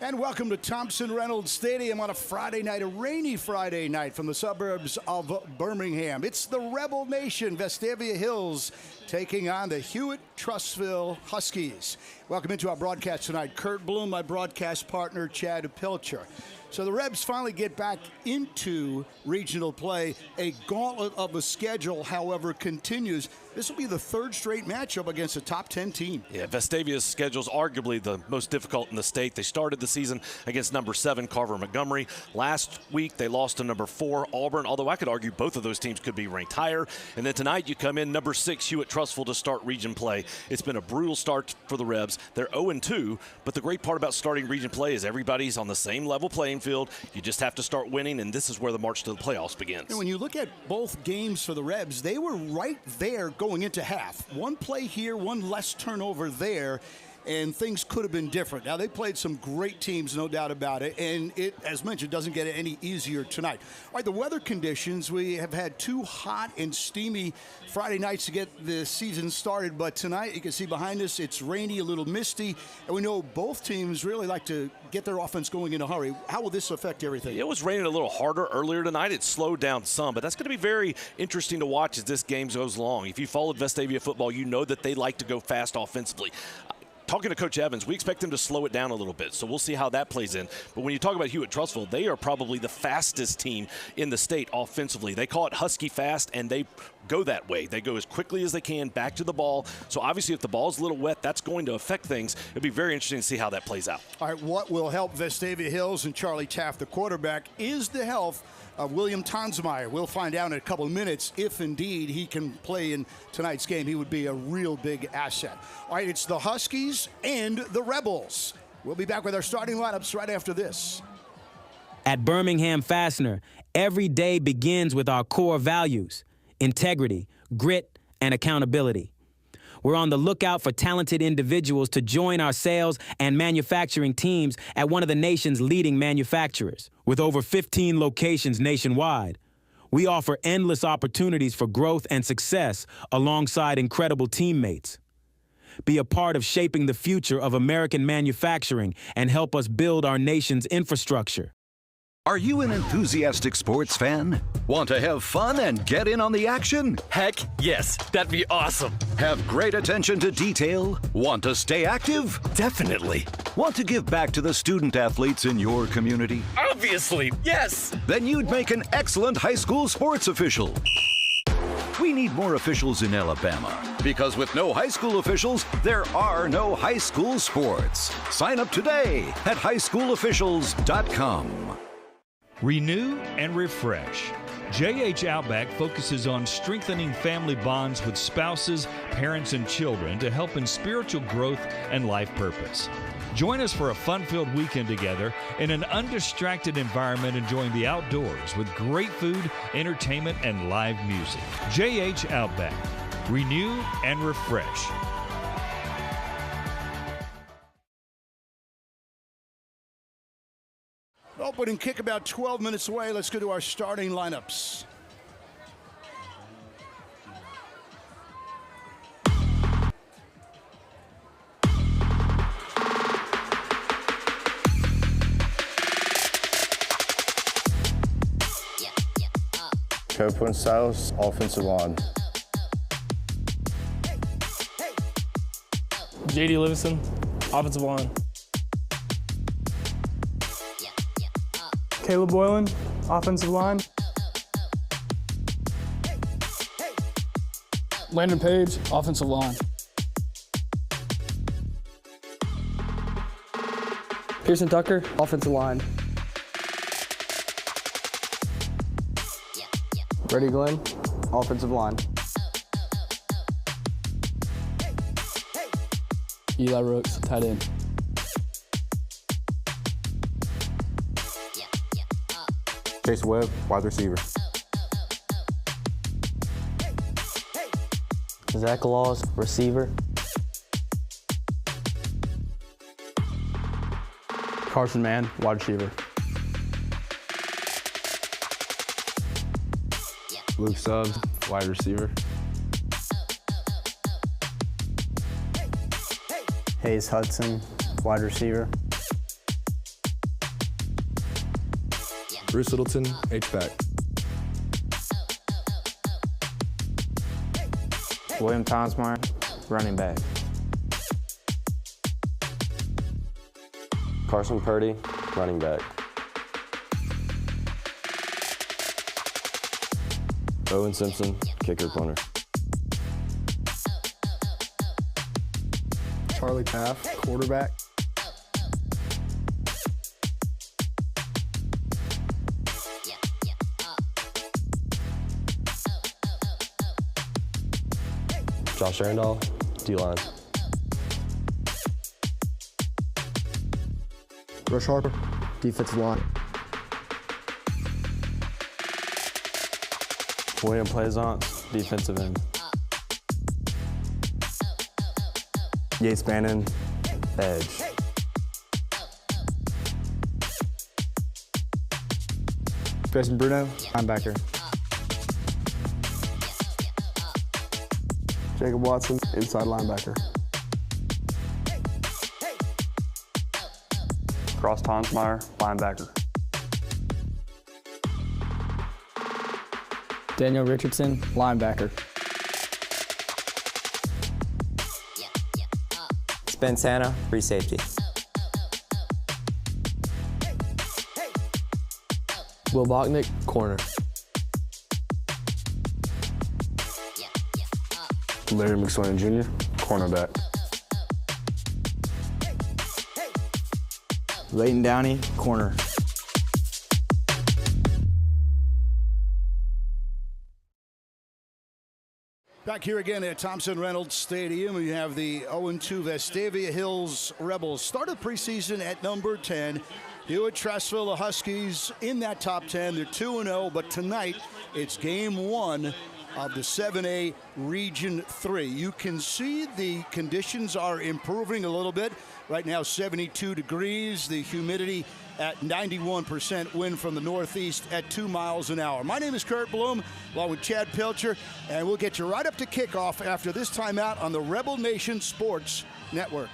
And welcome to Thompson-Reynolds Stadium on a Friday night, a rainy Friday night from the suburbs of Birmingham. It's the Rebel Nation, Vestavia Hills, taking on the Hewitt-Trussville Huskies. Welcome into our broadcast tonight. Kurt Bloom, my broadcast partner, Chad Pilcher. So the Rebs finally get back into regional play. A gauntlet of a schedule, however, continues. This will be the third straight matchup against a top 10 team. Yeah, Vestavia's schedule is arguably the most difficult in the state. They started the season against number 7, Carver Montgomery. Last week, they lost to number 4, Auburn, although I could argue both of those teams could be ranked higher. And then tonight, you come in number 6, Hewitt-Trussville, to start region play. It's been a brutal start for the Rebs. They're 0-2, but the great part about starting region play is everybody's on the same level playing field. You just have to start winning, and this is where the march to the playoffs begins. And when you look at both games for the Rebs, they were right there going into half. One play here, one less turnover there, and things could have been different. Now, they played some great teams, no doubt about it, and it, as mentioned, doesn't get any easier tonight. All right, the weather conditions, we have had 2 hot and steamy Friday nights to get the season started, but tonight, you can see behind us, it's rainy, a little misty, and we know both teams really like to get their offense going in a hurry. How will this affect everything? It was raining a little harder earlier tonight. It slowed down some, but that's going to be very interesting to watch as this game goes along. If you followed Vestavia football, you know that they like to go fast offensively. Talking to Coach Evans, we expect him to slow it down a little bit, so we'll see how that plays in. But when you talk about Hewitt-Trussville, they are probably the fastest team in the state offensively. They call it Husky fast, and they go that way. They go as quickly as they can back to the ball. So obviously if the ball's a little wet, that's going to affect things. It'll be very interesting to see how that plays out. All right, what will help Vestavia Hills and Charlie Taft, the quarterback, is the health of William Tonsmeyer. We'll find out in a couple of minutes if indeed he can play in tonight's game. He would be a real big asset. All right, it's the Huskies and the Rebels. We'll be back with our starting lineups right after this. At Birmingham Fastener, every day begins with our core values: integrity, grit, and accountability. We're on the lookout for talented individuals to join our sales and manufacturing teams at one of the nation's leading manufacturers. With over 15 locations nationwide, we offer endless opportunities for growth and success alongside incredible teammates. Be a part of shaping the future of American manufacturing and help us build our nation's infrastructure. Are you an enthusiastic sports fan? Want to have fun and get in on the action? Heck, yes. That'd be awesome. Have great attention to detail? Want to stay active? Definitely. Want to give back to the student athletes in your community? Obviously, yes. Then you'd make an excellent high school sports official. We need more officials in Alabama, because with no high school officials, there are no high school sports. Sign up today at highschoolofficials.com. Renew and refresh. JH Outback focuses on strengthening family bonds with spouses, parents, and children to help in spiritual growth and life purpose. Join us for a fun-filled weekend together in an undistracted environment, enjoying the outdoors with great food, entertainment, and live music. JH Outback. Renew and refresh. Opening kick about 12 minutes away. Let's go to our starting lineups. Copeland Styles, offensive line. J.D. Livingston, offensive line. Caleb Boylan, offensive line. Landon Page, offensive line. Pearson Tucker, offensive line. Brady Glenn, offensive line. Eli Rooks, tight end. Chase Webb, wide receiver. Zach Laws, receiver. Carson Mann, wide receiver. Luke Stubbs, wide receiver. Hayes Hudson, wide receiver. Bruce Littleton, H-back. William Tonsmeyer, running back. Carson Purdy, running back. Owen Simpson, kicker punter. Charlie Paff, quarterback. Josh Arendal, D-line. Rush Harper, defensive line. William Plaisance, defensive end. Yates Bannon, edge. Grayson Bruno, linebacker. Jacob Watson, inside linebacker. Cross Tonsmeyer, linebacker. Daniel Richardson, linebacker. Ben Santa, free safety. Will Bachnick, corner. Larry McSwain Jr., cornerback. Leighton Downey, corner. Back here again at Thompson-Reynolds Stadium, we have the 0-2 Vestavia Hills Rebels. Started preseason at number 10. Hewitt-Trussville, the Huskies, in that top 10. They're 2-0, but tonight it's game 1 of the 7A Region 3. You can see the conditions are improving a little bit. Right now, 72 degrees. The humidity at 91%, wind from the northeast at 2 miles an hour. My name is Kurt Bloom, along with Chad Pilcher, and we'll get you right up to kickoff after this timeout on the Rebel Nation Sports Network.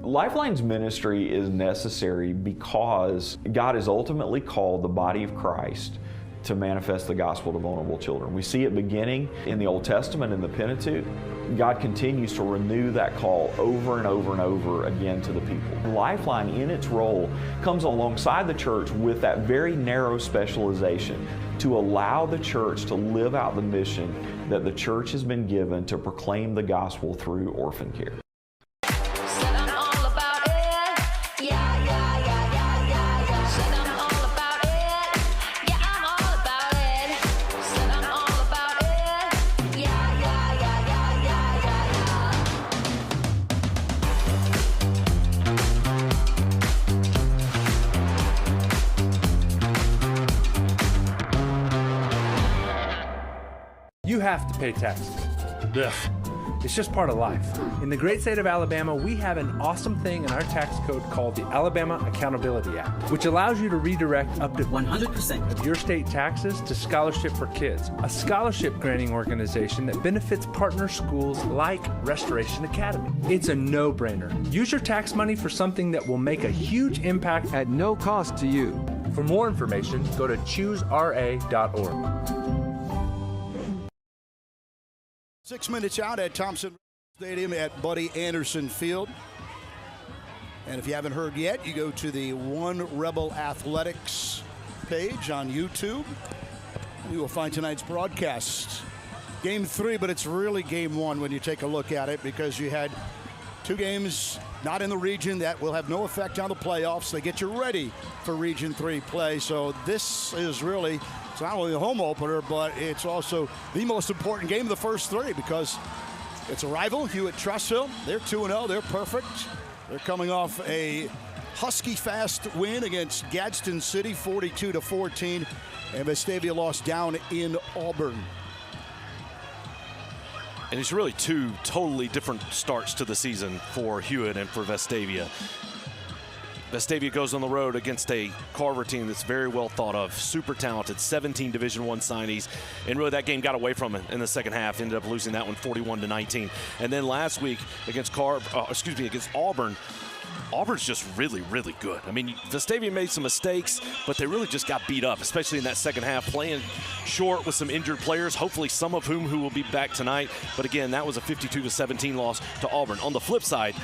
Lifeline's ministry is necessary because God has ultimately called the body of Christ to manifest the gospel to vulnerable children. We see it beginning in the Old Testament in the Pentateuch. God continues to renew that call over and over and over again to the people. Lifeline, in its role, comes alongside the church with that very narrow specialization to allow the church to live out the mission that the church has been given to proclaim the gospel through orphan care. You have to pay taxes. Ugh. It's just part of life. In the great state of Alabama, we have an awesome thing in our tax code called the Alabama Accountability Act, which allows you to redirect up to 100% of your state taxes to Scholarship for Kids, a scholarship granting organization that benefits partner schools like Restoration Academy. It's a no-brainer. Use your tax money for something that will make a huge impact at no cost to you. For more information, go to choosera.org. 6 minutes out at Thompson Stadium at Buddy Anderson Field. And if you haven't heard yet, you go to the One Rebel Athletics page on YouTube. You will find tonight's broadcast. Game 3, but it's really game 1 when you take a look at it, because you had 2 games not in the region that will have no effect on the playoffs. They get you ready for Region 3 play. So this is really, it's not only the home opener, but it's also the most important game of the first 3, because it's a rival, Hewitt-Trussville. They're 2-0. They're perfect. They're coming off a Husky-fast win against Gadsden City, 42-14, and Vestavia lost down in Auburn. And it's really 2 totally different starts to the season for Hewitt and for Vestavia. Vestavia goes on the road against a Carver team that's very well thought of, super talented, 17 Division I signees, and really that game got away from it in the second half. Ended up losing that one 41-19. And then last week against against Auburn. Auburn's just really, really good. I mean, Vestavia made some mistakes, but they really just got beat up, especially in that second half, playing short with some injured players, hopefully some of whom who will be back tonight. But again, that was a 52-17 loss to Auburn. On the flip side,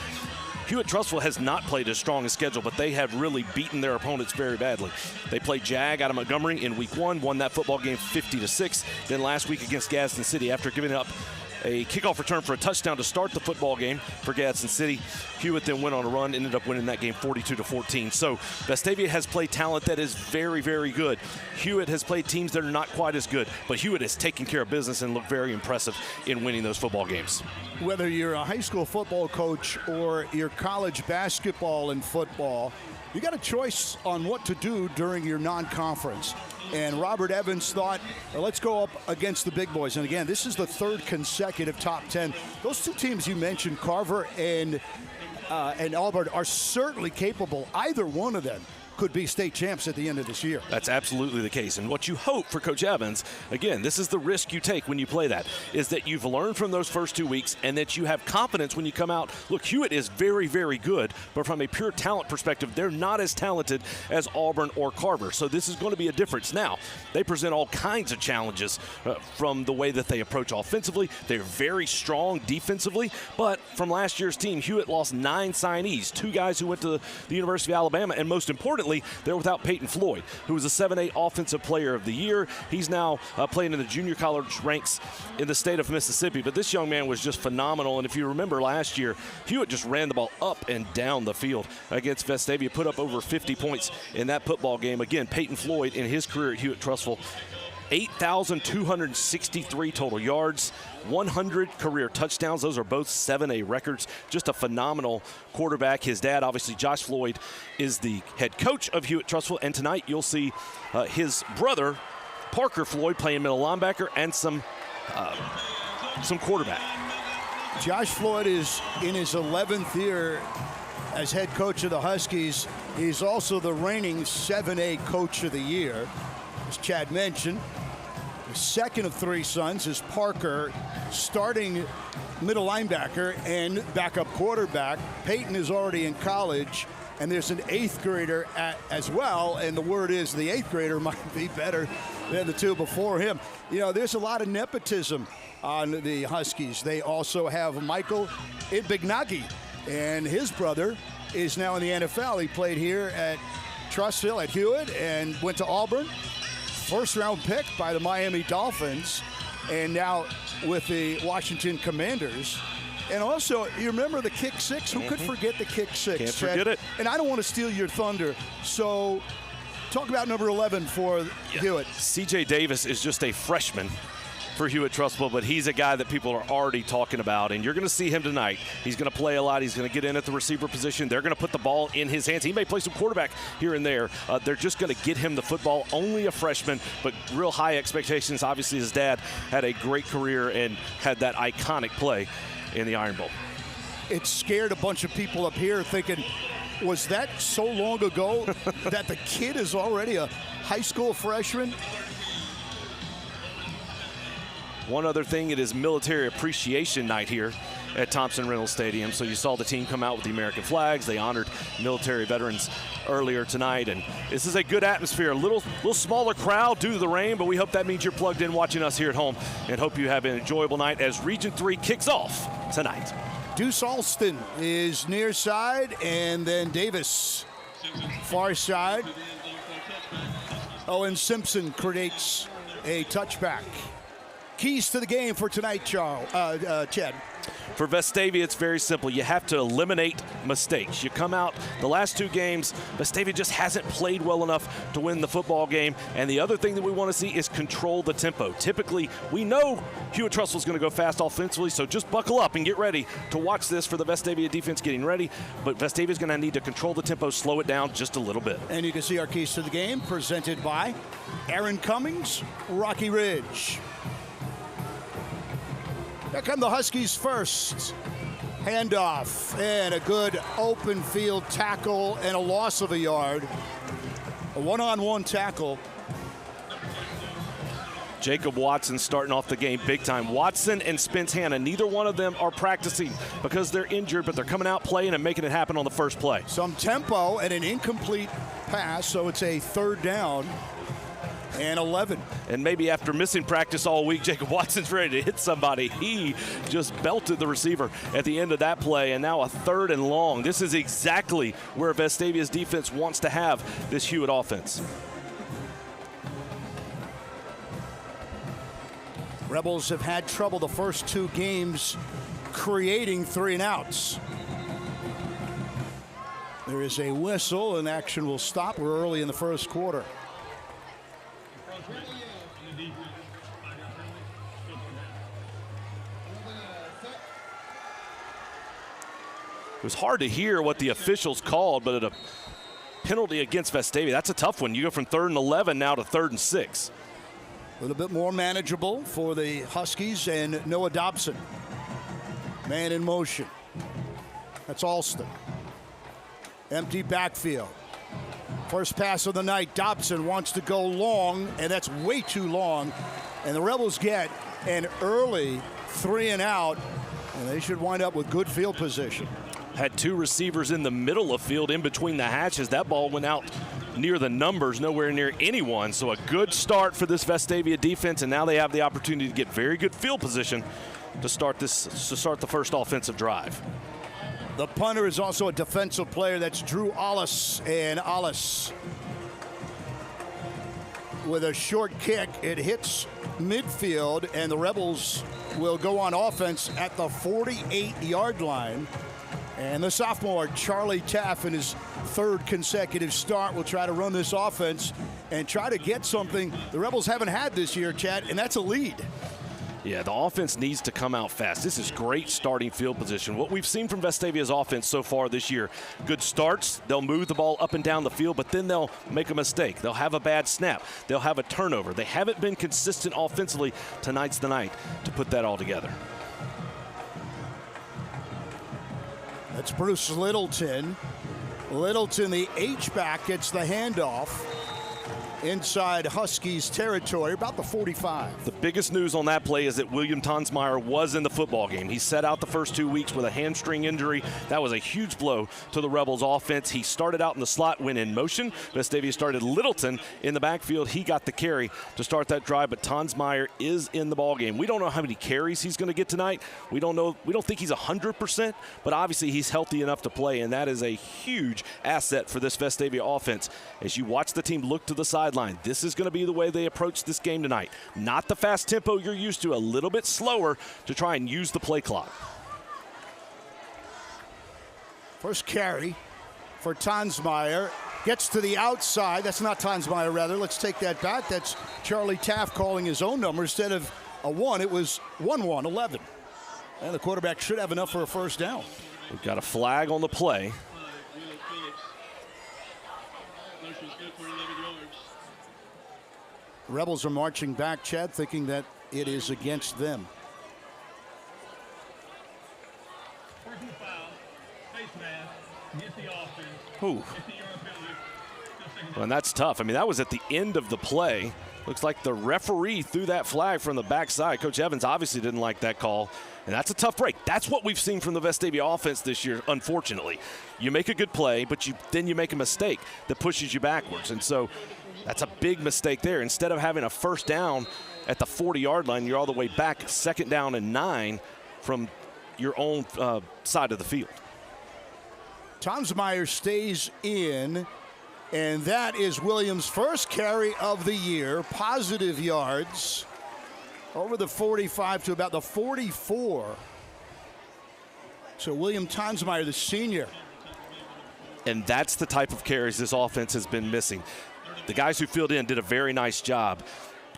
Hewitt-Trussville has not played as strong a schedule, but they have really beaten their opponents very badly. They played Jag out of Montgomery in week 1, won that football game 50-6. Then last week against Gadsden City, after giving up a kickoff return for a touchdown to start the football game for Gadsden City, Hewitt then went on a run, ended up winning that game 42-14. So Vestavia has played talent that is very, very good. Hewitt has played teams that are not quite as good, but Hewitt is taking care of business and looked very impressive in winning those football games. Whether you're a high school football coach or you're college basketball and football, you got a choice on what to do during your non-conference. And Robert Evans thought, well, let's go up against the big boys. And again, this is the third consecutive top 10. Those two teams you mentioned, Carver and Auburn, are certainly capable. Either one of them could be state champs at the end of this year. That's absolutely the case. And what you hope for Coach Evans, again, this is the risk you take when you play that, is that you've learned from those first 2 weeks and that you have confidence when you come out. Look, Hewitt is very, very good, but from a pure talent perspective, they're not as talented as Auburn or Carver. So this is going to be a difference. Now, they present all kinds of challenges from the way that they approach offensively. They're very strong defensively, but from last year's team, Hewitt lost 9 signees, 2 guys who went to the University of Alabama, and most importantly, they're without Peyton Floyd, who was a 7A Offensive Player of the Year. He's now playing in the junior college ranks in the state of Mississippi. But this young man was just phenomenal. And if you remember last year, Hewitt just ran the ball up and down the field against Vestavia, put up over 50 points in that football game. Again, Peyton Floyd in his career at Hewitt-Trussville, 8,263 total yards, 100 career touchdowns. Those are both 7A records. Just a phenomenal quarterback. His dad, obviously, Josh Floyd, is the head coach of Hewitt-Trussville. And tonight you'll see his brother, Parker Floyd, playing middle linebacker and some quarterback. Josh Floyd is in his 11th year as head coach of the Huskies. He's also the reigning 7A Coach of the Year. As Chad mentioned, the second of 3 sons is Parker, starting middle linebacker and backup quarterback. Peyton is already in college, and there's an 8th grader as well, and the word is the 8th grader might be better than the 2 before him. You know, there's a lot of nepotism on the Huskies. They also have Michael Ibignagi, and his brother is now in the NFL. He played here at Trussville, at Hewitt, and went to Auburn. First-round pick by the Miami Dolphins, and now with the Washington Commanders. And also, you remember the kick 6? Who could forget the kick 6? Can't forget it. And I don't want to steal your thunder, so talk about number 11 for Hewitt. C.J. Davis is just a freshman for Hewitt-Trussville, but he's a guy that people are already talking about, and you're going to see him tonight. He's going to play a lot. He's going to get in at the receiver position. They're going to put the ball in his hands. He may play some quarterback here and there. They're just going to get him the football. Only a freshman, but real high expectations. Obviously, his dad had a great career and had that iconic play in the Iron Bowl. It scared a bunch of people up here thinking, was that so long ago that the kid is already a high school freshman? One other thing, it is Military Appreciation Night here at Thompson Reynolds Stadium. So you saw the team come out with the American flags. They honored military veterans earlier tonight, and this is a good atmosphere. A little smaller crowd due to the rain, but we hope that means you're plugged in watching us here at home, and hope you have an enjoyable night as Region 3 kicks off tonight. Deuce Alston is near side, and then Davis far side. Owen Simpson creates a touchback. Keys to the game for tonight, Chad. For Vestavia, it's very simple. You have to eliminate mistakes. You come out the last 2 games, Vestavia just hasn't played well enough to win the football game. And the other thing that we want to see is control the tempo. Typically, we know Hewitt-Trussville is going to go fast offensively, so just buckle up and get ready to watch this for the Vestavia defense getting ready. But Vestavia is going to need to control the tempo, slow it down just a little bit. And you can see our keys to the game presented by Aaron Cummings, Rocky Ridge. Here come the Huskies first. Handoff and a good open field tackle and a loss of a yard. A one-on-one tackle. Jacob Watson starting off the game big time. Watson and Spence Hanna, neither one of them are practicing because they're injured, but they're coming out playing and making it happen on the first play. Some tempo and an incomplete pass, so it's a 3rd down and 11. And maybe after missing practice all week, Jacob Watson's ready to hit somebody. He just belted the receiver at the end of that play, and now a 3rd and long. This is exactly where Vestavia's defense wants to have this Hewitt offense. Rebels have had trouble the first 2 games creating 3-and-outs. There is a whistle, and action will stop. We're early in the first quarter. It was hard to hear what the officials called, but a penalty against Vestavia, that's a tough one. You go from 3rd and 11 now to 3rd and 6. A little bit more manageable for the Huskies and Noah Dobson. Man in motion. That's Alston. Empty backfield. First pass of the night. Dobson wants to go long, and that's way too long. And the Rebels get an early 3-and-out, and they should wind up with good field position. Had 2 receivers in the middle of field in between the hatches. That ball went out near the numbers, nowhere near anyone. So a good start for this Vestavia defense, and now they have the opportunity to get very good field position to start the first offensive drive. The punter is also a defensive player. That's Drew Ollis, and Ollis with a short kick. It hits midfield, and the Rebels will go on offense at the 48-yard line. And the sophomore, Charlie Taff, in his 3rd consecutive start, will try to run this offense and try to get something the Rebels haven't had this year, Chad, and that's a lead. Yeah, the offense needs to come out fast. This is great starting field position. What we've seen from Vestavia's offense so far this year, good starts. They'll move the ball up and down the field, but then they'll make a mistake. They'll have a bad snap. They'll have a turnover. They haven't been consistent offensively. Tonight's the night to put that all together. That's Bruce Littleton. Littleton, the H-back, gets the handoff inside Huskies territory, about the 45. The biggest news on that play is that William Tonsmeyer was in the football game. He sat out the first 2 weeks with a hamstring injury. That was a huge blow to the Rebels offense. He started out in the slot, went in motion. Vestavia started Littleton in the backfield. He got the carry to start that drive, but Tonsmeyer is in the ball game. We don't know how many carries he's going to get tonight. We don't know. We don't think he's 100%, but obviously he's healthy enough to play, and that is a huge asset for this Vestavia offense. As you watch the team look to the sideline, this is going to be the way they approach this game tonight. Not the fast tempo you're used to, a little bit slower to try and use the play clock. First carry for Tonsmeyer. Gets to the outside. That's not Tonsmeyer, rather. Let's take that back. That's Charlie Taff calling his own number. Instead of a 1, it was 1-1, 11. And the quarterback should have enough for a first down. We've got a flag on the play. The Rebels are marching back, Chad, thinking that it is against them. Ooh. Well, and that's tough. I mean, that was at the end of the play. Looks like the referee threw that flag from the backside. Coach Evans obviously didn't like that call, and that's a tough break. That's what we've seen from the Vestavia offense this year, unfortunately. You make a good play, but then you make a mistake that pushes you backwards, and so that's a big mistake there. Instead of having a first down at the 40-yard line, you're all the way back, 2nd down and 9 from your own side of the field. Tonsmeyer stays in, and that is Williams' first carry of the year. Positive yards over the 45 to about the 44. So William Tonsmeyer, the senior. And that's the type of carries this offense has been missing. The guys who filled in did a very nice job.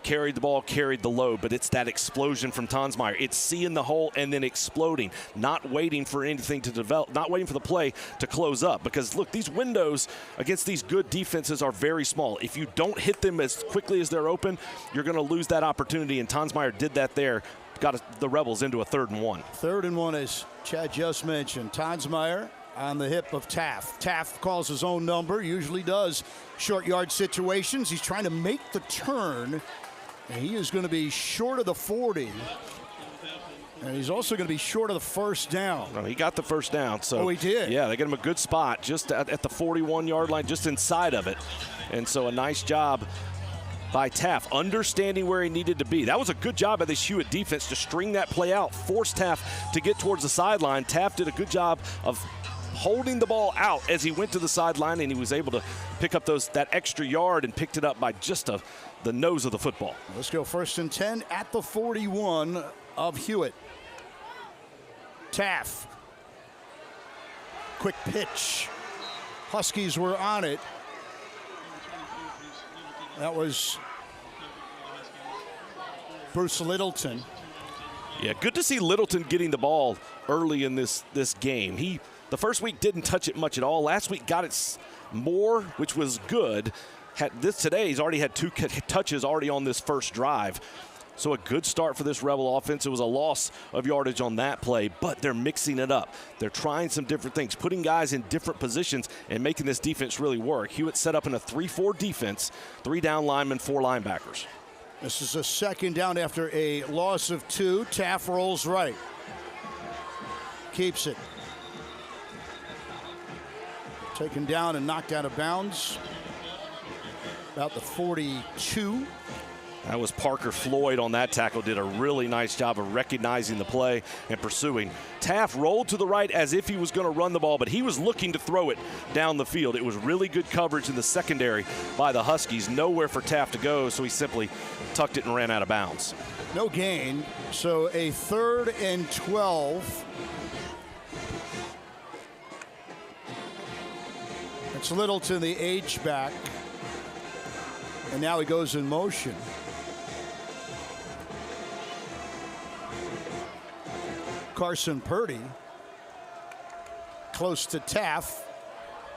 Carried the ball, carried the load, but it's that explosion from Tonsmeyer. It's seeing the hole and then exploding, not waiting for anything to develop, not waiting for the play to close up. Because, look, these windows against these good defenses are very small. If you don't hit them as quickly as they're open, you're going to lose that opportunity, and Tonsmeyer did that there. got the Rebels into a 3rd and 1. 3rd and 1, as Chad just mentioned. Tonsmeyer on the hip of Taft. Taft calls his own number, usually does short yard situations. He's trying to make the turn, and he is going to be short of the 40. And he's also going to be short of the first down. Well, he got the first down. So he did? Yeah, they get him a good spot just at the 41-yard line, just inside of it. And so a nice job by Taft, understanding where he needed to be. That was a good job by this Hewitt defense to string that play out, force Taft to get towards the sideline. Taft did a good job of holding the ball out as he went to the sideline, and he was able to pick up that extra yard and picked it up by just the nose of the football. Let's go 1st and 10 at the 41 of Hewitt. Taft. Quick pitch. Huskies were on it. That was Bruce Littleton. Yeah, good to see Littleton getting the ball early in this game. The first week didn't touch it much at all. Last week got it more, which was good. Today he's already had 2 touches already on this first drive. So a good start for this Rebel offense. It was a loss of yardage on that play, but they're mixing it up. They're trying some different things, putting guys in different positions and making this defense really work. Hewitt set up in a 3-4 defense, 3 down linemen, 4 linebackers. This is a 2nd down after a loss of 2. Taft rolls right. Keeps it. Taken down and knocked out of bounds. About the 42. That was Parker Floyd on that tackle. Did a really nice job of recognizing the play and pursuing. Taft rolled to the right as if he was going to run the ball, but he was looking to throw it down the field. It was really good coverage in the secondary by the Huskies. Nowhere for Taft to go, so he simply tucked it and ran out of bounds. No gain, so a 3rd and 12. It's Littleton, the H-back. And now he goes in motion. Carson Purdy close to Taft.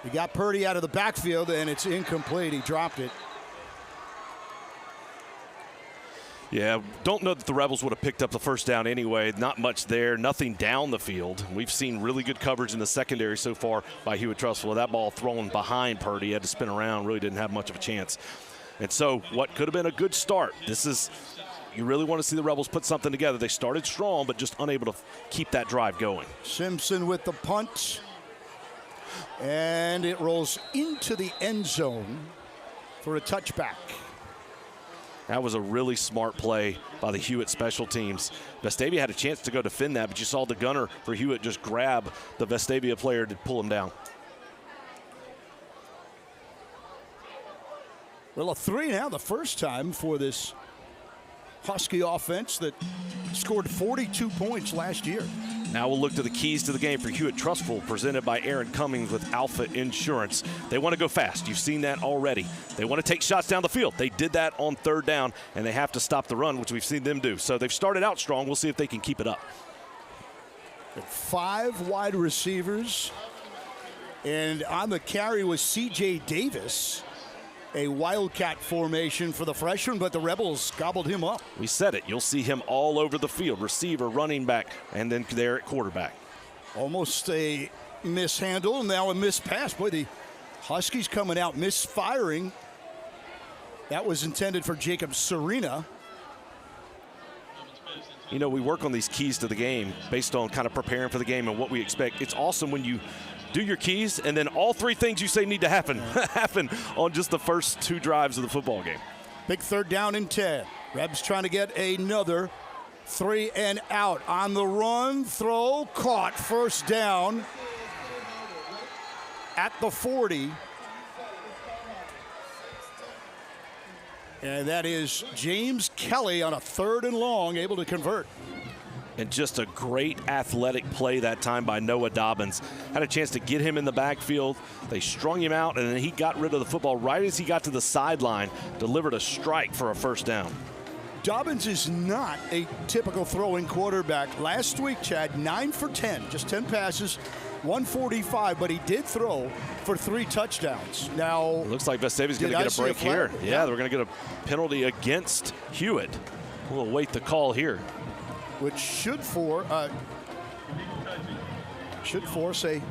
He got Purdy out of the backfield, and it's incomplete. He dropped it. Yeah, don't know that the Rebels would have picked up the first down anyway. Not much there, nothing down the field. We've seen really good coverage in the secondary so far by Hewitt-Trussville. That ball thrown behind Purdy, had to spin around, really didn't have much of a chance. And so what could have been a good start, you really want to see the Rebels put something together. They started strong, but just unable to keep that drive going. Simpson with the punt. And it rolls into the end zone for a touchback. That was a really smart play by the Hewitt special teams. Vestavia had a chance to go defend that, but you saw the gunner for Hewitt just grab the Vestavia player to pull him down. Well, a 3 now, the first time for this Husky offense that scored 42 points last year. Now we'll look to the keys to the game for Hewitt-Trussville, presented by Aaron Cummings with Alpha Insurance. They want to go fast. You've seen that already. They want to take shots down the field. They did that on 3rd down, and they have to stop the run, which we've seen them do. So they've started out strong. We'll see if they can keep it up. 5 wide receivers, and on the carry was C.J. Davis. A wildcat formation for the freshman, but the Rebels gobbled him up. We said it. You'll see him all over the field, receiver, running back, and then there at quarterback. Almost a mishandle, now a missed pass. Boy, the Huskies coming out misfiring. That was intended for Jacob Serena. You know, we work on these keys to the game based on kind of preparing for the game and what we expect. It's awesome when you do your keys, and then all 3 things you say need to happen happen on just the first 2 drives of the football game. Big 3rd down and 10. Rebs trying to get another 3 and out. On the run, throw, caught, 1st down at the 40. And that is James Kelly on a 3rd and long, able to convert. And just a great athletic play that time by Noah Dobbins. Had a chance to get him in the backfield. They strung him out, and then he got rid of the football right as he got to the sideline, delivered a strike for a 1st down. Dobbins is not a typical throwing quarterback. Last week, Chad, 9 for 10, just 10 passes, 145, but he did throw for 3 touchdowns. Now, it looks like Vestavia's going to get a break here. Yeah, they're going to get a penalty against Hewitt. We'll await the call here. which should force a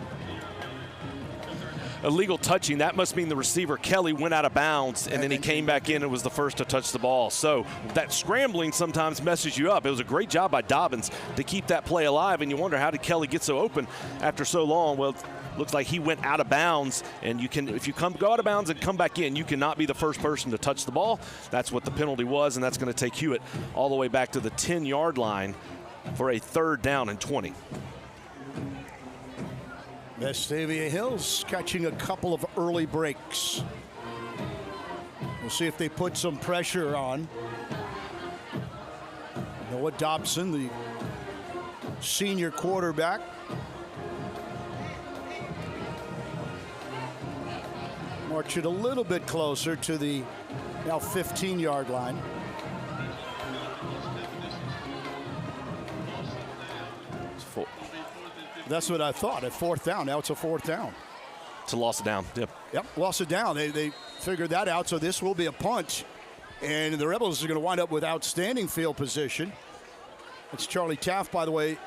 illegal touching. That must mean the receiver, Kelly, went out of bounds, and then he came back in and was the first to touch the ball. So that scrambling sometimes messes you up. It was a great job by Dobbins to keep that play alive, and you wonder, how did Kelly get so open after so long? Well, looks like he went out of bounds, and you can, if you go out of bounds and come back in, you cannot be the first person to touch the ball. That's what the penalty was, and that's going to take Hewitt all the way back to the 10-yard line for a 3rd down and 20. Vestavia Hills catching a couple of early breaks. We'll see if they put some pressure on. Noah Dobson, the senior quarterback. March it a little bit closer to the now 15-yard line. That's what I thought, at 4th down. Now it's a 4th down. It's a loss of down. Yep, loss of down. They figured that out, so this will be a punt. And the Rebels are going to wind up with outstanding field position. It's Charlie Taft, by the way,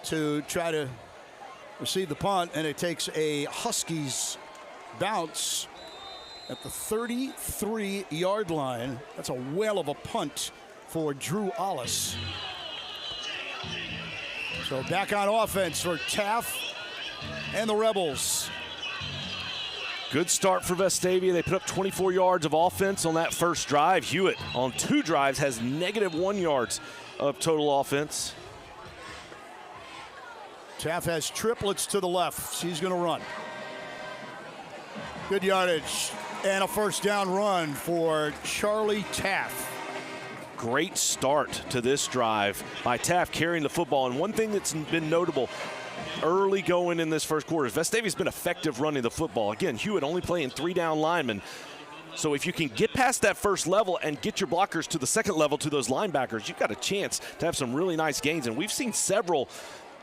to try to receive the punt, and it takes a Huskies bounce at the 33-yard line. That's a whale of a punt for Drew Ollis. So back on offense for Taft and the Rebels. Good start for Vestavia. They put up 24 yards of offense on that first drive. Hewitt on 2 drives has -1 yards of total offense. Taft has triplets to the left. He's going to run. Good yardage and a 1st down run for Charlie Taft. Great start to this drive by Taft carrying the football. And one thing that's been notable early going in this first quarter is Vestavia's been effective running the football. Again, Hewitt only playing 3 down linemen. So if you can get past that first level and get your blockers to the second level, to those linebackers, you've got a chance to have some really nice gains. And we've seen several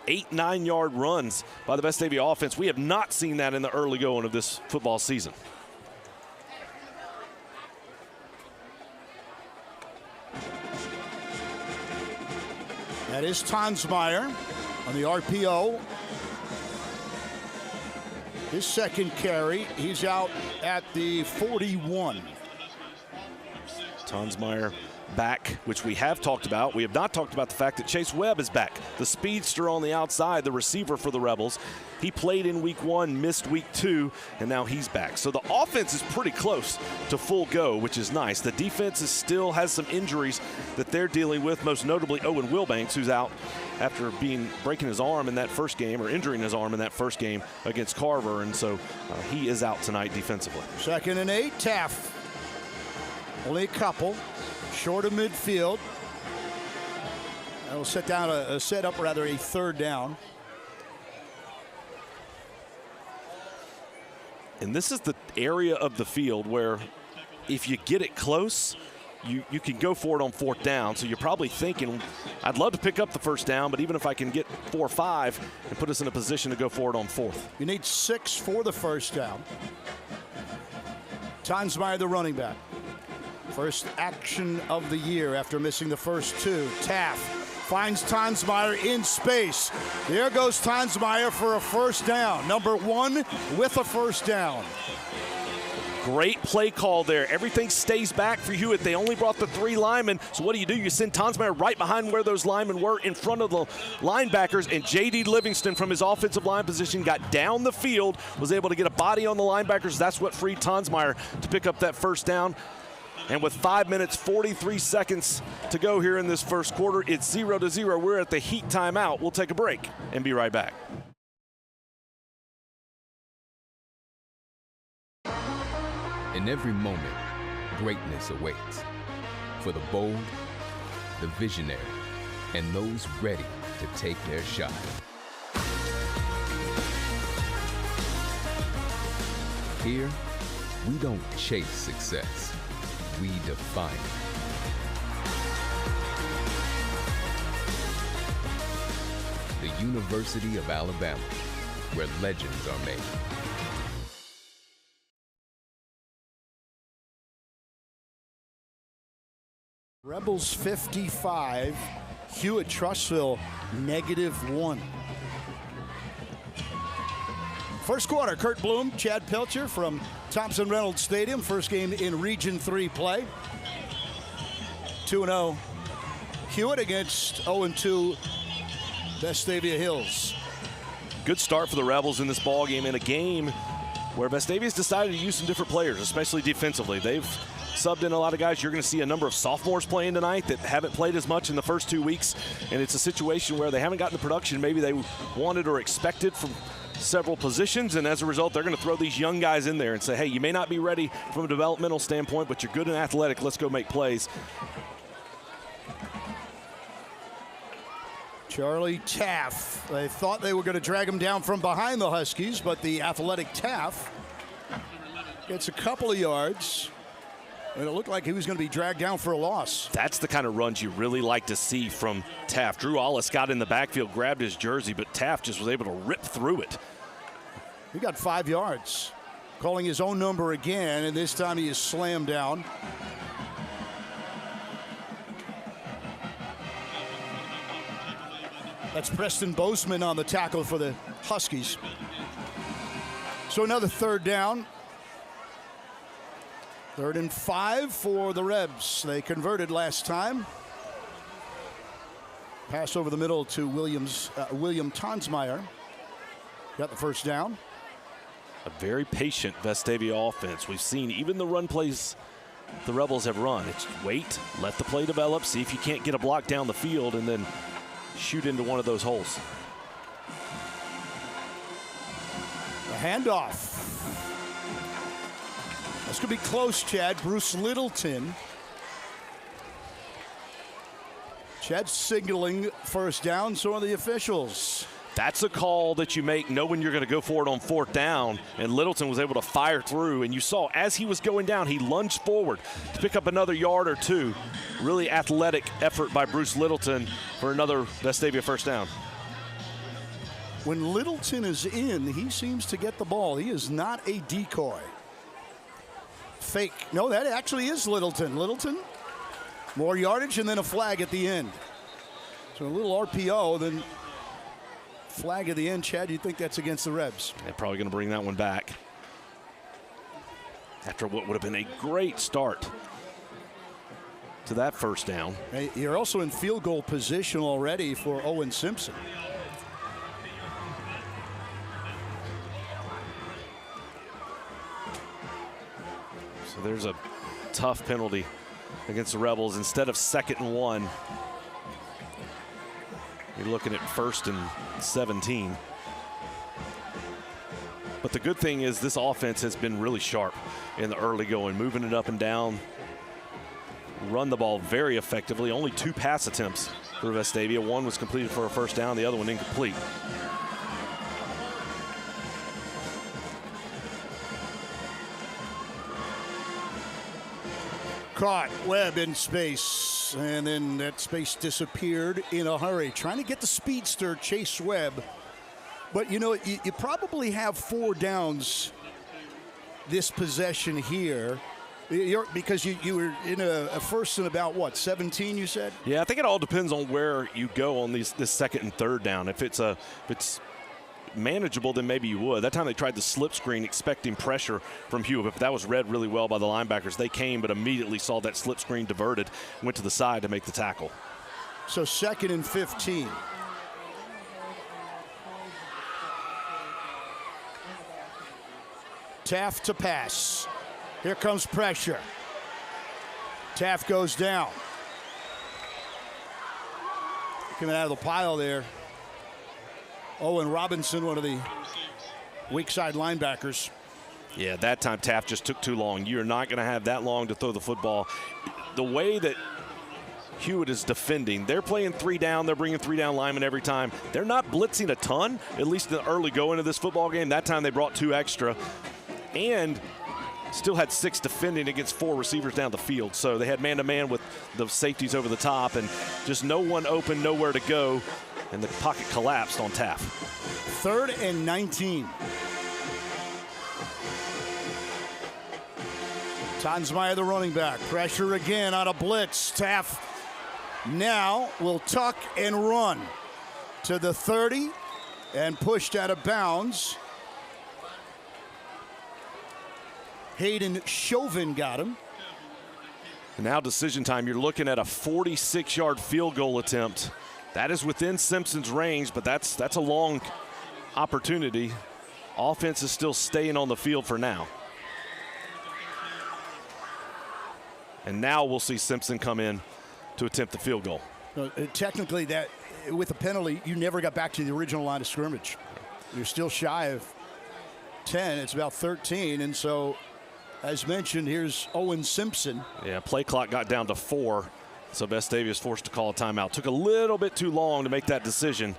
8-9 yard runs by the Vestavia offense. We have not seen that in the early going of this football season. That is Tonsmeyer on the RPO. His 2nd carry. He's out at the 41. Tonsmeyer back, which we have talked about. We have not talked about the fact that Chase Webb is back, the speedster on the outside, the receiver for the Rebels. He played in week 1, missed week 2, and now he's back. So the offense is pretty close to full go, which is nice. The defense still has some injuries that they're dealing with, most notably Owen Wilbanks, who's out after breaking his arm in that first game, or injuring his arm in that first game against Carver, and so he is out tonight defensively. 2nd and 8, Taft. Only a couple. Short of midfield. That'll set down a 3rd down. And this is the area of the field where if you get it close, you can go for it on 4th down. So you're probably thinking, I'd love to pick up the 1st down, but even if I can get 4 or 5 and put us in a position to go for it on 4th. You need 6 for the 1st down. Tonsmeyer, the running back. First action of the year after missing the first 2. Taft finds Tonsmeyer in space. There goes Tonsmeyer for a 1st down. Number 1 with a 1st down. Great play call there. Everything stays back for Hewitt. They only brought the 3 linemen. So what do? You send Tonsmeyer right behind where those linemen were, in front of the linebackers, and J.D. Livingston from his offensive line position got down the field, was able to get a body on the linebackers. That's what freed Tonsmeyer to pick up that 1st down. And with 5 minutes, 43 seconds to go here in this first quarter, it's 0-0. We're at the Heat timeout. We'll take a break and be right back. In every moment, greatness awaits. For the bold, the visionary, and those ready to take their shot. Here, we don't chase success. We define it. The University of Alabama, where legends are made. Rebels 55, Hewitt-Trussville, -1. First quarter, Kurt Bloom, Chad Pilcher from Thompson-Reynolds Stadium. First game in Region 3 play. 2-0 Hewitt against 0-2 Vestavia Hills. Good start for the Rebels in this ball game, in a game where Vestavia's decided to use some different players, especially defensively. They've subbed in a lot of guys. You're going to see a number of sophomores playing tonight that haven't played as much in the first 2 weeks, and it's a situation where they haven't gotten the production maybe they wanted or expected from several positions, and as a result, they're going to throw these young guys in there and say, hey, you may not be ready from a developmental standpoint, but you're good and athletic. Let's go make plays. Charlie Taff. They thought they were going to drag him down from behind the Huskies, but the athletic Taff gets a couple of yards, and it looked like he was going to be dragged down for a loss. That's the kind of runs you really like to see from Taff. Drew Allis got in the backfield, grabbed his jersey, but Taff just was able to rip through it. He got 5 yards. Calling his own number again, and this time he is slammed down. That's Preston Boseman on the tackle for the Huskies. So another third down. 3rd and 5 for the Rebs. They converted last time. Pass over the middle to William Tonsmeyer. Got the first down. A very patient Vestavia offense. We've seen even the run plays the Rebels have run. It's wait, let the play develop, see if you can't get a block down the field, and then shoot into one of those holes. The handoff. This could be close, Chad. Bruce Littleton. Chad signaling first down, so are the officials. That's a call that you make knowing you're going to go for it on 4th down, and Littleton was able to fire through, and you saw as he was going down, he lunged forward to pick up another yard or two. Really athletic effort by Bruce Littleton for another Vestavia first down. When Littleton is in, he seems to get the ball. He is not a decoy. Fake. No, that actually is Littleton. Littleton, more yardage and then a flag at the end. So a little RPO, then flag at the end. Chad, you think that's against the Rebs? They're probably going to bring that one back after what would have been a great start to that first down. Hey, you're also in field goal position already for Owen Simpson. So there's a tough penalty against the Rebels. Instead of 2nd and 1, you're looking at 1st and 17. But the good thing is this offense has been really sharp in the early going, moving it up and down, run the ball very effectively. Only 2 pass attempts for Vestavia. One was completed for a first down, the other one incomplete. Caught Webb in space, and then that space disappeared in a hurry. Trying to get the speedster, Chase Webb. But, you know, you probably have 4 downs this possession here. Because you were in a first and about, what, 17, you said? Yeah, I think it all depends on where you go on this 2nd and 3rd down. If it's manageable, then maybe you would. That time they tried the slip screen expecting pressure from Hewitt, but that was read really well by the linebackers. They came but immediately saw that slip screen diverted, went to the side to make the tackle. So 2nd and 15. Taft to pass. Here comes pressure. Taft goes down. Coming out of the pile there, Owen Robinson, one of the weak side linebackers. Yeah, that time Taft just took too long. You're not going to have that long to throw the football. The way that Hewitt is defending, they're playing 3 down. They're bringing 3 down linemen every time. They're not blitzing a ton, at least in the early going of this football game. That time they brought 2 extra and still had 6 defending against 4 receivers down the field. So they had man-to-man with the safeties over the top and just no one open, nowhere to go. And the pocket collapsed on Taft. 3rd and 19. Tonsmeyer, the running back. Pressure again on a blitz. Taft Now will tuck and run to the 30 and pushed out of bounds. Hayden Chauvin got him. And now decision time. You're looking at a 46-yard field goal attempt. That is within Simpson's range, but that's a long opportunity. Offense is still staying on the field for now. And now we'll see Simpson come in to attempt the field goal. Technically, that with a penalty, you never got back to the original line of scrimmage. You're still shy of 10. It's about 13, and so, as mentioned, here's Owen Simpson. Yeah, play clock got down to 4, so Vestavia is forced to call a timeout. Took a little bit too long to make that decision,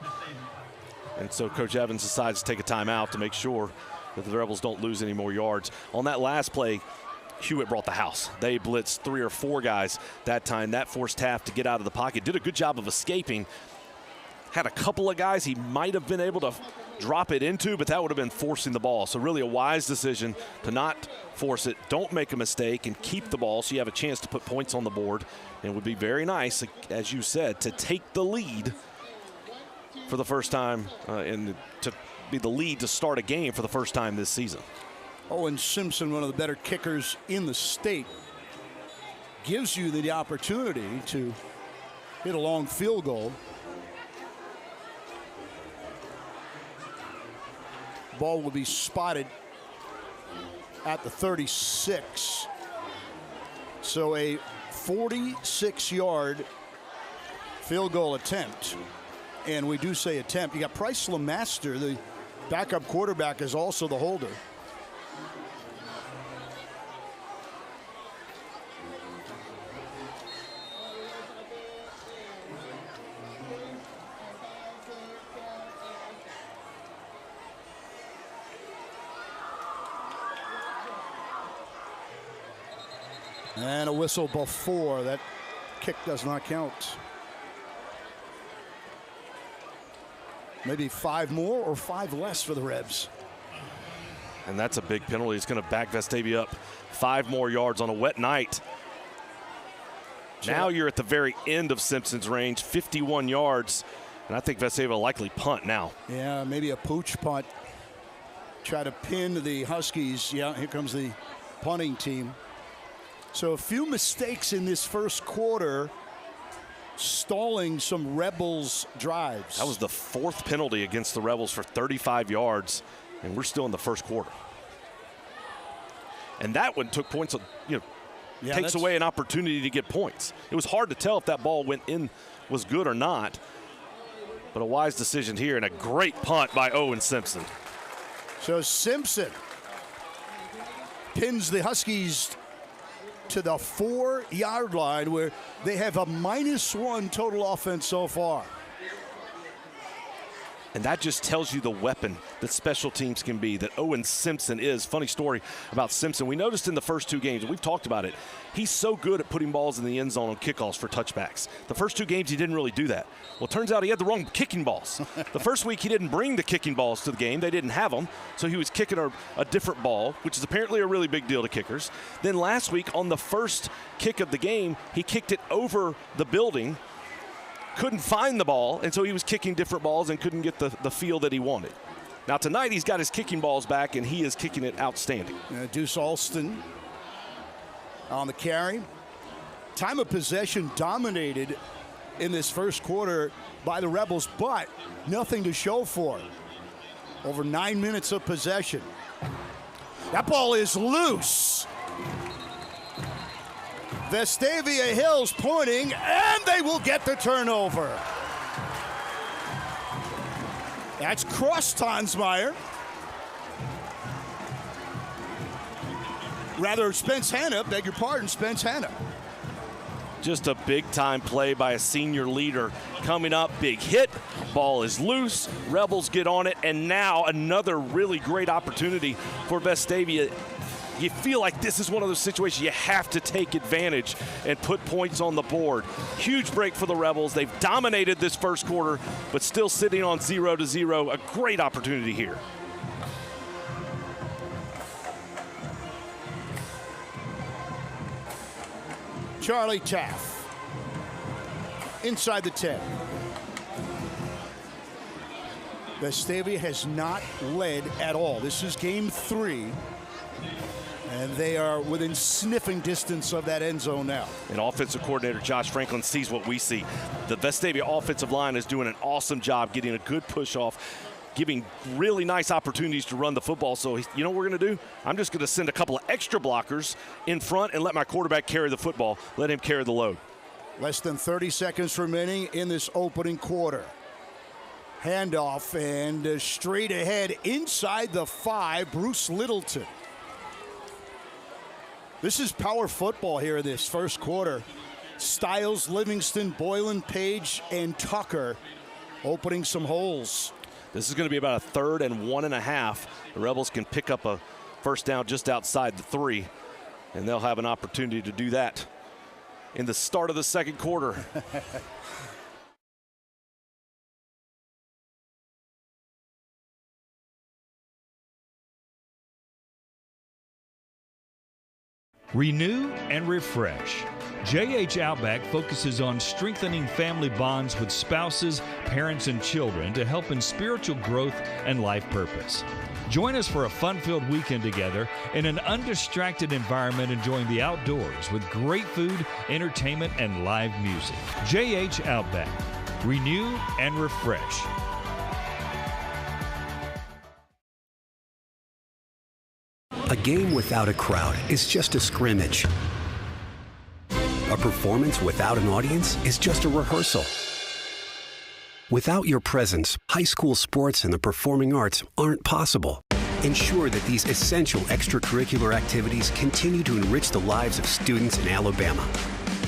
and so Coach Evans decides to take a timeout to make sure that the Rebels don't lose any more yards. On that last play, Hewitt brought the house. They blitzed 3 or 4 guys that time. That forced Taft to get out of the pocket. Did a good job of escaping. Had a couple of guys he might have been able to drop it into, but that would have been forcing the ball. So really a wise decision to not force it. Don't make a mistake and keep the ball so you have a chance to put points on the board. And it would be very nice, as you said, to take the lead for the first time and to be the lead to start a game for the first time this season. Owen Simpson, one of the better kickers in the state, gives you the opportunity to hit a long field goal. Ball will be spotted at the 36. So a 46-yard field goal attempt. And we do say attempt. You got Bryce Lemaster, the backup quarterback, is also the holder. And a whistle before. That kick does not count. Maybe 5 more or 5 less for the Rebs. And that's a big penalty. It's going to back Vestavia up 5 more yards on a wet night. Now you're at the very end of Simpson's range, 51 yards. And I think Vestavia will likely punt now. Yeah, maybe a pooch punt. Try to pin the Huskies. Yeah, here comes the punting team. So a few mistakes in this first quarter, stalling some Rebels drives. That was the 4th penalty against the Rebels for 35 yards, and we're still in the first quarter. And that one took points, takes away an opportunity to get points. It was hard to tell if that ball went in, was good or not, but a wise decision here and a great punt by Owen Simpson. So Simpson pins the Huskies to the 4-yard line, where they have a -1 total offense so far. And that just tells you the weapon that special teams can be, that Owen Simpson is. Funny story about Simpson. We noticed in the first 2 games, and we've talked about it, he's so good at putting balls in the end zone on kickoffs for touchbacks. The first 2 games, he didn't really do that. Well, it turns out he had the wrong kicking balls. The first week, he didn't bring the kicking balls to the game. They didn't have them, so he was kicking a different ball, which is apparently a really big deal to kickers. Then last week, on the first kick of the game, he kicked it over the building, couldn't find the ball, and so he was kicking different balls and couldn't get the feel that he wanted. Now tonight he's got his kicking balls back, and he is kicking it outstanding. Deuce Alston on the carry. Time of possession dominated in this first quarter by the Rebels, but nothing to show for it. Over 9 minutes of possession. That ball is loose. Vestavia Hills pointing, and they will get the turnover. That's Cross Tonsmeyer. Rather, Spence Hanna, beg your pardon, Spence Hanna. Just a big-time play by a senior leader. Coming up, big hit, ball is loose, Rebels get on it, and now another really great opportunity for Vestavia. You feel like this is one of those situations you have to take advantage and put points on the board. Huge break for the Rebels. They've dominated this first quarter, but still sitting on 0-0. A great opportunity here. Charlie Taff inside the 10. Vestavia has not led at all. This is game 3. And they are within sniffing distance of that end zone now. And offensive coordinator Josh Franklin sees what we see. The Vestavia offensive line is doing an awesome job getting a good push off, giving really nice opportunities to run the football. So you know what we're going to do? I'm just going to send a couple of extra blockers in front and let my quarterback carry the football. Let him carry the load. Less than 30 seconds remaining in this opening quarter. Handoff and straight ahead inside the 5, Bruce Littleton. This is power football here in this first quarter. Stiles, Livingston, Boylan, Page, and Tucker opening some holes. This is going to be about a 3rd and 1.5. The Rebels can pick up a first down just outside the 3, and they'll have an opportunity to do that in the start of the second quarter. Renew and refresh. JH Outback focuses on strengthening family bonds with spouses, parents, and children to help in spiritual growth and life purpose. Join us for a fun-filled weekend together in an undistracted environment, enjoying the outdoors with great food, entertainment, and live music. JH Outback. Renew and refresh. A game without a crowd is just a scrimmage. A performance without an audience is just a rehearsal. Without your presence, high school sports and the performing arts aren't possible. Ensure that these essential extracurricular activities continue to enrich the lives of students in Alabama.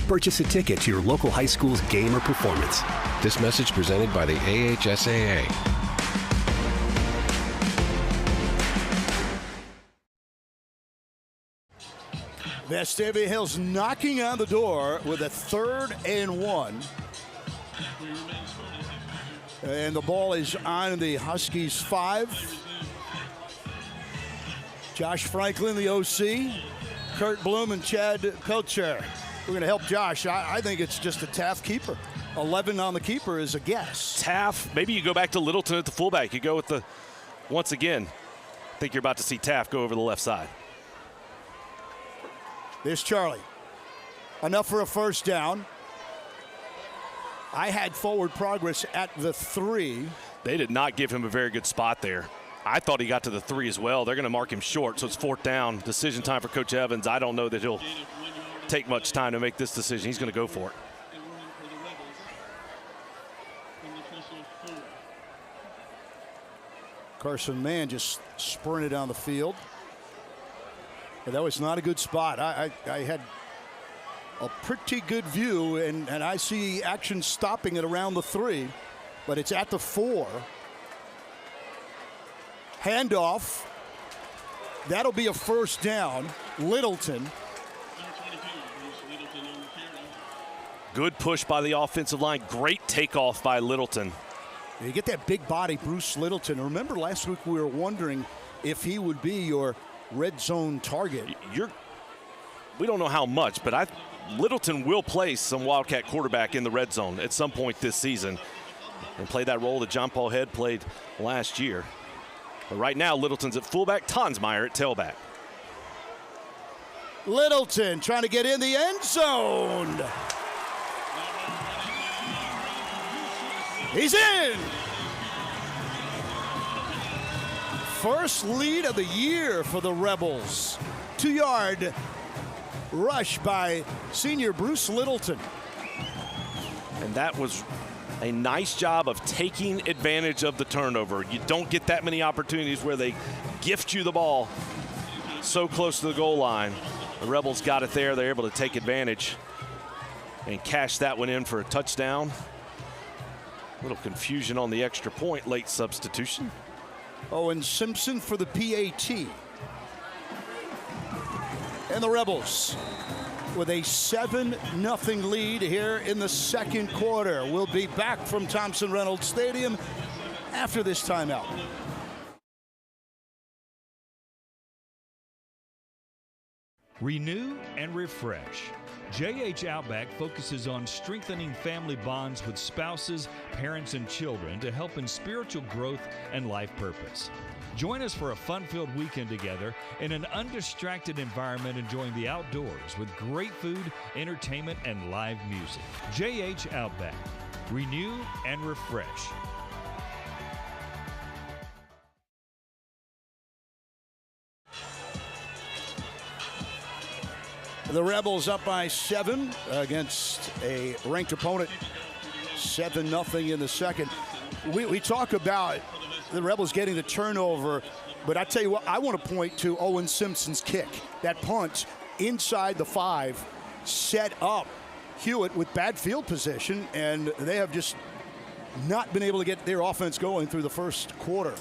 Purchase a ticket to your local high school's game or performance. This message presented by the AHSAA. Vestavia Hills knocking on the door with a 3rd and 1. And the ball is on the Huskies 5. Josh Franklin, the OC. Kurt Bloom and Chad Pilcher. We're going to help Josh. I think it's just a Taft keeper. 11 on the keeper is a guess. Taft, maybe you go back to Littleton at the fullback. You go with the, once again, I think you're about to see Taft go over the left side. There's Charlie. Enough for a first down. I had forward progress at the 3. They did not give him a very good spot there. I thought he got to the 3 as well. They're going to mark him short, so it's 4th down. Decision time for Coach Evans. I don't know that he'll take much time to make this decision. He's going to go for it. Carson Mann just sprinted down the field. But that was not a good spot. I had a pretty good view, and I see action stopping at around the 3, but it's at the 4. Handoff. That'll be a first down. Littleton. Good push by the offensive line. Great takeoff by Littleton. You get that big body, Bruce Littleton. Remember last week we were wondering if he would be your red zone target. We don't know how much, but Littleton will play some Wildcat quarterback in the red zone at some point this season and play that role that John Paul Head played last year. But right now, Littleton's at fullback, Tonsmeyer at tailback. Littleton trying to get in the end zone. He's in. First lead of the year for the Rebels. 2-yard rush by senior Bruce Littleton. And that was a nice job of taking advantage of the turnover. You don't get that many opportunities where they gift you the ball so close to the goal line. The Rebels got it there. They're able to take advantage and cash that one in for a touchdown. A little confusion on the extra point, late substitution. Owen Simpson for the PAT. And the Rebels with a 7-0 lead here in the second quarter. We'll be back from Thompson Reynolds Stadium after this timeout. Renew and refresh. JH Outback focuses on strengthening family bonds with spouses, parents, and children to help in spiritual growth and life purpose. Join us for a fun-filled weekend together in an undistracted environment, enjoying the outdoors with great food, entertainment, and live music. JH Outback. Renew and refresh. The Rebels up by 7 against a ranked opponent, 7-0 in the second. We talk about the Rebels getting the turnover, but I tell you what, I want to point to Owen Simpson's kick. That punt inside the 5 set up Hewitt with bad field position, and they have just not been able to get their offense going through the first quarter.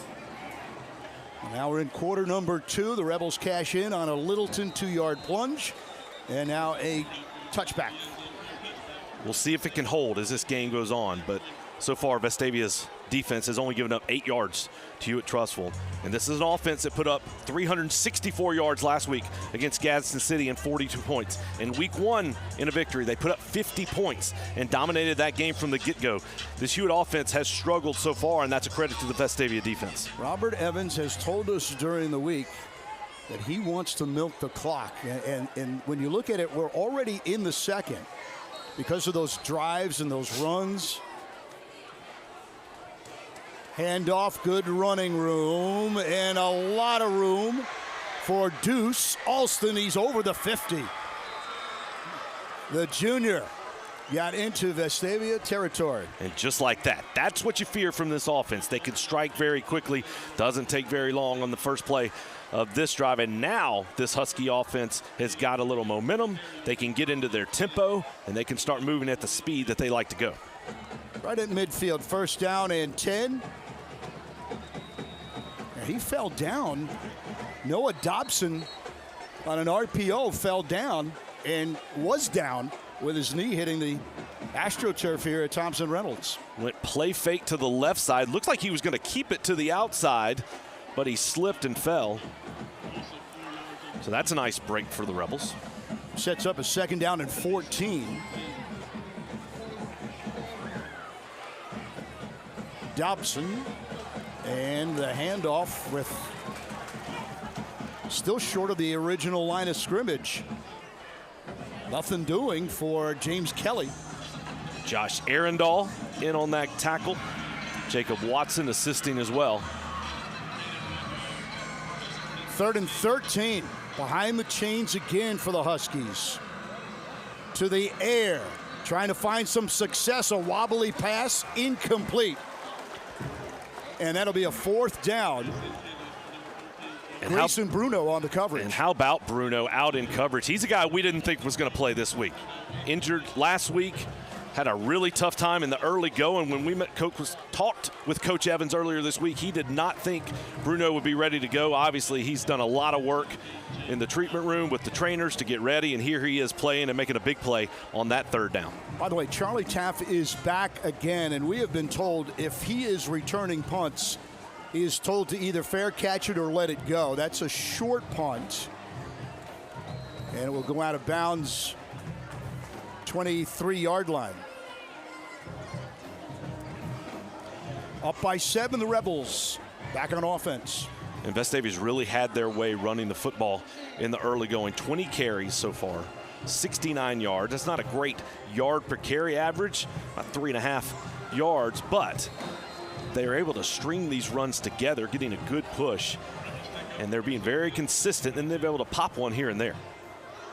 Now we're in quarter number 2. The Rebels cash in on a Littleton 2-yard plunge. And now a touchback. We'll see if it can hold as this game goes on, but so far Vestavia's defense has only given up 8 yards to Hewitt-Trussville. And this is an offense that put up 364 yards last week against Gadsden City and 42 points. In week 1 in a victory, they put up 50 points and dominated that game from the get-go. This Hewitt offense has struggled so far, and that's a credit to the Vestavia defense. Robert Evans has told us during the week that he wants to milk the clock. And when you look at it, we're already in the second because of those drives and those runs. Handoff, good running room, and a lot of room for Deuce Alston. He's over the 50. The junior got into Vestavia territory. And just like that, that's what you fear from this offense. They can strike very quickly. Doesn't take very long on the first play of this drive. And now this Husky offense has got a little momentum. They can get into their tempo, and they can start moving at the speed that they like to go. Right at midfield, first down and 10. And he fell down. Noah Dobson on an RPO fell down and was down with his knee hitting the AstroTurf here at Thompson Reynolds. Went play fake to the left side. Looks like he was going to keep it to the outside, but he slipped and fell. So that's a nice break for the Rebels. Sets up a second down and 14. Dobson, and the handoff with still short of the original line of scrimmage. Nothing doing for James Kelly. Josh Arundel in on that tackle. Jacob Watson assisting as well. 3rd and 13. Behind the chains again for the Huskies. To the air. Trying to find some success. A wobbly pass. Incomplete. And that'll be a 4th down. And Grayson Bruno on the coverage. And how about Bruno out in coverage? He's a guy we didn't think was going to play this week. Injured last week. Had a really tough time in the early going. When we talked with Coach Evans earlier this week, he did not think Bruno would be ready to go. Obviously, he's done a lot of work in the treatment room with the trainers to get ready, and here he is playing and making a big play on that 3rd down. By the way, Charlie Taft is back again, and we have been told if he is returning punts, he is told to either fair catch it or let it go. That's a short punt, and it will go out of bounds 23-yard line. Up by 7, the Rebels back on offense. And Vestavia's really had their way running the football in the early going. 20 carries so far, 69 yards. That's not a great yard per carry average, about 3.5 yards, but they are able to string these runs together, getting a good push, and they're being very consistent, and they've been able to pop one here and there.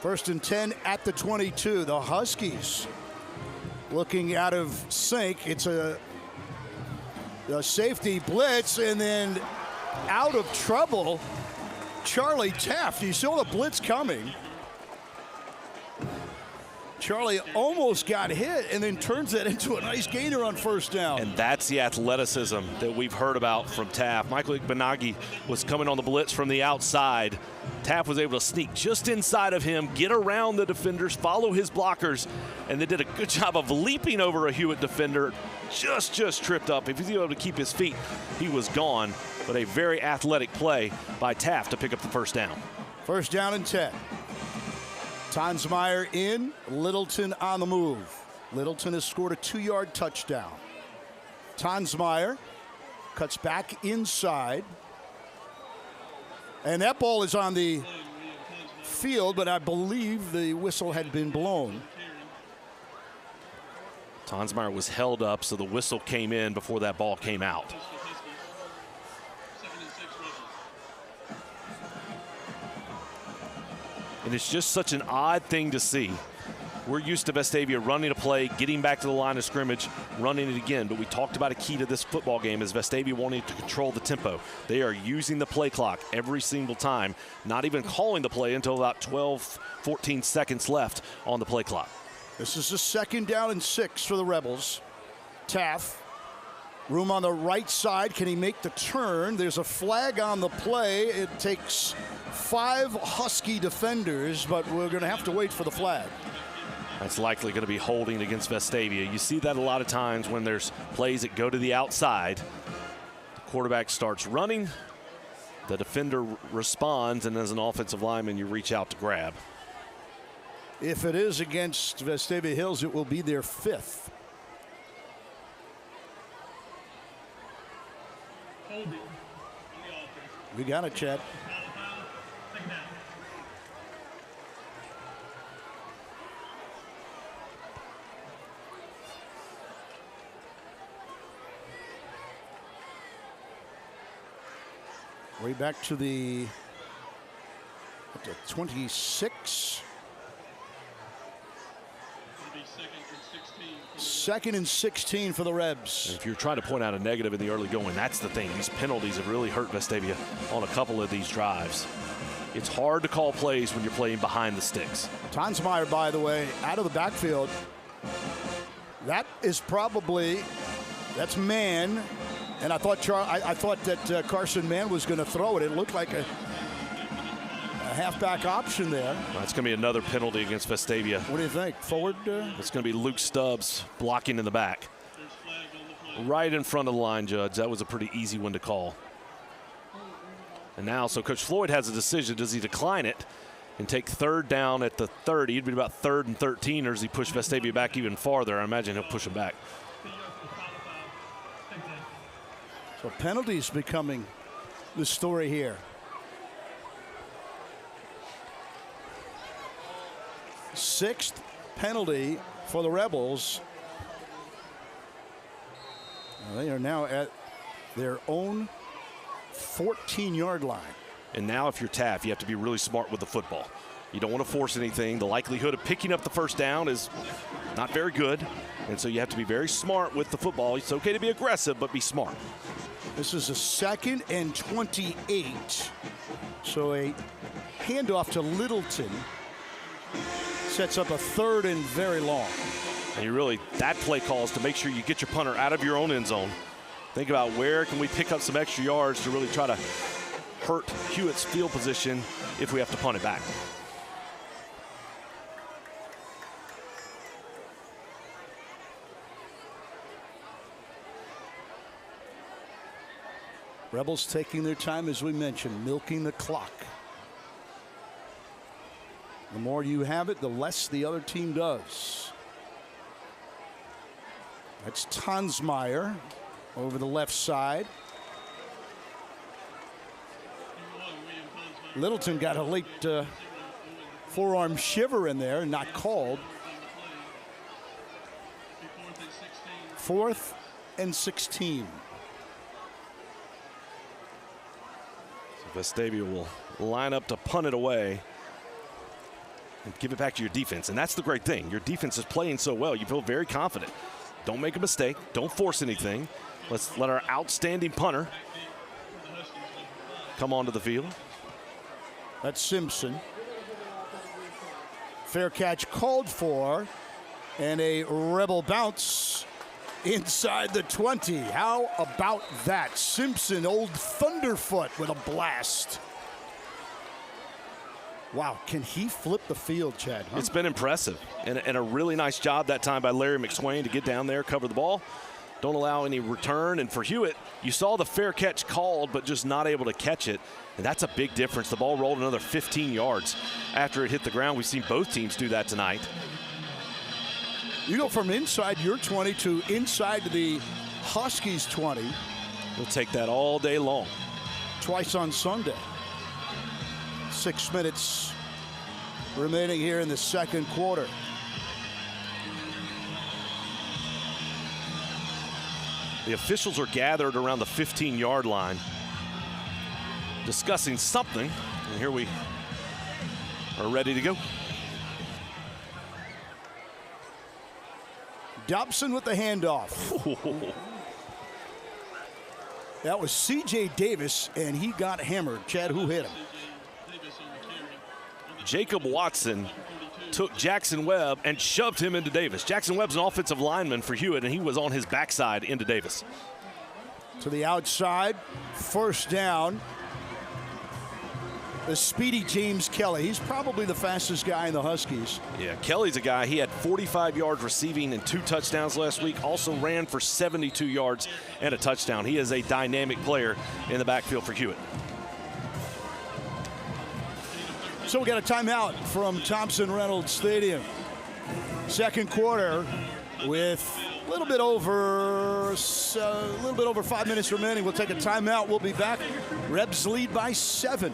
1st and 10 at the 22. The Huskies looking out of sync. It's a safety blitz, and then out of trouble, Charlie Taft. You saw the blitz coming. Charlie almost got hit and then turns that into a nice gainer on 1st down. And that's the athleticism that we've heard about from Taft. Michael Igbenagi was coming on the blitz from the outside. Taft was able to sneak just inside of him, get around the defenders, follow his blockers, and they did a good job of leaping over a Hewitt defender. Just tripped up. If he was able to keep his feet, he was gone. But a very athletic play by Taft to pick up the 1st down. 1st down and 10. Tonsmeyer in, Littleton on the move. Littleton has scored a 2-yard touchdown. Tonsmeyer cuts back inside. And that ball is on the field, but I believe the whistle had been blown. Tonsmeyer was held up, so the whistle came in before that ball came out. And it's just such an odd thing to see. We're used to Vestavia running a play, getting back to the line of scrimmage, running it again. But we talked about a key to this football game is Vestavia wanting to control the tempo. They are using the play clock every single time, not even calling the play until about 12, 14 seconds left on the play clock. This is a 2nd down and 6 for the Rebels. Taff, room on the right side. Can he make the turn? There's a flag on the play. It takes 5 Husky defenders, but we're going to have to wait for the flag. That's likely going to be holding against Vestavia. You see that a lot of times when there's plays that go to the outside. The quarterback starts running, the defender responds, and as an offensive lineman, you reach out to grab. If it is against Vestavia Hills, it will be their 5th. We got it, Chad. Way back to the 26. 2nd and 16 for the Rebs. If you're trying to point out a negative in the early going, that's the thing. These penalties have really hurt Vestavia on a couple of these drives. It's hard to call plays when you're playing behind the sticks. Tonsmeyer, by the way, out of the backfield. That is probably, that's man. And I thought that Carson Mann was going to throw it. It looked like a halfback option there. That's going to be another penalty against Vestavia. What do you think? Forward? It's going to be Luke Stubbs blocking in the back. Right in front of the line, Judge. That was a pretty easy one to call. And now, so Coach Floyd has a decision. Does he decline it and take 3rd down at the 30? It'd be about 3rd and 13, or does he push Vestavia back even farther? I imagine he'll push him back. So penalties becoming the story here. 6th penalty for the Rebels. They are now at their own 14-yard line. And now if you're Taff, you have to be really smart with the football. You don't want to force anything. The likelihood of picking up the 1st down is not very good. And so you have to be very smart with the football. It's okay to be aggressive, but be smart. This is a 2nd and 28. So a handoff to Littleton sets up a 3rd and very long. And you really, that play call is to make sure you get your punter out of your own end zone. Think about where can we pick up some extra yards to really try to hurt Hewitt's field position if we have to punt it back. Rebels taking their time, as we mentioned, milking the clock. The more you have it, the less the other team does. That's Tonsmeyer over the left side. Littleton got a late forearm shiver in there and not called. 4th and 16. Vestavia will line up to punt it away and give it back to your defense. And that's the great thing. Your defense is playing so well. You feel very confident. Don't make a mistake. Don't force anything. Let's let our outstanding punter come onto the field. That's Simpson. Fair catch called for. And a Rebel bounce inside the 20. How about that? Simpson, old Thunderfoot with a blast. Wow, can he flip the field, Chad? It's been impressive, and a really nice job that time by Larry McSwain to get down there, cover the ball. don't allow any return. And for Hewitt, you saw the fair catch called, but just not able to catch it. And that's a big difference. The ball rolled another 15 yards after it hit the ground. We've seen both teams do that tonight. You go from inside your 20 to inside the Huskies 20. We'll take that all day long. Twice on Sunday. 6 minutes remaining here in the second quarter. The officials are gathered around the 15-yard line discussing something, and here we are ready to go. Dobson with the handoff. That was C.J. Davis, and he got hammered. Chad, who hit him? Jacob Watson took Jackson Webb and shoved him into Davis. Jackson Webb's an offensive lineman for Hewitt, and he was on his backside into Davis. To the outside, first down. The speedy James Kelly. He's probably the fastest guy in the Huskies. Yeah, Kelly's a guy. He had 45 yards receiving and 2 touchdowns last week. Also ran for 72 yards and a touchdown. He is a dynamic player in the backfield for Hewitt. So we got a timeout from Thompson-Reynolds Stadium. Second quarter with a little bit over 5 minutes remaining. We'll take a timeout. We'll be back. Rebs lead by 7.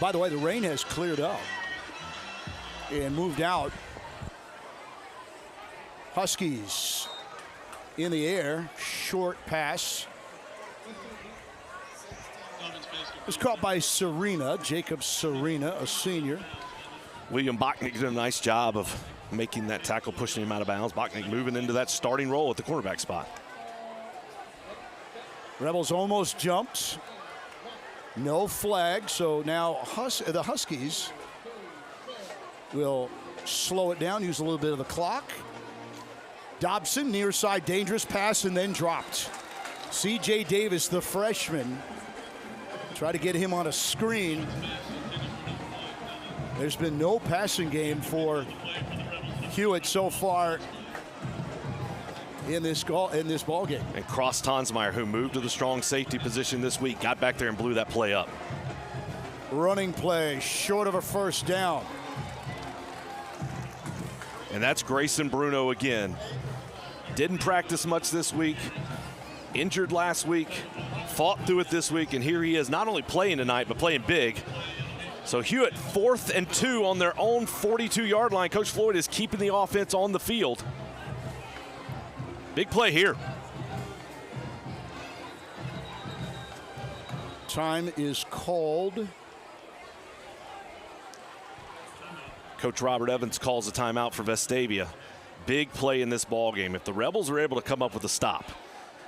By the way, the rain has cleared up and moved out. Huskies in the air, short pass. It was caught by Serena, Jacob Serena, a senior. William Bachnick did a nice job of making that tackle, pushing him out of bounds. Bachnick moving into that starting role at the cornerback spot. Rebels almost jumped. No flag, so now the Huskies will slow it down, use a little bit of the clock. Dobson, near side, dangerous pass, and then dropped. C.J. Davis, the freshman, try to get him on a screen. There's been no passing game for Hewitt so far in this ball game. And Cross Tonsmeyer, who moved to the strong safety position this week, got back there and blew that play up. Running play, short of a first down. And that's Grayson Bruno again. Didn't practice much this week, injured last week, fought through it this week, and here he is not only playing tonight, but playing big. So Hewitt 4th and 2 on their own 42-yard line. Coach Floyd is keeping the offense on the field. Big play here. Time is called. Coach Robert Evans calls a timeout for Vestavia. Big play in this ball game. If the Rebels are able to come up with a stop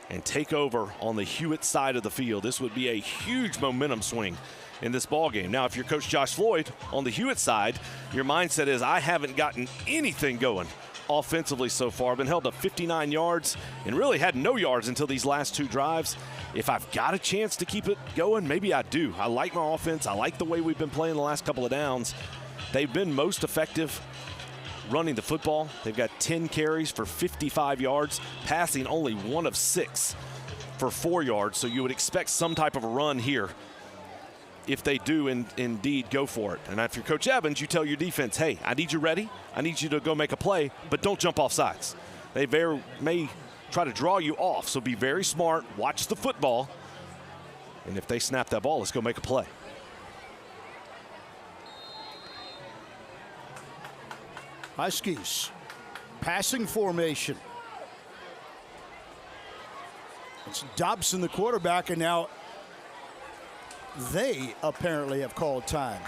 and take over on the Hewitt side of the field, this would be a huge momentum swing in this ball game. Now, if you're Coach Josh Floyd on the Hewitt side, your mindset is, I haven't gotten anything going offensively so far. Been held up 59 yards and really had no yards until these last 2 drives. If I've got a chance to keep it going, maybe I do. I like my offense. I like the way we've been playing the last couple of downs. They've been most effective running the football. They've got 10 carries for 55 yards, passing only 1 of 6 for 4 yards. So you would expect some type of a run here if they do indeed go for it. And if you're Coach Evans, you tell your defense, hey, I need you ready. I need you to go make a play, but don't jump off sides. They may try to draw you off, so be very smart. Watch the football. And if they snap that ball, let's go make a play. Huskies, passing formation. It's Dobson, the quarterback, and now they apparently have called time.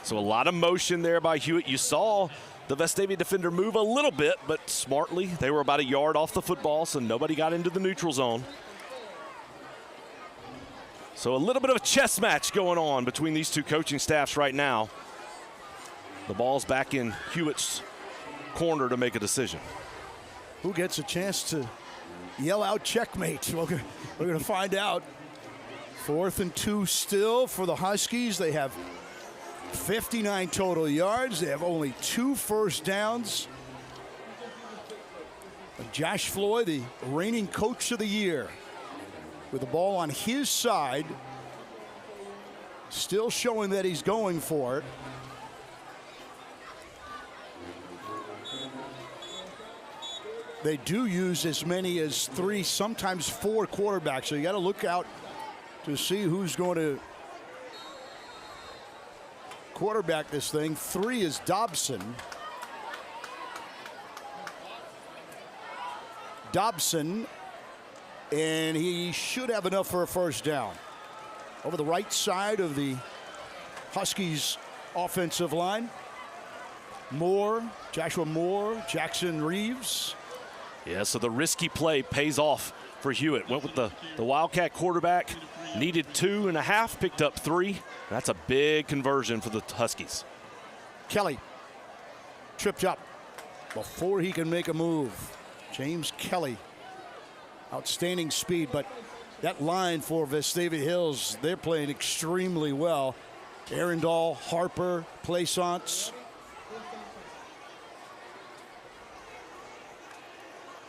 So a lot of motion there by Hewitt. You saw the Vestavia defender move a little bit, but smartly. They were about a yard off the football, so nobody got into the neutral zone. So a little bit of a chess match going on between these two coaching staffs right now. The ball's back in Hewitt's corner to make a decision. Who gets a chance to yell out checkmate? We're going to find out. 4th and 2 still for the Huskies. They have 59 total yards. They have only 2 first downs. Josh Floyd, the reigning coach of the year, with the ball on his side, still showing that he's going for it. They do use as many as 3, sometimes 4 quarterbacks, so you got to look out to see who's going to quarterback this thing. 3 is Dobson. And he should have enough for a first down. Over the right side of the Huskies offensive line. Joshua Moore, Jackson Reeves. Yeah, so the risky play pays off for Hewitt. Went with the Wildcat quarterback, needed 2.5, picked up 3. That's a big conversion for the Huskies. Kelly tripped up before he can make a move. James Kelly, outstanding speed, but that line for Vestavia Hills, they're playing extremely well. Arundel, Harper, Plaisance.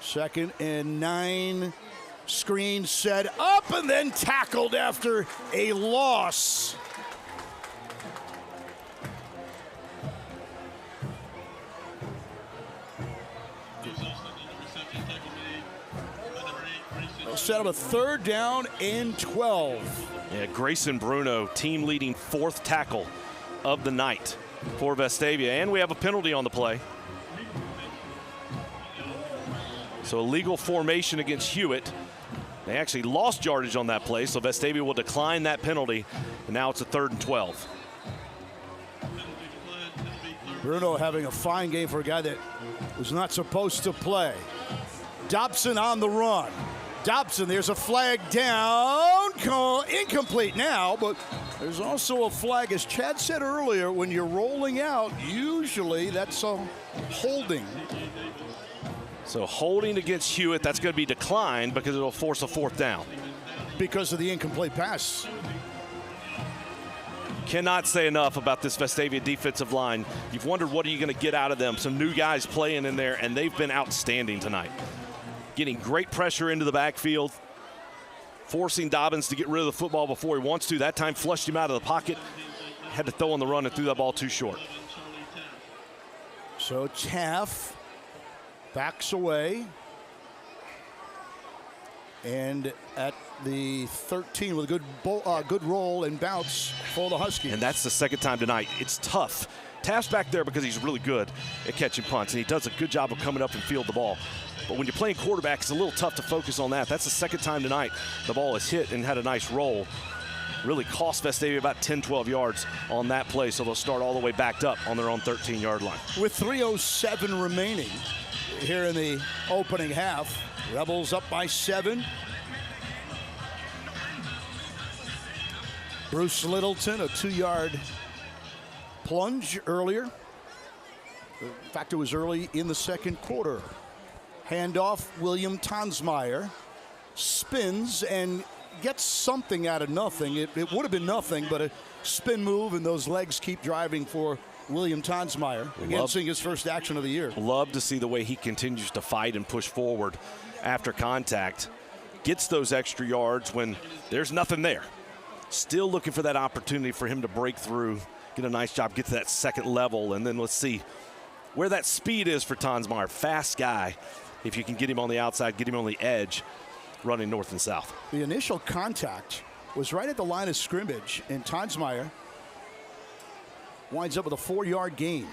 2nd and 9. Screen set up and then tackled after a loss. They'll set up a 3rd down and 12. Yeah, Grayson Bruno, team leading 4th tackle of the night for Vestavia. And we have a penalty on the play. So illegal formation against Hewitt. They actually lost yardage on that play, so Vestavia will decline that penalty. And now it's a 3rd and 12. Bruno having a fine game for a guy that was not supposed to play. Dobson on the run. Dobson, there's a flag down. Incomplete now, but there's also a flag. As Chad said earlier, when you're rolling out, usually that's a holding. So holding against Hewitt, that's going to be declined because it'll force a 4th down. Because of the incomplete pass. Cannot say enough about this Vestavia defensive line. You've wondered what are you going to get out of them. Some new guys playing in there, and they've been outstanding tonight. Getting great pressure into the backfield, forcing Dobbins to get rid of the football before he wants to. That time flushed him out of the pocket, had to throw on the run and threw that ball too short. So Taff backs away. And at the 13 with a good roll and bounce for the Huskies. And that's the 2nd time tonight. It's tough. Taft's back there because he's really good at catching punts, and he does a good job of coming up and field the ball. But when you're playing quarterback, it's a little tough to focus on that. That's the 2nd time tonight the ball is hit and had a nice roll. Really cost Vestavia about 10, 12 yards on that play, so they'll start all the way backed up on their own 13-yard line. With 3:07 remaining here in the opening half, Rebels up by 7. Bruce Littleton, a 2-yard plunge earlier. In fact, it was early in the 2nd quarter. Handoff, William Tonsmeyer spins and gets something out of nothing. It would have been nothing, but a spin move, and those legs keep driving for William Tonsmeyer. Again, seeing his first action of the year. Love to see the way he continues to fight and push forward after contact. Gets those extra yards when there's nothing there. Still looking for that opportunity for him to break through, get a nice job, get to that 2nd level, and then let's see where that speed is for Tonsmeyer. Fast guy. If you can get him on the outside, get him on the edge, running north and south. The initial contact was right at the line of scrimmage, and Tonsmeyer winds up with a 4-yard gain.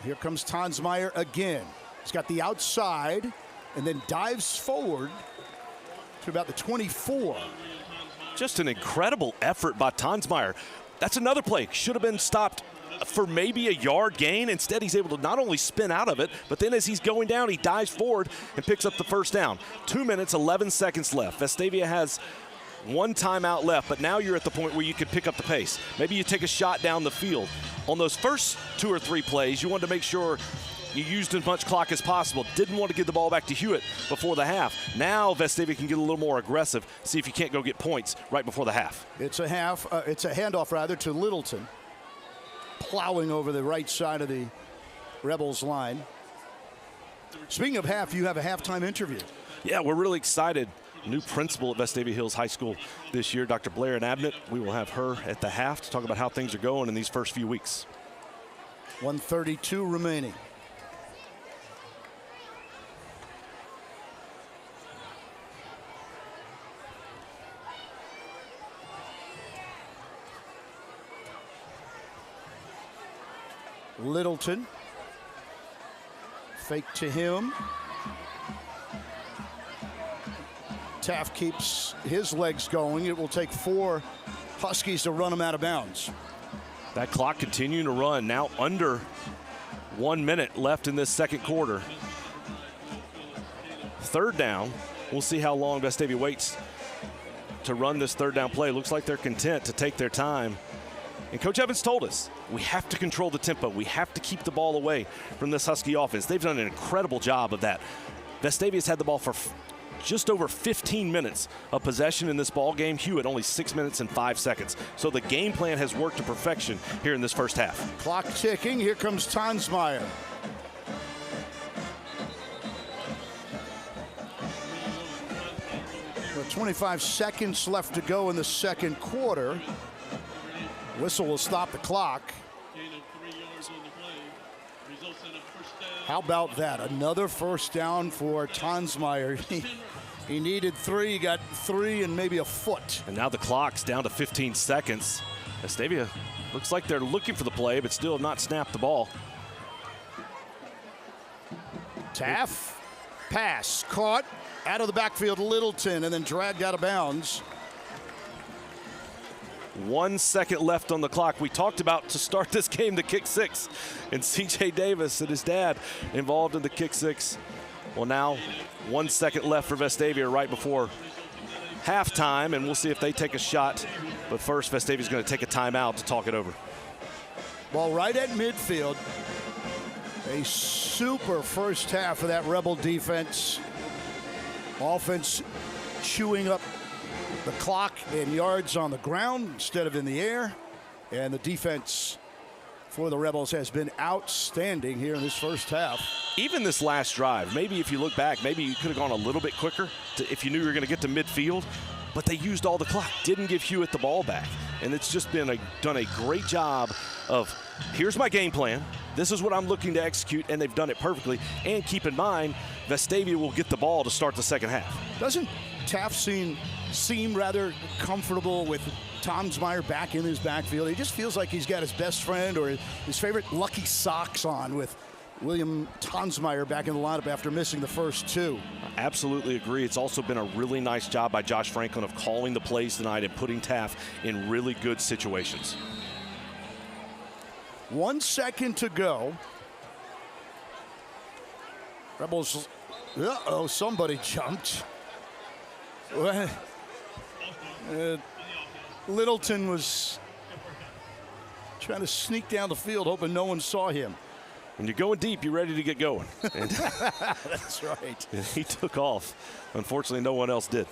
Here comes Tonsmeyer again. He's got the outside and then dives forward to about the 24. Just an incredible effort by Tonsmeyer. That's another play. Should have been stopped for maybe a yard gain. Instead, he's able to not only spin out of it, but then as he's going down, he dives forward and picks up the first down. 2 minutes, 11 seconds left. Vestavia has one timeout left, but now you're at the point where you can pick up the pace. Maybe you take a shot down the field. On those first 2 or 3 plays, you wanted to make sure you used as much clock as possible. Didn't want to give the ball back to Hewitt before the half. Now Vestavia can get a little more aggressive, see if you can't go get points right before the half. It's a handoff rather to Littleton, plowing over the right side of the Rebels line. Speaking of half, you have a halftime interview. Yeah, we're really excited. New principal at Vestavia Hills High School this year, Dr. Blair Abnett. We will have her at the half to talk about how things are going in these first few weeks. 1:32 remaining. Littleton, fake to him. Taft keeps his legs going. It will take 4 Huskies to run him out of bounds. That clock continuing to run, now under 1 minute left in this second quarter. Third down. We'll see how long Vestavia waits to run this third down play. Looks like they're content to take their time. And Coach Evans told us, we have to control the tempo. We have to keep the ball away from this Husky offense. They've done an incredible job of that. Vestavia's had the ball for just over 15 minutes of possession in this ball game. Hewitt only 6 minutes and 5 seconds. So the game plan has worked to perfection here in this first half. Clock ticking. Here comes Tonsmeyer. With 25 seconds left to go in the second quarter. Whistle will stop the clock. How about that? Another first down for Tonsmeyer. He needed 3, he got 3 and maybe a foot. And now the clock's down to 15 seconds. Vestavia looks like they're looking for the play, but still have not snapped the ball. Taft, pass, caught, out of the backfield, Littleton, and then dragged out of bounds. 1 second left on the clock. We talked about to start this game the kick 6, and C.J. Davis and his dad involved in the kick 6. Well, now 1 second left for Vestavia right before halftime, and we'll see if they take a shot. But first, Vestavia's going to take a timeout to talk it over. Ball right at midfield. A super first half of that Rebel defense. Offense chewing up the clock and yards on the ground instead of in the air. And the defense for the Rebels has been outstanding here in this first half. Even this last drive, maybe if you look back, maybe you could have gone a little bit quicker if you knew you were going to get to midfield. But they used all the clock, didn't give Hewitt the ball back. And it's just been done a great job of, here's my game plan. This is what I'm looking to execute, and they've done it perfectly. And keep in mind, Vestavia will get the ball to start the second half. Doesn't Taft seem rather comfortable with Tonsmeyer back in his backfield? He just feels like he's got his best friend or his favorite lucky socks on with William Tonsmeyer back in the lineup after missing the first 2. I absolutely agree. It's also been a really nice job by Josh Franklin of calling the plays tonight and putting Taft in really good situations. 1 second to go. Rebels, uh-oh, somebody jumped. Littleton was trying to sneak down the field, hoping no one saw him. When you're going deep, you're ready to get going. And that's right. He took off. Unfortunately, no one else did.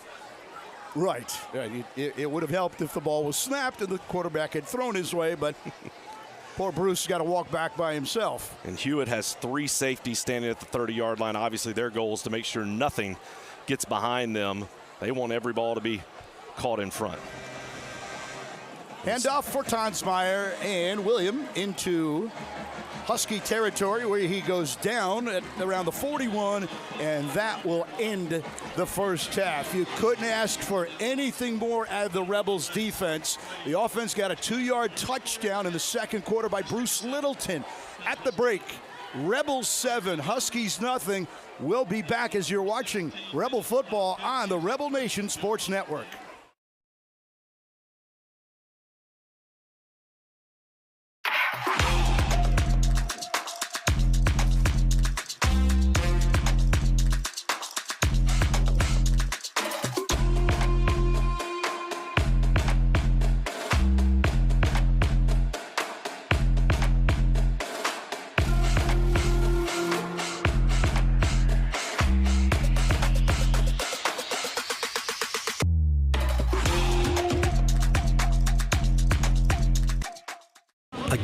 Right. It would have helped if the ball was snapped and the quarterback had thrown his way, but poor Bruce got to walk back by himself. And Hewitt has 3 safeties standing at the 30-yard line. Obviously, their goal is to make sure nothing gets behind them. They want every ball to be caught in front. Handoff for Tonsmeyer, and William into Husky territory where he goes down at around the 41, and that will end the first half. You couldn't ask for anything more out of the Rebels defense. The offense got a 2-yard touchdown in the second quarter by Bruce Littleton. At the break, Rebels 7, Huskies nothing. We'll be back as you're watching Rebel football on the Rebel Nation Sports Network.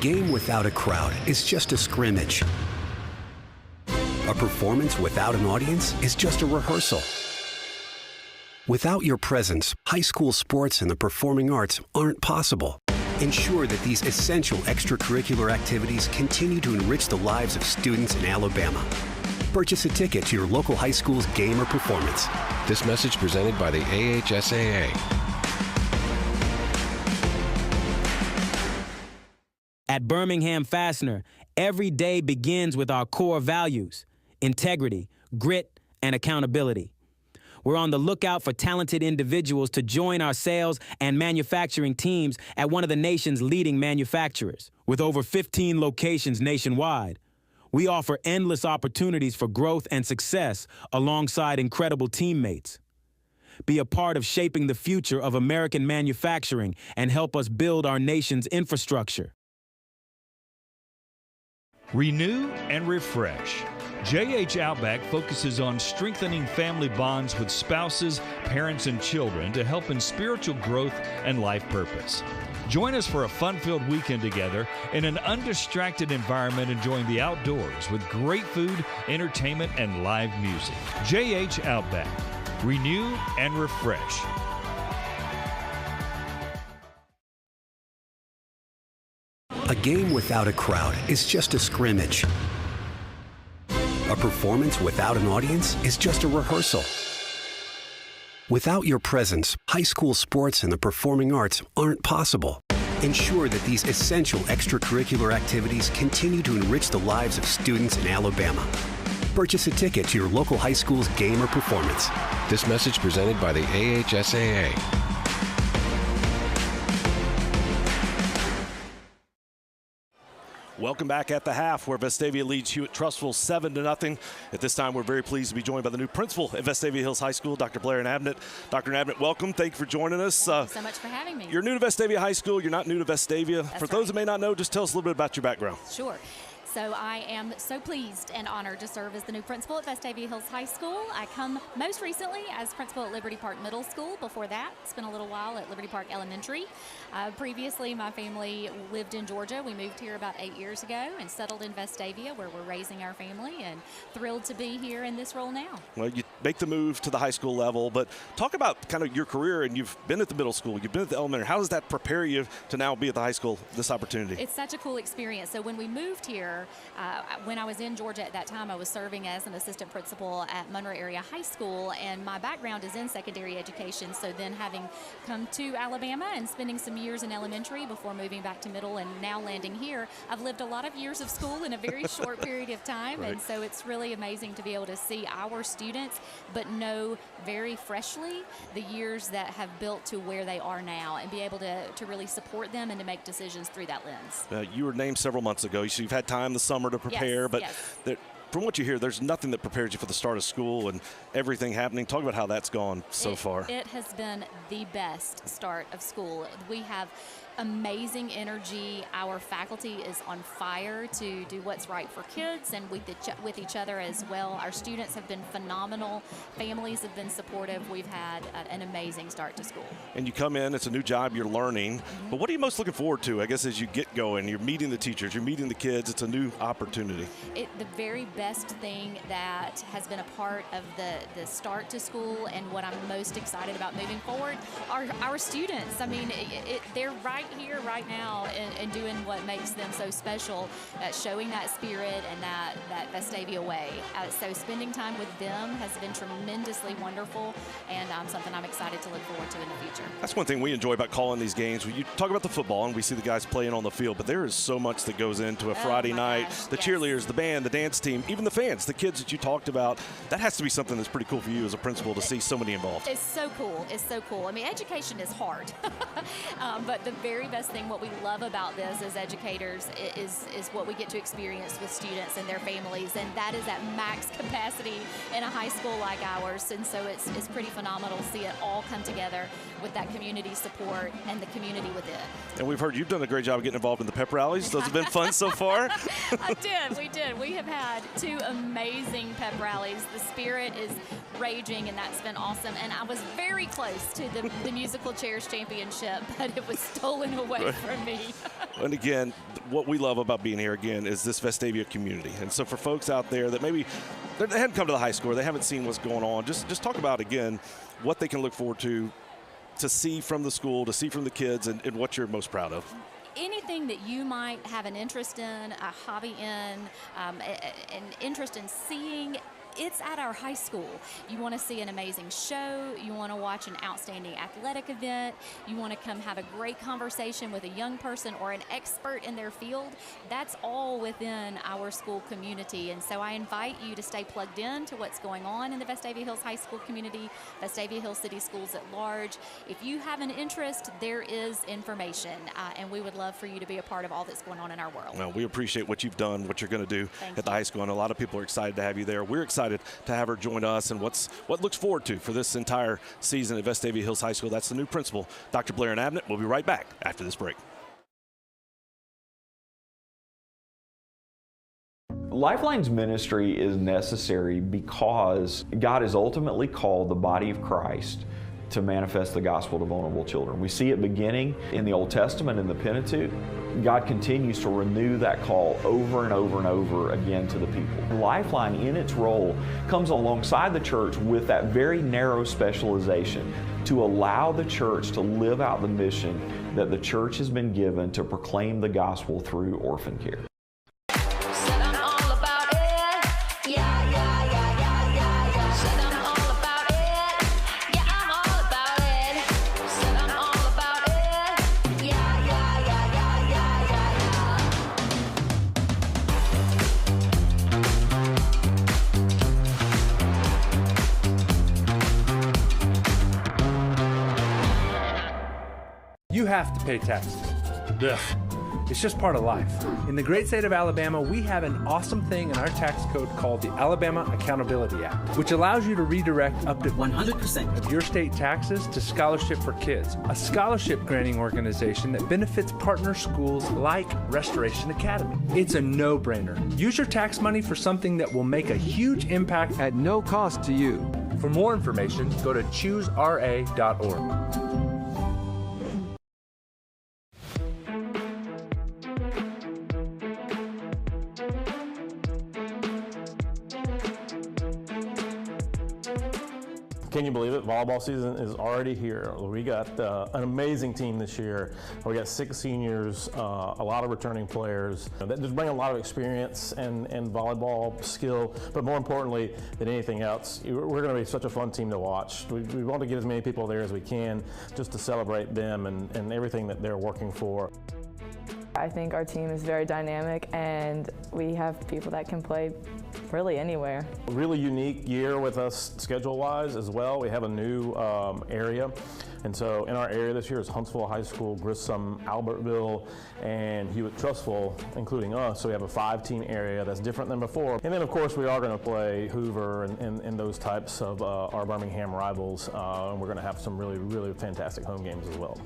game without a crowd is just a scrimmage. A performance without an audience is just a rehearsal. Without your presence, high school sports and the performing arts aren't possible. Ensure that these essential extracurricular activities continue to enrich the lives of students in Alabama. Purchase a ticket to your local high school's game or performance. This message presented by the AHSAA. At Birmingham Fastener, every day begins with our core values: integrity, grit, and accountability. We're on the lookout for talented individuals to join our sales and manufacturing teams at one of the nation's leading manufacturers. With over 15 locations nationwide, we offer endless opportunities for growth and success alongside incredible teammates. Be a part of shaping the future of American manufacturing and help us build our nation's infrastructure. Renew and refresh. JH Outback focuses on strengthening family bonds with spouses, parents, and children to help in spiritual growth and life purpose. Join us for a fun-filled weekend together in an undistracted environment, enjoying the outdoors with great food, entertainment, and live music. JH Outback. Renew and refresh. A game without a crowd is just a scrimmage. A performance without an audience is just a rehearsal. Without your presence, high school sports and the performing arts aren't possible. Ensure that these essential extracurricular activities continue to enrich the lives of students in Alabama. Purchase a ticket to your local high school's game or performance. This message presented by the AHSAA. Welcome back at the half, where Vestavia leads Hewitt-Trussville 7-0. At this time, we're very pleased to be joined by the new principal at Vestavia Hills High School, Dr. Blair Nabnett. Dr. Nabnett, welcome. Thank you for joining us. Thank you so much for having me. You're new to Vestavia High School. You're not new to Vestavia. That's For those that may not know, just tell us a little bit about your background. Sure. So I am so pleased and honored to serve as the new principal at Vestavia Hills High School. I come most recently as principal at Liberty Park Middle School. Before that, spent a little while at Liberty Park Elementary. Previously, my family lived in Georgia. We moved here about 8 years ago and settled in Vestavia, where we're raising our family, and thrilled to be here in this role now. Well, you make the move to the high school level, but talk about kind of your career, and you've been at the middle school, you've been at the elementary. How does that prepare you to now be at the high school, this opportunity? It's such a cool experience. So when we moved here, when I was in Georgia at that time, I was serving as an assistant principal at Monroe Area High School, and my background is in secondary education. So then, having come to Alabama and spending some years in elementary before moving back to middle and now landing here, I've lived a lot of years of school in a very short period of time. Right. And so it's really amazing to be able to see our students, but know very freshly the years that have built to where they are now, and be able to really support them and to make decisions through that lens. You were named several months ago, so you've had time this summer to prepare, but from what you hear, there's nothing that prepares you for the start of school and everything happening. Talk about how that's gone so far. It has been the best start of school. We have amazing energy. Our faculty is on fire to do what's right for kids and with each other as well. Our students have been phenomenal. Families have been supportive. We've had an amazing start to school. And you come in, it's a new job, you're learning. But what are you most looking forward to, I guess, as you get going? You're meeting the teachers, you're meeting the kids. It's a new opportunity. The very best thing that has been a part of the start to school, and what I'm most excited about moving forward, are our students. I mean, they're right here, right now, and doing what makes them so special, showing that spirit and that Vestavia way. So spending time with them has been tremendously wonderful, and something I'm excited to look forward to in the future. That's one thing we enjoy about calling these games. You talk about the football, and we see the guys playing on the field, but there is so much that goes into a Friday night. The cheerleaders, the band, the dance team, even the fans, the kids that you talked about. That has to be something that's pretty cool for you as a principal to see so many involved. It's so cool. It's so cool. I mean, education is hard, but the very best thing, what we love about this as educators, is what we get to experience with students and their families rallies, and that is at max capacity in a high school like ours. And so it's pretty phenomenal to see it all come together with that community support and the community with it. And we've heard you've done a great job of getting involved in the pep rallies. Those have been fun so far. We did. We have had 2 amazing pep rallies. The spirit is raging, and that's been awesome. And I was very close to the musical chairs championship, but it was stolen away from me. And again, what we love about being here again is this Vestavia community. And so for folks out there that maybe they haven't come to the high school, or they haven't seen what's going on, just talk about again what they can look forward to see from the school, to see from the kids, and what you're most proud of. Anything that you might have an interest in, a hobby in, an interest in seeing, it's at our high school. You want to see an amazing show, you want to watch an outstanding athletic event, you want to come have a great conversation with a young person or an expert in their field, that's all within our school community. And so I invite you to stay plugged in to what's going on in the Vestavia Hills High School community, Vestavia Hills City Schools at large. If you have an interest, there is information, and we would love for you to be a part of all that's going on in our world. Well, we appreciate what you've done, what you're going to do at the high school, and a lot of people are excited to have you there. We're excited to have her join us, and what looks forward to for this entire season at Vestavia Hills High School. That's the new principal, Dr. Blair and Abnett. We'll be right back after this break. Lifeline's ministry is necessary because God has ultimately called the body of Christ to manifest the gospel to vulnerable children. We see it beginning in the Old Testament in the Pentateuch. God continues to renew that call over and over and over again to the people. Lifeline, in its role, comes alongside the church with that very narrow specialization to allow the church to live out the mission that the church has been given to proclaim the gospel through orphan care. You have to pay taxes. Ugh. It's just part of life. In the great state of Alabama, we have an awesome thing in our tax code called the Alabama Accountability Act, which allows you to redirect up to 100% of your state taxes to Scholarship for Kids, a scholarship granting organization that benefits partner schools like Restoration Academy. It's a no-brainer. Use your tax money for something that will make a huge impact at no cost to you. For more information, go to choosera.org. Can you believe it? Volleyball season is already here. We got an amazing team this year. We got 6 seniors, a lot of returning players that just bring a lot of experience and volleyball skill, but more importantly than anything else, we're going to be such a fun team to watch. We want to get as many people there as we can just to celebrate them and everything that they're working for. I think our team is very dynamic, and we have people that can play really anywhere. A really unique year with us schedule-wise as well. We have a new area, and so in our area this year is Huntsville High School, Grissom, Albertville, and Hewitt-Trussville, including us. So we have a 5-team area that's different than before. And then of course we are going to play Hoover and those types of our Birmingham rivals. And we're going to have some really fantastic home games as well.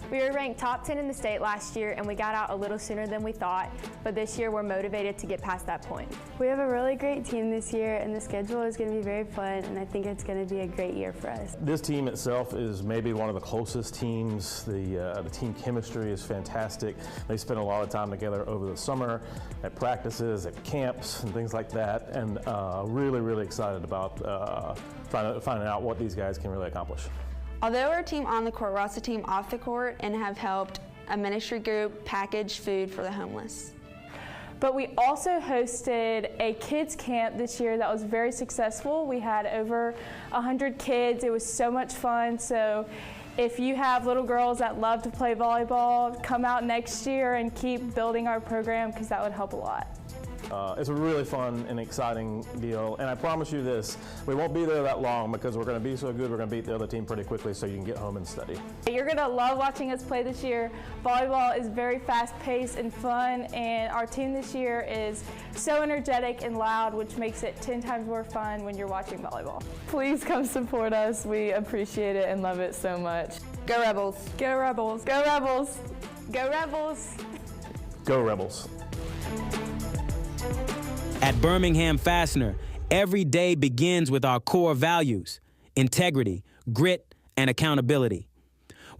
We were ranked top 10 in the state last year, and we got out a little sooner than we thought, but this year we're motivated to get past that point. We have a really great team this year, and the schedule is going to be very fun, and I think it's going to be a great year for us. This team itself is maybe one of the closest teams. The team chemistry is fantastic. They spend a lot of time together over the summer at practices, at camps, and things like that, and really excited about finding out what these guys can really accomplish. Although we're a team on the court, we're also a team off the court and have helped a ministry group package food for the homeless. But we also hosted a kids camp this year that was very successful. We had over 100 kids. It was so much fun. So if you have little girls that love to play volleyball, come out next year and keep building our program, because that would help a lot. It's a really fun and exciting deal, and I promise you this, we won't be there that long because we're going to be so good we're going to beat the other team pretty quickly so you can get home and study. You're going to love watching us play this year. Volleyball is very fast-paced and fun, and our team this year is so energetic and loud, which makes it 10 times more fun when you're watching volleyball. Please come support us. We appreciate it and love it so much. Go Rebels. Go Rebels. Go Rebels. Go Rebels. Go Rebels. At Birmingham Fastener, every day begins with our core values: integrity, grit, and accountability.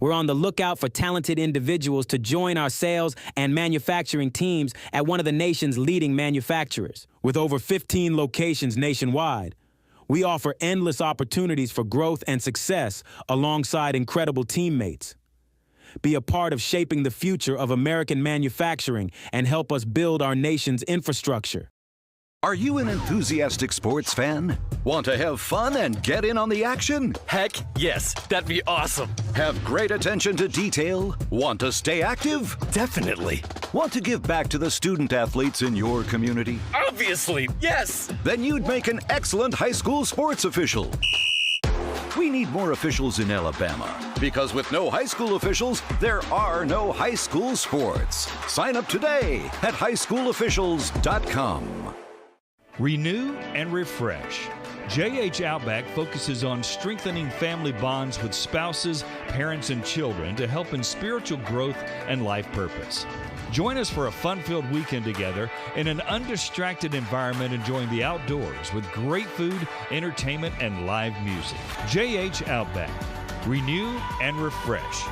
We're on the lookout for talented individuals to join our sales and manufacturing teams at one of the nation's leading manufacturers. With over 15 locations nationwide, we offer endless opportunities for growth and success alongside incredible teammates. Be a part of shaping the future of American manufacturing and help us build our nation's infrastructure. Are you an enthusiastic sports fan? Want to have fun and get in on the action? Heck, yes. That'd be awesome. Have great attention to detail? Want to stay active? Definitely. Want to give back to the student athletes in your community? Obviously, yes. Then you'd make an excellent high school sports official. We need more officials in Alabama, because with no high school officials, there are no high school sports. Sign up today at highschoolofficials.com. Renew and refresh. JH Outback focuses on strengthening family bonds with spouses, parents, and children to help in spiritual growth and life purpose. Join us for a fun-filled weekend together in an undistracted environment, enjoying the outdoors with great food, entertainment, and live music. JH Outback. Renew and refresh.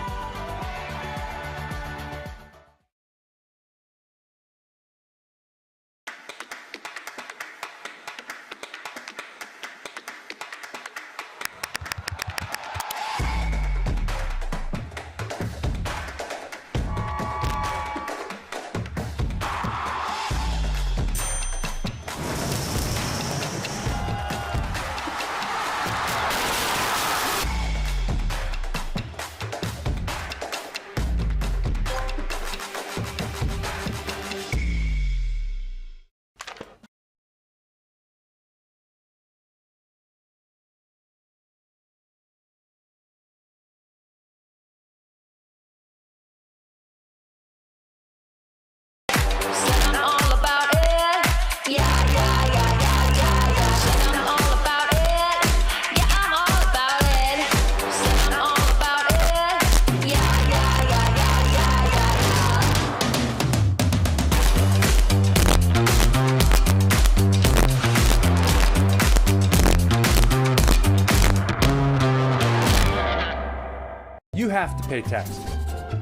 You have to pay taxes.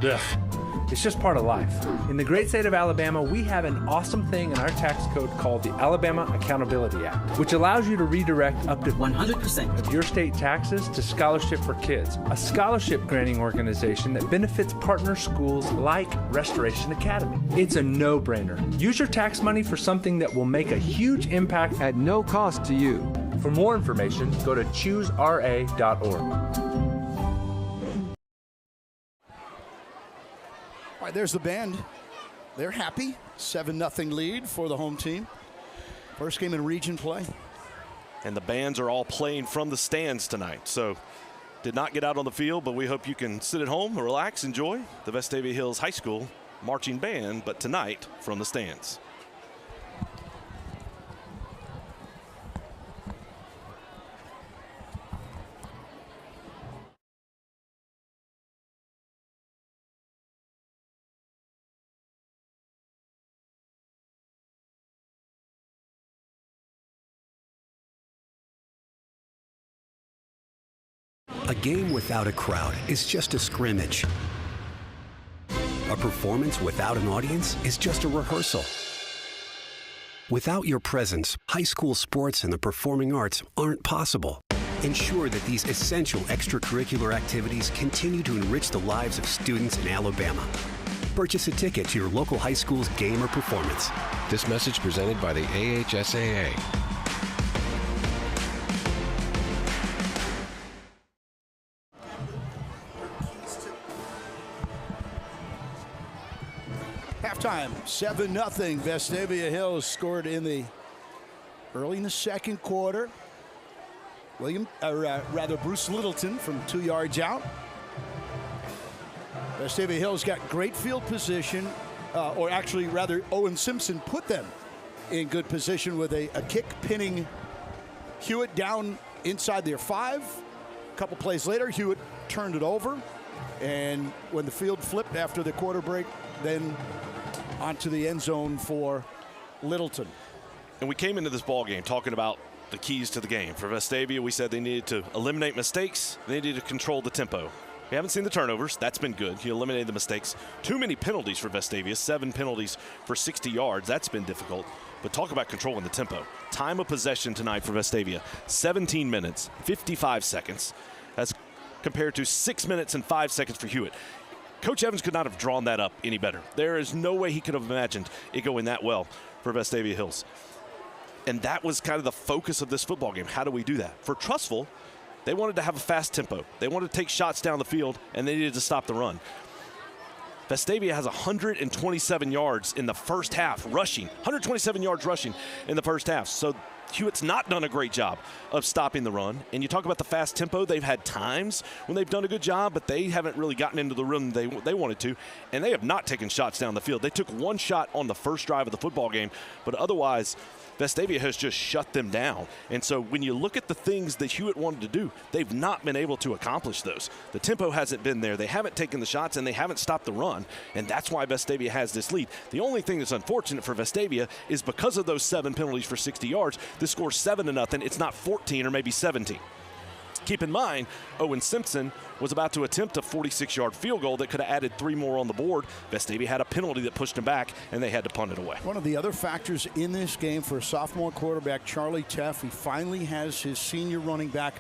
Ugh. It's just part of life. In the great state of Alabama, we have an awesome thing in our tax code called the Alabama Accountability Act, which allows you to redirect up to 100% of your state taxes to Scholarship for Kids, a scholarship granting organization that benefits partner schools like Restoration Academy. It's a no-brainer. Use your tax money for something that will make a huge impact at no cost to you. For more information, go to choosera.org. All right, there's the band. They're happy. 7-0 lead for the home team. First game in region play. And the bands are all playing from the stands tonight. So did not get out on the field, but we hope you can sit at home, relax, enjoy the Vestavia Hills High School marching band, but tonight from the stands. A game without a crowd is just a scrimmage. A performance without an audience is just a rehearsal. Without your presence, high school sports and the performing arts aren't possible. Ensure that these essential extracurricular activities continue to enrich the lives of students in Alabama. Purchase a ticket to your local high school's game or performance. This message presented by the AHSAA. halftime, 7-0. Vestavia Hills scored early in the second quarter. Bruce Littleton from 2 yards out. Vestavia Hills got great field position, Owen Simpson put them in good position with a kick pinning Hewitt down inside their 5. A couple plays later, Hewitt turned it over, and when the field flipped after the quarter break, then onto the end zone for Littleton. And we came into this ball game talking about the keys to the game. For Vestavia, we said they needed to eliminate mistakes. They needed to control the tempo. We haven't seen the turnovers. That's been good. He eliminated the mistakes. Too many penalties for Vestavia. 7 penalties for 60 yards. That's been difficult. But talk about controlling the tempo. Time of possession tonight for Vestavia, 17 minutes, 55 seconds. That's compared to 6 minutes and 5 seconds for Hewitt. Coach Evans could not have drawn that up any better. There is no way he could have imagined it going that well for Vestavia Hills. And that was kind of the focus of this football game. How do we do that? For Trussville, they wanted to have a fast tempo. They wanted to take shots down the field, and they needed to stop the run. Vestavia has 127 yards in the first half rushing, 127 yards rushing in the first half. So Hewitt's not done a great job of stopping the run. And you talk about the fast tempo, they've had times when they've done a good job, but they haven't really gotten into the rhythm they wanted to. And they have not taken shots down the field. They took 1 shot on the first drive of the football game, but otherwise, Vestavia has just shut them down. And so when you look at the things that Hewitt wanted to do, they've not been able to accomplish those. The tempo hasn't been there. They haven't taken the shots, and they haven't stopped the run. And that's why Vestavia has this lead. The only thing that's unfortunate for Vestavia is because of those 7 penalties for 60 yards, this score's 7-0. It's not 14 or maybe 17. Keep in mind, Owen Simpson was about to attempt a 46-yard field goal that could have added 3 more on the board. Vestavia had a penalty that pushed him back, and they had to punt it away. One of the other factors in this game for sophomore quarterback Charlie Teff, he finally has his senior running back,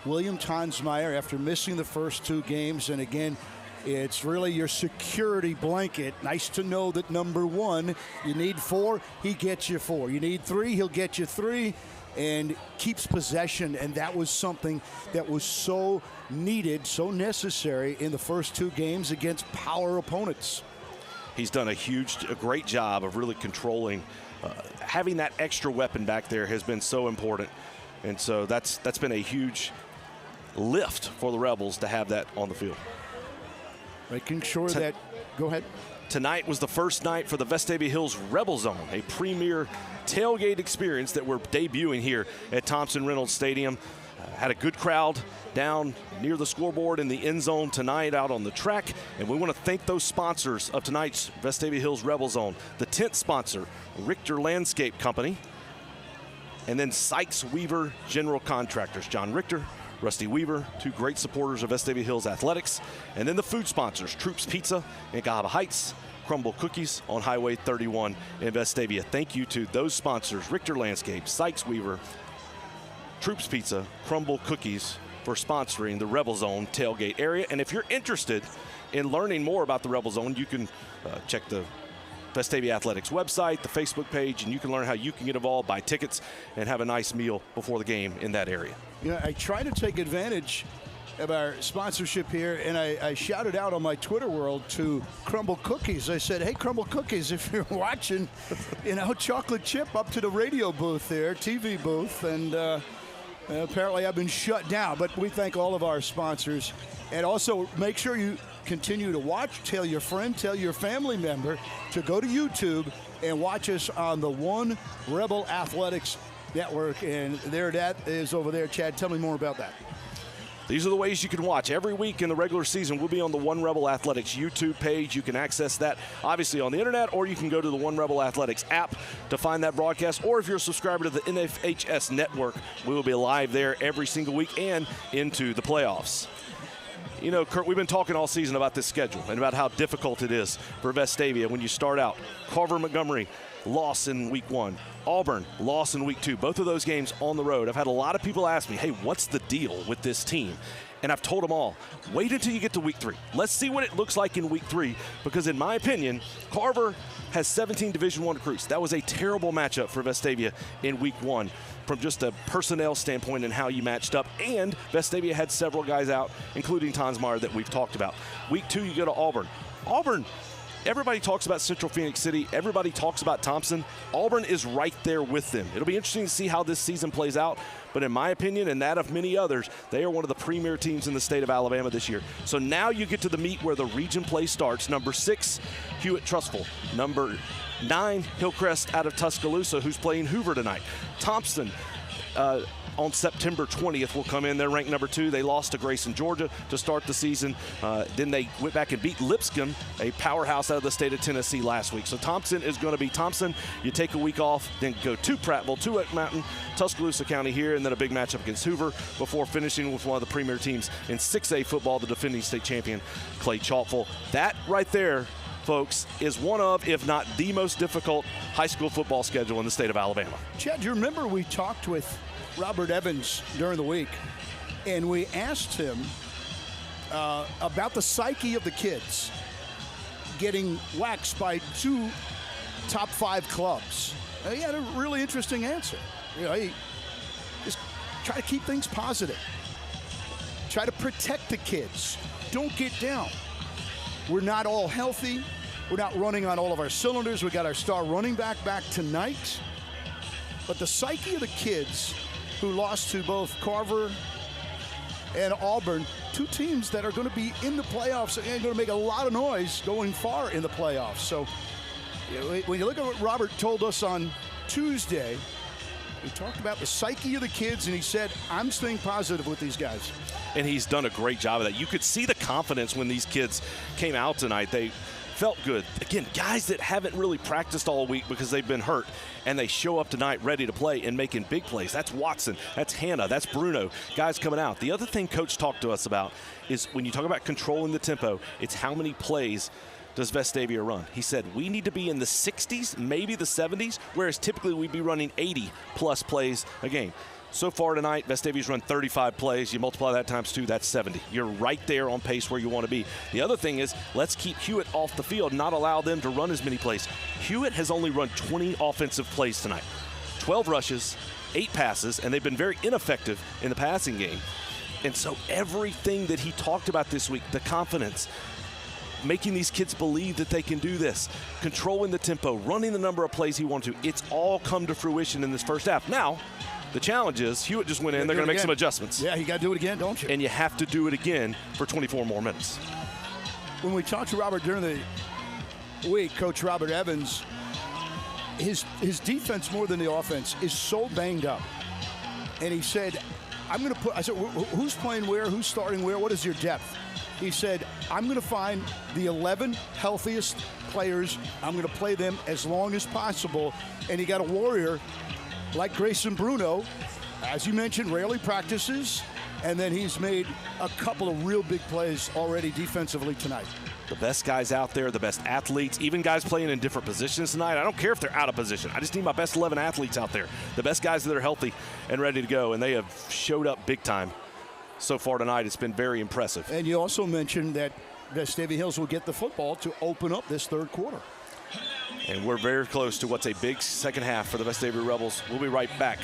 William Tonsmeyer, after missing the first 2 games. And again, it's really your security blanket. Nice to know that number 1, you need 4, he gets you 4. You need 3, he'll get you 3. And keeps possession, and that was something that was so needed, so necessary in the first 2 games against power opponents. He's done a great job of really controlling. Having that extra weapon back there has been so important, and so that's been a huge lift for the Rebels to have that on the field. Making sure that, go ahead. Tonight was the first night for the Vestavia Hills Rebel Zone, a premier tailgate experience that we're debuting here at Thompson-Reynolds Stadium. Had a good crowd down near the scoreboard in the end zone tonight out on the track. And we want to thank those sponsors of tonight's Vestavia Hills Rebel Zone. The tent sponsor, Richter Landscape Company. And then Sykes Weaver General Contractors, John Richter, Rusty Weaver, 2 great supporters of Vestavia Hills Athletics. And then the food sponsors, Troops Pizza in Cahaba Heights, Crumble Cookies on Highway 31 in Vestavia. Thank you to those sponsors, Richter Landscape, Sykes Weaver, Troops Pizza, Crumble Cookies, for sponsoring the Rebel Zone tailgate area. And if you're interested in learning more about the Rebel Zone, you can check the Vestavia Athletics website, the Facebook page, and you can learn how you can get involved, buy tickets, and have a nice meal before the game in that area. You know, I try to take advantage of our sponsorship here, and I shouted out on my Twitter world to Crumble Cookies. I said, hey, Crumble Cookies, if you're watching, chocolate chip up to the radio booth there, TV booth, and apparently I've been shut down. But we thank all of our sponsors, and also make sure you continue to watch. Tell your friend, tell your family member to go to YouTube and watch us on the One Rebel Athletics Network. And there that is over there. Chad, tell me more about that. These are the ways you can watch. Every week in the regular season, we'll be on the One Rebel Athletics YouTube page. You can access that, obviously, on the internet, or you can go to the One Rebel Athletics app to find that broadcast. Or if you're a subscriber to the NFHS Network, we will be live there every single week and into the playoffs. You know, Kurt, we've been talking all season about this schedule and about how difficult it is for Vestavia when you start out. Carver-Montgomery, loss in week 1. Auburn, loss in week 2. Both of those games on the road. I've had a lot of people ask me, hey, what's the deal with this team? And I've told them all, wait until you get to week 3. Let's see what it looks like in week 3, because in my opinion, Carver has 17 Division I recruits. That was a terrible matchup for Vestavia in week 1 from just a personnel standpoint and how you matched up. And Vestavia had several guys out, including Tonsmeyer that we've talked about. Week 2, you go to Auburn. Auburn everybody talks about Central Phoenix City. Everybody talks about Thompson. Auburn is right there with them. It'll be interesting to see how this season plays out. But in my opinion, and that of many others, they are one of the premier teams in the state of Alabama this year. So now you get to the meet where the region play starts. Number 6, Hewitt-Trussville. Number 9, Hillcrest out of Tuscaloosa, who's playing Hoover tonight. Thompson on September 20th will come in. They're ranked number 2. They lost to Grayson, Georgia to start the season. Then they went back and beat Lipscomb, a powerhouse out of the state of Tennessee, last week. So Thompson is going to be Thompson. You take a week off, then go to Prattville, to Eck Mountain, Tuscaloosa County here, and then a big matchup against Hoover before finishing with one of the premier teams in 6A football, the defending state champion, Clay Chalkville. That right there, folks, is one of, if not the most difficult high school football schedule in the state of Alabama. Chad, you remember we talked with Robert Evans during the week, and we asked him about the psyche of the kids getting waxed by 2 top 5 clubs. He had a really interesting answer. You know, he just try to keep things positive. Try to protect the kids. Don't get down. We're not all healthy. We're not running on all of our cylinders. We got our star running back tonight. But the psyche of the kids who lost to both Carver and Auburn, 2 teams that are going to be in the playoffs and going to make a lot of noise going far in the playoffs. So when you look at what Robert told us on Tuesday, he talked about the psyche of the kids, and he said, I'm staying positive with these guys. And he's done a great job of that. You could see the confidence when these kids came out tonight. They felt good. Again, guys that haven't really practiced all week because they've been hurt, and they show up tonight ready to play and making big plays. That's Watson, that's Hannah, that's Bruno, guys coming out. The other thing Coach talked to us about is when you talk about controlling the tempo, it's how many plays does Vestavia run. He said we need to be in the 60s, maybe the 70s, whereas typically we'd be running 80-plus plays a game. So far tonight, Vestavia's run 35 plays. You multiply that times 2, that's 70. You're right there on pace where you want to be. The other thing is, let's keep Hewitt off the field, not allow them to run as many plays. Hewitt has only run 20 offensive plays tonight. 12 rushes, 8 passes, and they've been very ineffective in the passing game. And so everything that he talked about this week, the confidence, making these kids believe that they can do this, controlling the tempo, running the number of plays he wanted to, it's all come to fruition in this first half. Now, the challenge is Hewitt just went in. They're going to make some adjustments. Yeah, you got to do it again, don't you? And you have to do it again for 24 more minutes. When we talked to Robert during the week, Coach Robert Evans, his defense more than the offense is so banged up. And he said, I said, who's playing where? Who's starting where? What is your depth? He said, I'm going to find the 11 healthiest players. I'm going to play them as long as possible. And he got a warrior like Grayson Bruno, as you mentioned, rarely practices, and then he's made a couple of real big plays already defensively tonight. The best guys out there, the best athletes, even guys playing in different positions tonight. I don't care if they're out of position. I just need my best 11 athletes out there, the best guys that are healthy and ready to go, and they have showed up big time so far tonight. It's been very impressive. And you also mentioned that Vestavia Hills will get the football to open up this third quarter. And we're very close to what's a big second half for the Vestavia Rebels. We'll be right back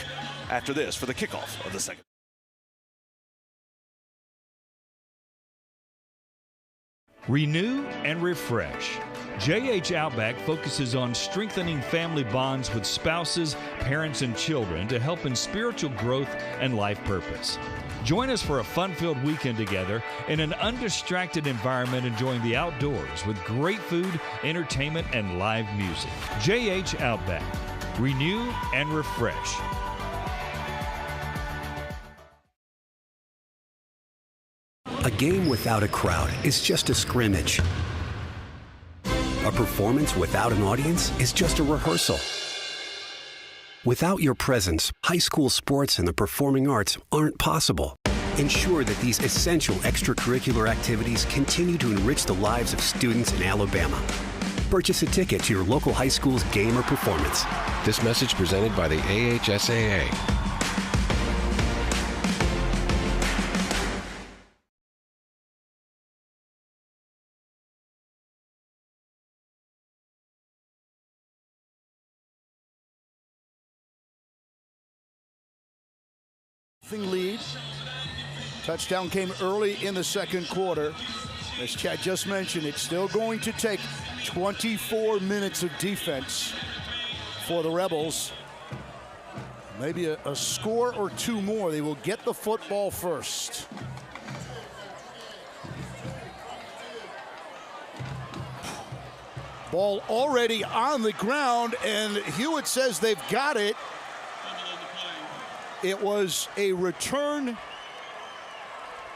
after this for the kickoff of the second. Renew and refresh. JH Outback focuses on strengthening family bonds with spouses, parents, and children to help in spiritual growth and life purpose. Join us for a fun-filled weekend together in an undistracted environment, enjoying the outdoors with great food, entertainment, and live music. JH Outback. Renew and refresh. A game without a crowd is just a scrimmage. A performance without an audience is just a rehearsal. Without your presence, high school sports and the performing arts aren't possible. Ensure that these essential extracurricular activities continue to enrich the lives of students in Alabama. Purchase a ticket to your local high school's game or performance. This message presented by the AHSAA. Lead. Touchdown came early in the second quarter. As Chad just mentioned, it's still going to take 24 minutes of defense for the Rebels. Maybe a score or two more. They will get the football first. Ball already on the ground, and Hewitt says they've got it. It was a return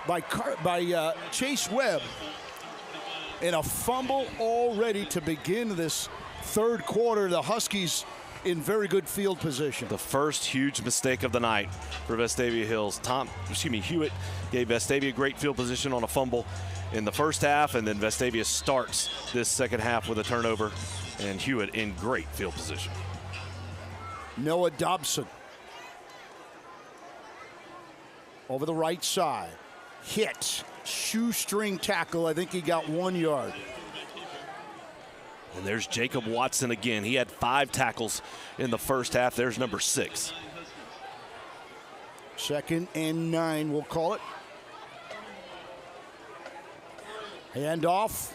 by Chase Webb, and a fumble already to begin this third quarter. The Huskies in very good field position. The first huge mistake of the night for Vestavia Hills. Hewitt gave Vestavia great field position on a fumble in the first half, and then Vestavia starts this second half with a turnover, and Hewitt in great field position. Noah Dobson over the right side. Hit, shoestring tackle. I think he got 1 yard. And there's Jacob Watson again. He had 5 tackles in the first half. There's number 6. 2nd and 9, we'll call it. Handoff.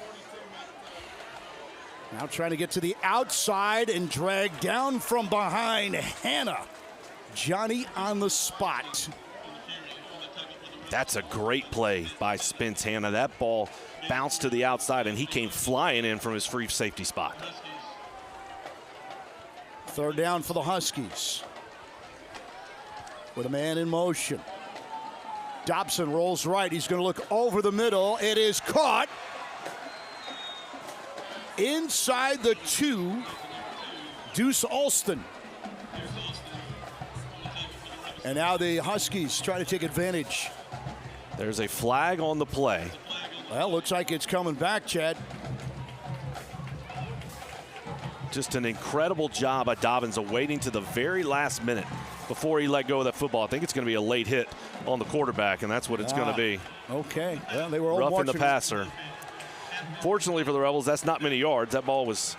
Now trying to get to the outside and drag down from behind. Hannah. Johnny on the spot. That's a great play by Spence Hannah. That ball bounced to the outside, and he came flying in from his free safety spot. 3rd down for the Huskies. With a man in motion. Dobson rolls right. He's going to look over the middle. It is caught inside the 2. Deuce Alston. And now the Huskies try to take advantage. There's a flag on the play. Well, looks like it's coming back, Chad. Just an incredible job by Dobbins of waiting to the very last minute before he let go of that football. I think it's going to be a late hit on the quarterback, and that's what it's going to be. Okay. Well, they were all roughing the passer. Fortunately for the Rebels, that's not many yards. That ball was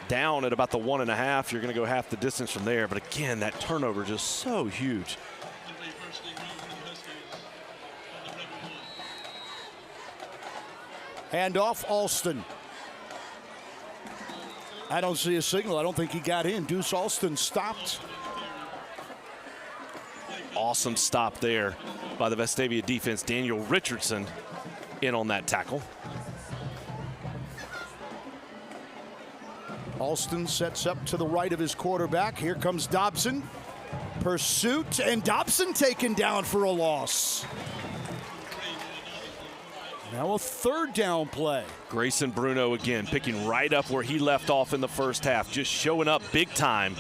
down at about the 1.5. You're going to go half the distance from there. But again, that turnover just so huge. Handoff, Alston. I don't see a signal. I don't think he got in. Deuce Alston stopped. Awesome stop there by the Vestavia defense. Daniel Richardson in on that tackle. Alston sets up to the right of his quarterback. Here comes Dobson. Pursuit, and Dobson taken down for a loss. Now a 3rd down play. Grayson Bruno again picking right up where he left off in the first half, just showing up big time.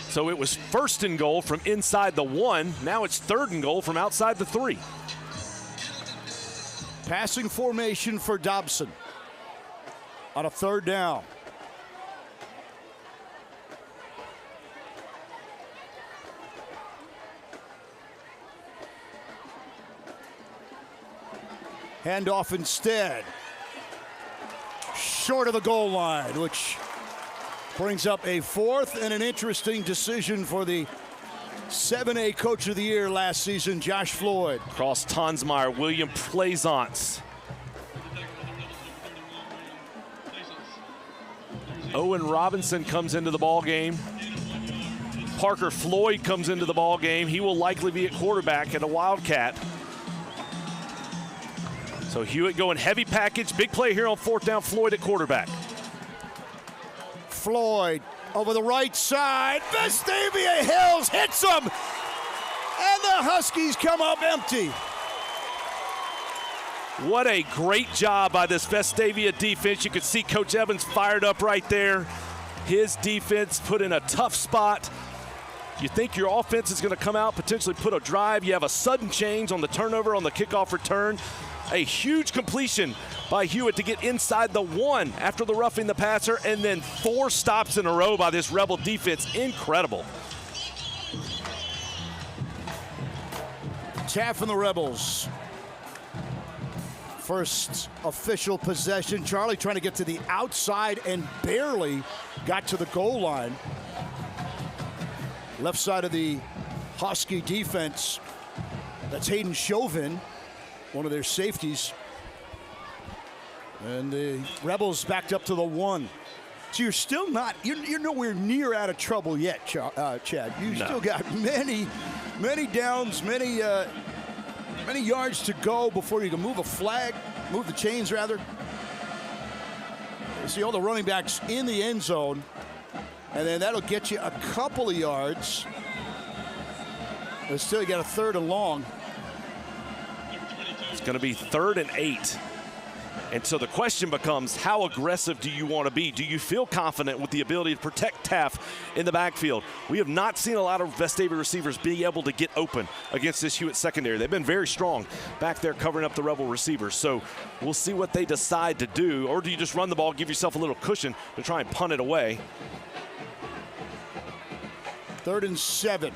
So it was 1st and goal from inside the 1. Now it's 3rd and goal from outside the 3. Passing formation for Dobson on a 3rd down. Handoff instead. Short of the goal line, which brings up a 4th and an interesting decision for the 7A Coach of the Year last season, Josh Floyd. Cross Tonsmeyer, William Plaisance. Owen Robinson comes into the ball game. Parker Floyd comes into the ball game. He will likely be at quarterback at a Wildcat. So Hewitt going heavy package. Big play here on 4th down. Floyd at quarterback. Floyd over the right side. Vestavia Hills hits him. And the Huskies come up empty. What a great job by this Vestavia defense. You could see Coach Evans fired up right there. His defense put in a tough spot. You think your offense is going to come out, potentially put a drive. You have a sudden change on the turnover on the kickoff return. A huge completion by Hewitt to get inside the 1 after the roughing the passer, and then 4 stops in a row by this Rebel defense. Incredible. Taff and the Rebels. First official possession. Charlie trying to get to the outside and barely got to the goal line. Left side of the Husky defense. That's Hayden Chauvin, one of their safeties. And the Rebels backed up to the 1. So you're still not, you're nowhere near out of trouble yet, Chad. You've still got many downs, many yards to go before you can move the chains rather. You see all the running backs in the end zone, and then that'll get you a couple of yards. But still, you got a 3rd and long. It's going to be 3rd and 8. And so the question becomes, how aggressive do you want to be? Do you feel confident with the ability to protect Taft in the backfield? We have not seen a lot of Vestavia receivers be able to get open against this Hewitt secondary. They've been very strong back there covering up the Rebel receivers. So we'll see what they decide to do. Or do you just run the ball, give yourself a little cushion to try and punt it away? 3rd and 7.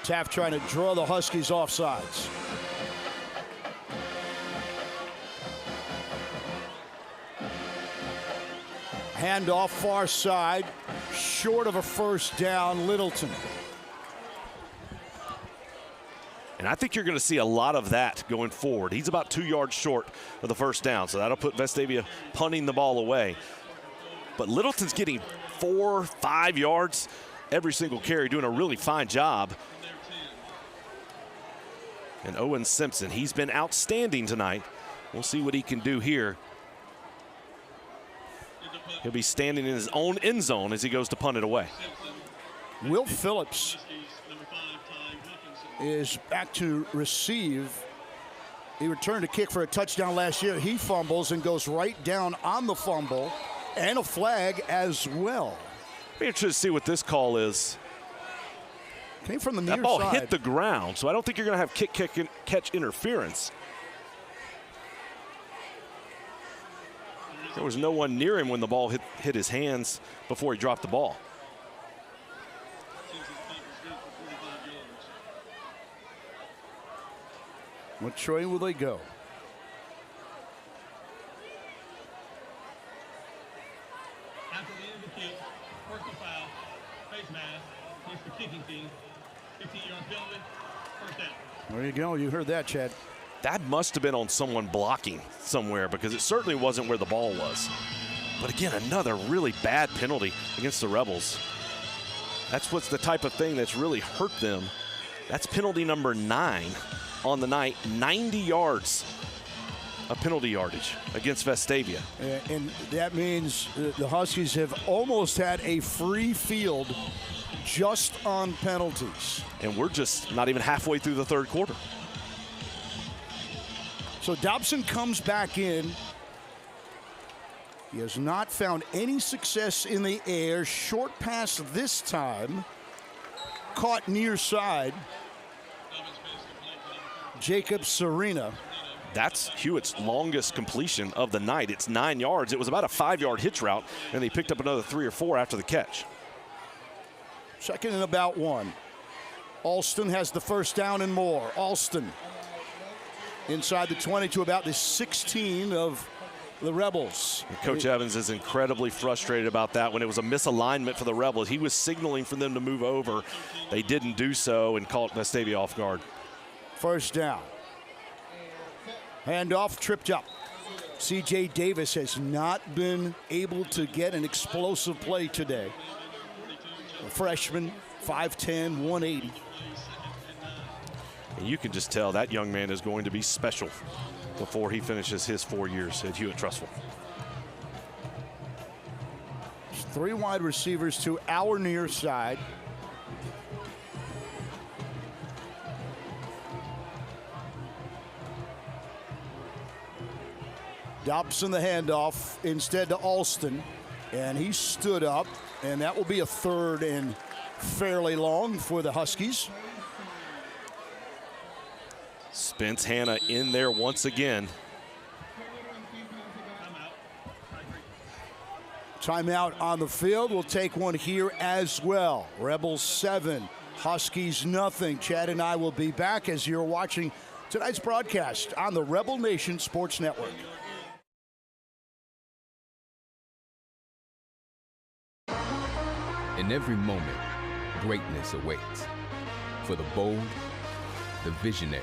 Taft trying to draw the Huskies off sides. Handoff far side, short of a 1st down, Littleton. And I think you're going to see a lot of that going forward. He's about 2 yards short of the 1st down, so that'll put Vestavia punting the ball away. But Littleton's getting 4, 5 yards every single carry, doing a really fine job. And Owen Simpson, he's been outstanding tonight. We'll see what he can do here. He'll be standing in his own end zone as he goes to punt it away. Will Phillips is back to receive. He returned a kick for a touchdown last year. He fumbles and goes right down on the fumble, and a flag as well. Be interested to see what this call is. Came from the near side. That ball side. hit the ground, so I don't think you're going to have kick-catch interference. There was no one near him when the ball hit his hands before he dropped the ball. Which way will they go? After the end of the kick, personal foul, face mask, against the kicking team, 15-yard penalty, 1st down. There you go. You heard that, Chad. That must have been on someone blocking somewhere, because it certainly wasn't where the ball was. But again, another really bad penalty against the Rebels. That's what's the type of thing that's really hurt them. That's penalty number 9 on the night. 90 yards of penalty yardage against Vestavia. And that means the Huskies have almost had a free field just on penalties. And we're just not even halfway through the 3rd quarter. So Dobson comes back in. He has not found any success in the air. Short pass this time. Caught near side. Jacob Serena. That's Hewitt's longest completion of the night. It's 9 yards. It was about a 5-yard hitch route, and they picked up another 3 or 4 after the catch. 2nd and about 1. Alston has the 1st down and more. Alston inside the 20 to about the 16 of the Rebels. And Coach Evans is incredibly frustrated about that. When it was a misalignment for the Rebels, he was signaling for them to move over. They didn't do so and caught Vestavia off guard. 1st down. Handoff, tripped up. C.J. Davis has not been able to get an explosive play today. A freshman, 5'10", 180. And you can just tell that young man is going to be special before he finishes his 4 years at Hewitt-Trussville. 3 wide receivers to our near side. Dobson the handoff instead to Alston, and he stood up, and that will be a 3rd and fairly long for the Huskies. Spence Hanna in there once again. Timeout on the field. We'll take one here as well. Rebels 7, Huskies nothing. Chad and I will be back as you're watching tonight's broadcast on the Rebel Nation Sports Network. In every moment, greatness awaits. For the bold, the visionary,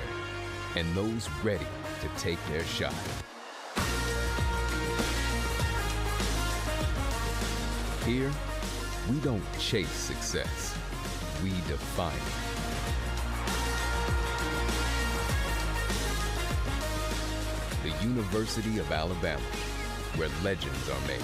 and those ready to take their shot. Here, we don't chase success, we define it. The University of Alabama, where legends are made.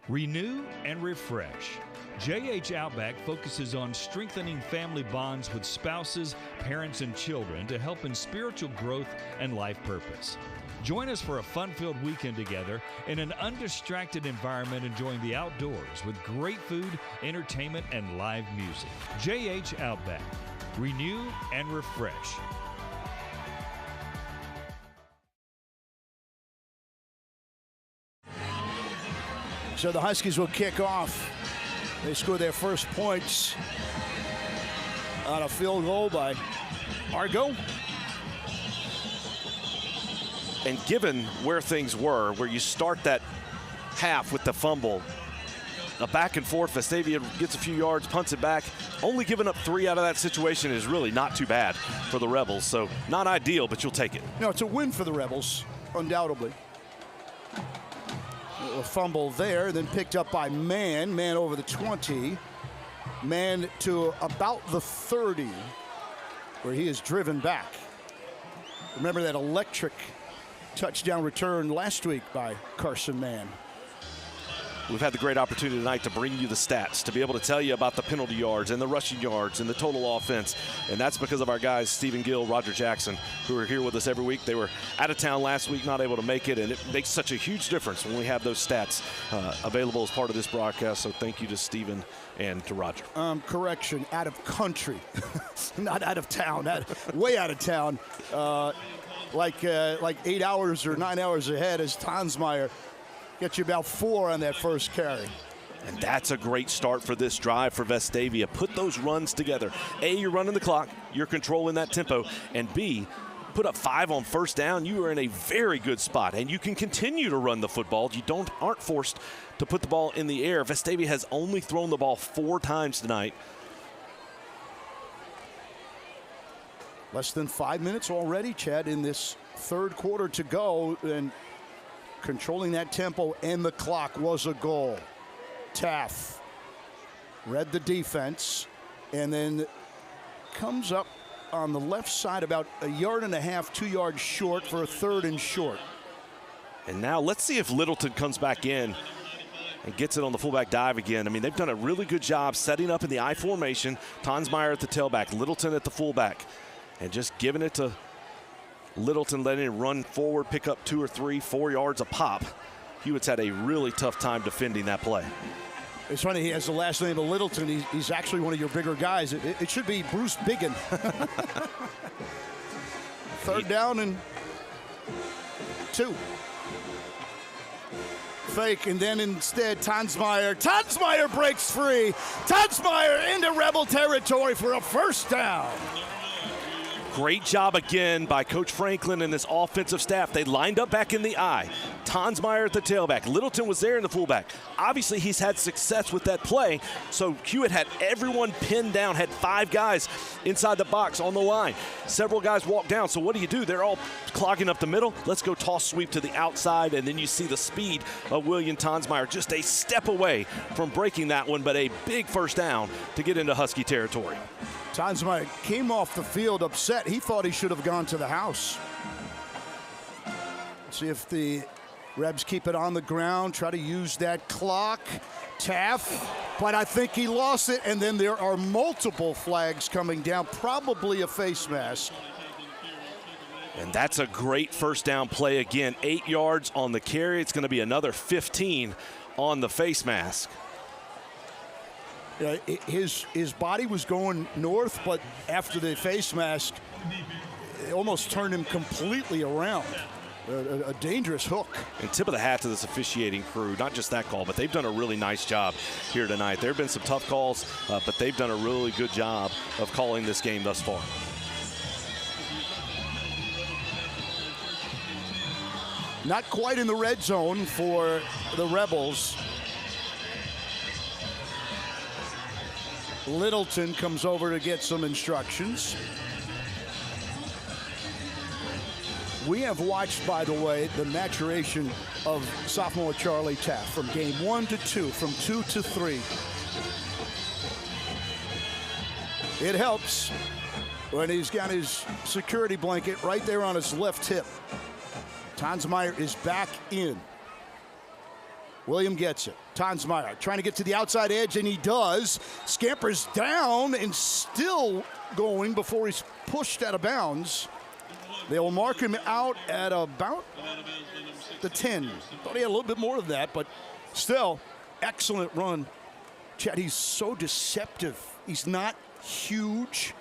Renew and refresh. JH Outback focuses on strengthening family bonds with spouses, parents, and children to help in spiritual growth and life purpose. Join us for a fun-filled weekend together in an undistracted environment, enjoying the outdoors with great food, entertainment, and live music. JH Outback. Renew and refresh. So the Huskies will kick off. They score their first points on a field goal by Argo. And given where things were, where you start that half with the fumble, a back and forth, Vestavia gets a few yards, punts it back. Only giving up 3 out of that situation is really not too bad for the Rebels. So not ideal, but you'll take it. No, it's a win for the Rebels, undoubtedly. A fumble there, then picked up by Mann. Mann over the 20. Mann to about the 30, where he is driven back. Remember that electric touchdown return last week by Carson Mann. We've had the great opportunity tonight to bring you the stats, to be able to tell you about the penalty yards and the rushing yards and the total offense. And that's because of our guys, Stephen Gill, Roger Jackson, who are here with us every week. They were out of town last week, not able to make it, and it makes such a huge difference when we have those stats available as part of this broadcast. So thank you to Stephen and to Roger. Correction, out of country, not out of town, way out of town. Like 8 hours or 9 hours ahead as Tonsmeyer. Get you about 4 on that first carry. And that's a great start for this drive for Vestavia. Put those runs together. A, you're running the clock. You're controlling that tempo. And B, put up 5 on first down. You are in a very good spot. And you can continue to run the football. You aren't forced to put the ball in the air. Vestavia has only thrown the ball 4 times tonight. Less than 5 minutes already, Chad, in this third quarter to go. And controlling that tempo and the clock was a goal. Taff read the defense and then comes up on the left side about 1.5 yards, 2 yards short for a 3rd and short. And now let's see if Littleton comes back in and gets it on the fullback dive again. I mean, they've done a really good job setting up in the I formation. Tonsmeyer at the tailback, Littleton at the fullback, and just giving it to Littleton, letting it run forward, pick up 2 or 3, 4 yards a pop. Hewitt's had a really tough time defending that play. It's funny, he has the last name of Littleton. He's actually one of your bigger guys. It should be Bruce Biggin. 3rd down and 2. fake, and then instead Tonsmeyer breaks free. Tonsmeyer into Rebel territory for a first down. Great job again by Coach Franklin and his offensive staff. They lined up back in the I. Tonsmeyer at the tailback. Littleton was there in the fullback. Obviously, he's had success with that play, so Hewitt had everyone pinned down, had 5 guys inside the box on the line. Several guys walked down, so what do? They're all clogging up the middle. Let's go toss sweep to the outside, and then you see the speed of William Tonsmeyer just a step away from breaking that one, but a big first down to get into Husky territory. Tonsmeyer came off the field upset. He thought he should have gone to the house. See if the Rebs keep it on the ground, try to use that clock. Taff, but I think he lost it, and then there are multiple flags coming down, probably a face mask. And that's a great first down play again. 8 yards on the carry. It's going to be another 15 on the face mask. His body was going north, but after the face mask, it almost turned him completely around. A dangerous hook. And tip of the hat to this officiating crew. Not just that call, but they've done a really nice job here tonight. There have been some tough calls, but they've done a really good job of calling this game thus far. Not quite in the red zone for the Rebels. Littleton comes over to get some instructions. We have watched, by the way, the maturation of sophomore Charlie Taff from game 1 to 2, from 2 to 3. It helps when he's got his security blanket right there on his left hip. Tonsmeyer is back in. William gets it. Tonsmeyer trying to get to the outside edge, and he does. Scampers down and still going before he's pushed out of bounds. They will mark him out at about the 10. Thought he had a little bit more of that, but still, excellent run. Chad, he's so deceptive. He's not huge.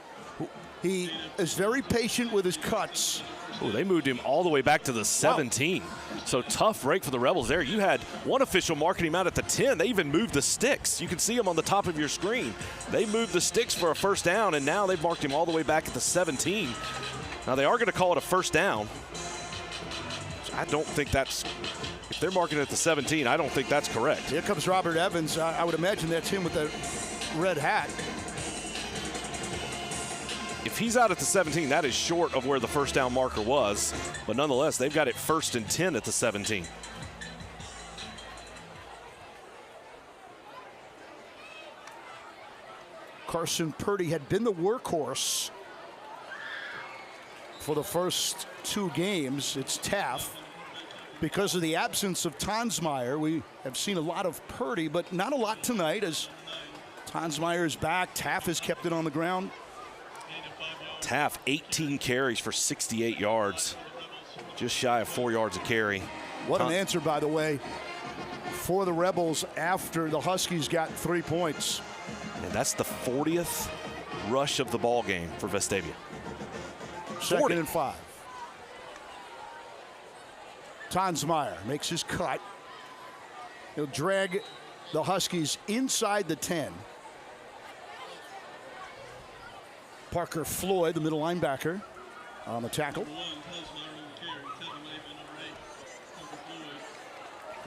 He is very patient with his cuts. Oh, they moved him all the way back to the 17. Wow. So tough break for the Rebels there. You had one official marking him out at the 10. They even moved the sticks. You can see him on the top of your screen. They moved the sticks for a first down, and now they've marked him all the way back at the 17. Now, they are going to call it a first down. I don't think that's, if they're marking it at the 17, I don't think that's correct. Here comes Robert Evans. I would imagine that's him with the red hat. If he's out at the 17, that is short of where the first down marker was. But nonetheless, they've got it 1st and 10 at the 17. Carson Purdy had been the workhorse for the first 2 games. It's Taff. Because of the absence of Tonsmeyer, we have seen a lot of Purdy, but not a lot tonight as Tonsmeyer is back. Taff has kept it on the ground. Taff, 18 carries for 68 yards. Just shy of 4 yards a carry. What an answer, by the way, for the Rebels after the Huskies got 3 points. And that's the 40th rush of the ball game for Vestavia. 2nd and 5. Tonsmeyer makes his cut. He'll drag the Huskies inside the 10. Parker Floyd, the middle linebacker, on the tackle.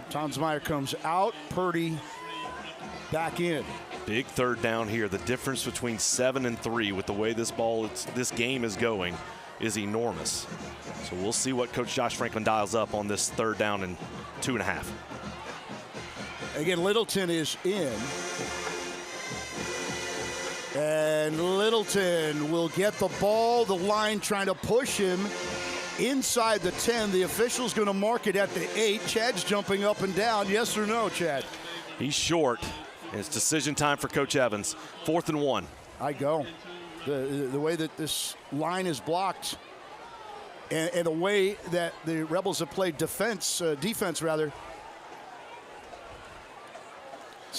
Tonsmeyer comes out. Purdy back in. Big third down here. The difference between 7 and 3 with the way this game is going is enormous. So we'll see what Coach Josh Franklin dials up on this 3rd down and 2.5. Again, Littleton is in. And Littleton will get the ball. The line trying to push him inside the 10. The official's going to mark it at the 8. Chad's jumping up and down. Yes or no, Chad? He's short. And it's decision time for Coach Evans. 4th and 1. I go. The way that this line is blocked and the way that the Rebels have played defense. See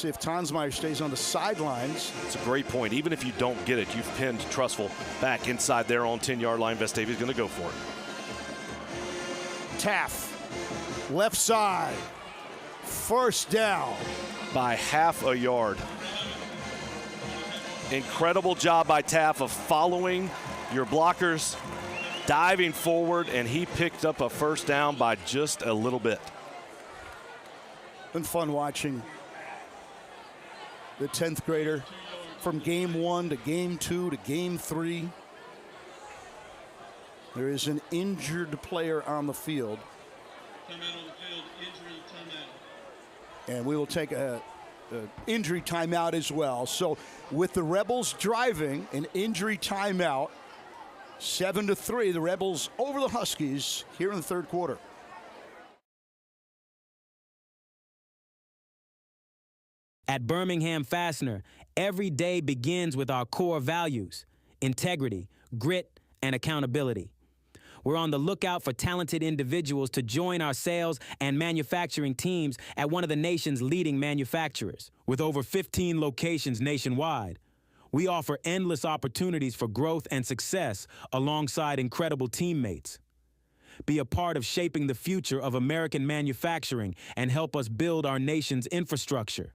if Tonsmeyer stays on the sidelines. It's a great point. Even if you don't get it, you've pinned Trussville back inside their own 10-yard line. Vestavia's going to go for it. Taff, left side. First down. By half a yard. Incredible job by Taff of following your blockers, diving forward, and he picked up a first down by just a little bit. Been fun watching the 10th grader from game 1 to game 2 to game 3. There is an injured player on the field. And we will take a injury timeout as well. So with the Rebels driving an injury timeout, 7-3, the Rebels over the Huskies here in the third quarter. At Birmingham Fastener, every day begins with our core values: integrity, grit, and accountability. We're on the lookout for talented individuals to join our sales and manufacturing teams at one of the nation's leading manufacturers. With over 15 locations nationwide, we offer endless opportunities for growth and success alongside incredible teammates. Be a part of shaping the future of American manufacturing and help us build our nation's infrastructure.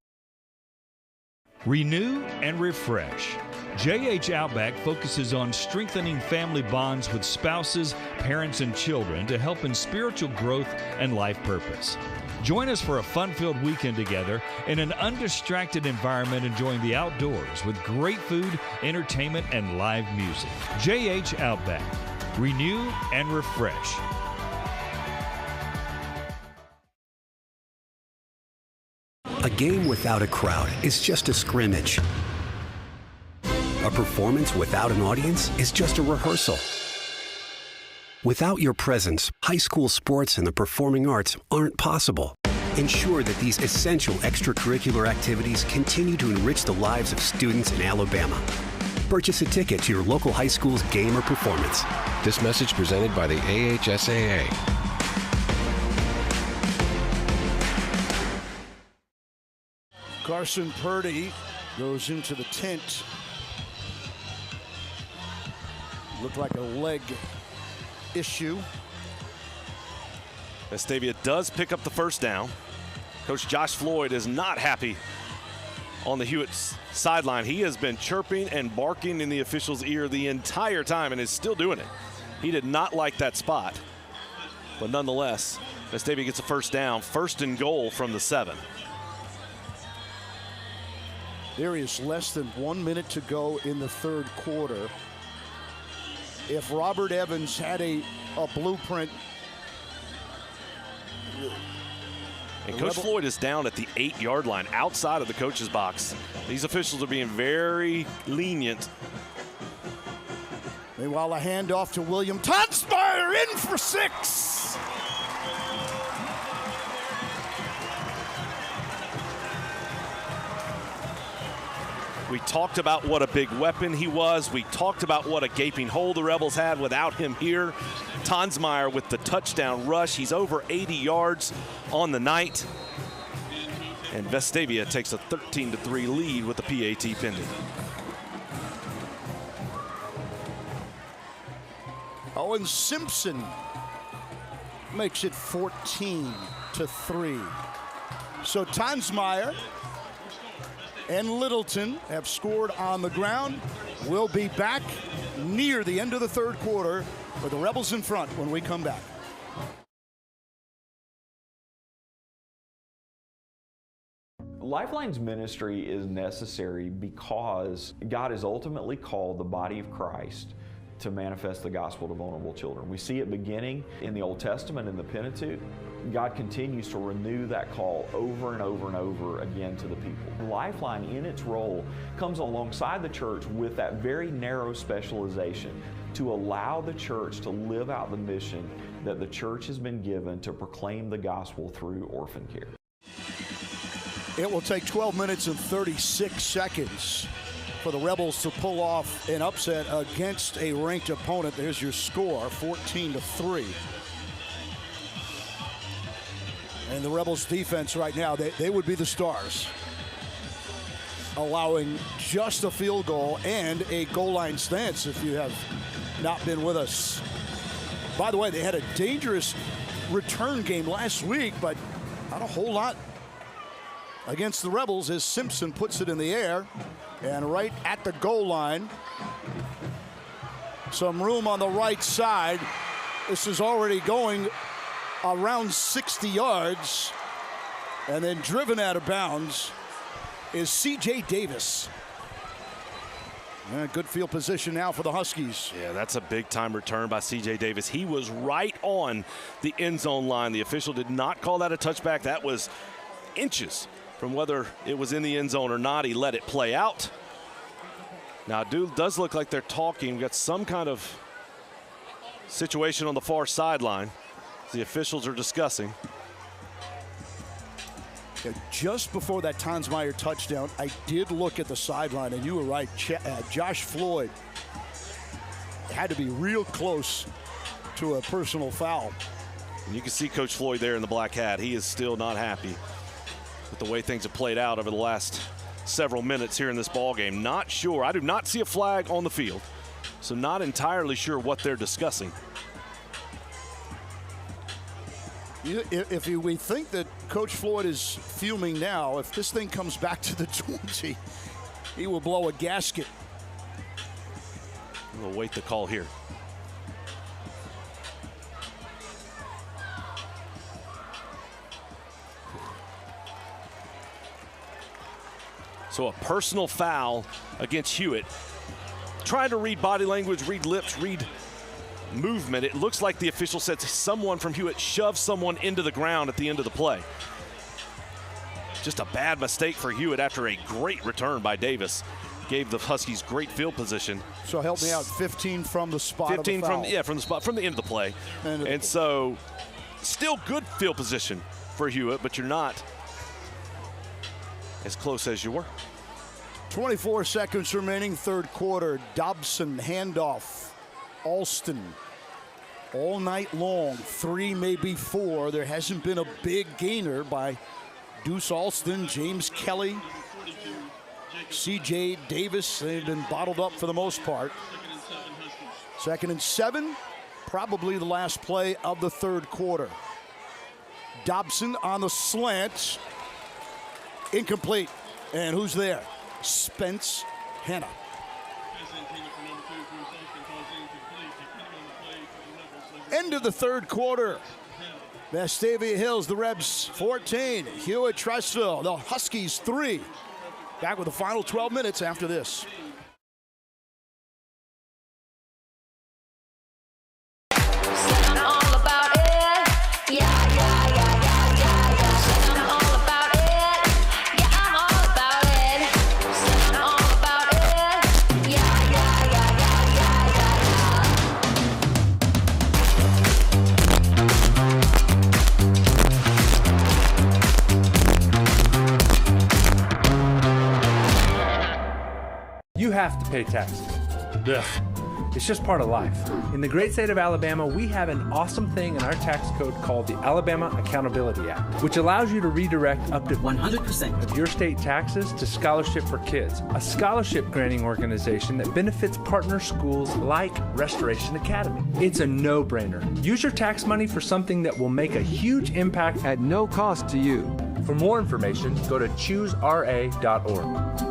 Renew and refresh. JH Outback focuses on strengthening family bonds with spouses, parents, and children to help in spiritual growth and life purpose. Join us for a fun-filled weekend together in an undistracted environment, enjoying the outdoors with great food, entertainment, and live music. JH Outback. Renew and refresh. A game without a crowd is just a scrimmage. A performance without an audience is just a rehearsal. Without your presence, high school sports and the performing arts aren't possible. Ensure that these essential extracurricular activities continue to enrich the lives of students in Alabama. Purchase a ticket to your local high school's game or performance. This message presented by the AHSAA. Carson Purdy goes into the tent. Looked like a leg issue. Vestavia does pick up the first down. Coach Josh Floyd is not happy on the Hewitt sideline. He has been chirping and barking in the official's ear the entire time and is still doing it. He did not like that spot. But nonetheless, Vestavia gets a first down, 1st and goal from the 7. There is less than 1 minute to go in the third quarter. If Robert Evans had a blueprint. And Coach Floyd is down at the 8-yard line outside of the coach's box. These officials are being very lenient. Meanwhile, a handoff to William Tonsmeyer in for 6. We talked about what a big weapon he was. We talked about what a gaping hole the Rebels had without him here. Tonsmeyer with the touchdown rush. He's over 80 yards on the night. And Vestavia takes a 13-3 lead with the PAT pending. Owen Simpson makes it 14-3. So Tonsmeyer and Littleton have scored on the ground. We'll be back near the end of the third quarter with the Rebels in front when we come back. Lifeline's ministry is necessary because God has ultimately called the body of Christ to manifest the gospel to vulnerable children. We see it beginning in the Old Testament in the Pentateuch. God continues to renew that call over and over and over again to the people. Lifeline, in its role, comes alongside the church with that very narrow specialization to allow the church to live out the mission that the church has been given to proclaim the gospel through orphan care. It will take 12 minutes and 36 seconds for the Rebels to pull off an upset against a ranked opponent. There's your score, 14-3. And the Rebels defense right now, they would be the stars, allowing just a field goal and a goal line stance if you have not been with us. By the way, they had a dangerous return game last week, but not a whole lot against the Rebels as Simpson puts it in the air and right at the goal line. Some room on the right side. This is already going around 60 yards, and then driven out of bounds is C.J. Davis. Good field position now for the Huskies. Yeah, that's a big-time return by C.J. Davis. He was right on the end zone line. The official did not call that a touchback. That was inches from whether it was in the end zone or not. He let it play out. Now, it does look like they're talking. We've got some kind of situation on the far sideline. The officials are discussing. Yeah, just before that Tonsmeyer touchdown, I did look at the sideline, and you were right. Josh Floyd had to be real close to a personal foul. And you can see Coach Floyd there in the black hat. He is still not happy with the way things have played out over the last several minutes here in this ball game. Not sure. I do not see a flag on the field, so not entirely sure what they're discussing. If we think that Coach Floyd is fuming now, if this thing comes back to the 20, he will blow a gasket. We'll wait the call here. So a personal foul against Hewitt. Trying to read body language, read lips, read movement. It looks like the official said someone from Hewitt shoved someone into the ground at the end of the play. Just a bad mistake for Hewitt after a great return by Davis. Gave the Huskies great field position. So help me out, 15 from the spot 15 of the foul. from the spot, from the end of the play. And so still good field position for Hewitt, but you're not as close as you were. 24 seconds remaining, third quarter. Dobson handoff. Alston all night long, 3, maybe 4. There hasn't been a big gainer by Deuce Alston, James Kelly, C.J. Davis. They've been bottled up for the most part. 2nd and 7, probably the last play of the third quarter. Dobson on the slant, incomplete. And who's there? Spence Hanna. End of the third quarter. Vestavia Hills, the Rebs 14. Hewitt-Trussville, the Huskies 3. Back with the final 12 minutes after this. You have to pay taxes. Ugh. It's just part of life. In the great state of Alabama, we have an awesome thing in our tax code called the Alabama Accountability Act, which allows you to redirect up to 100% of your state taxes to Scholarship for Kids, a scholarship granting organization that benefits partner schools like Restoration Academy. It's a no-brainer. Use your tax money for something that will make a huge impact at no cost to you. For more information, go to choosera.org.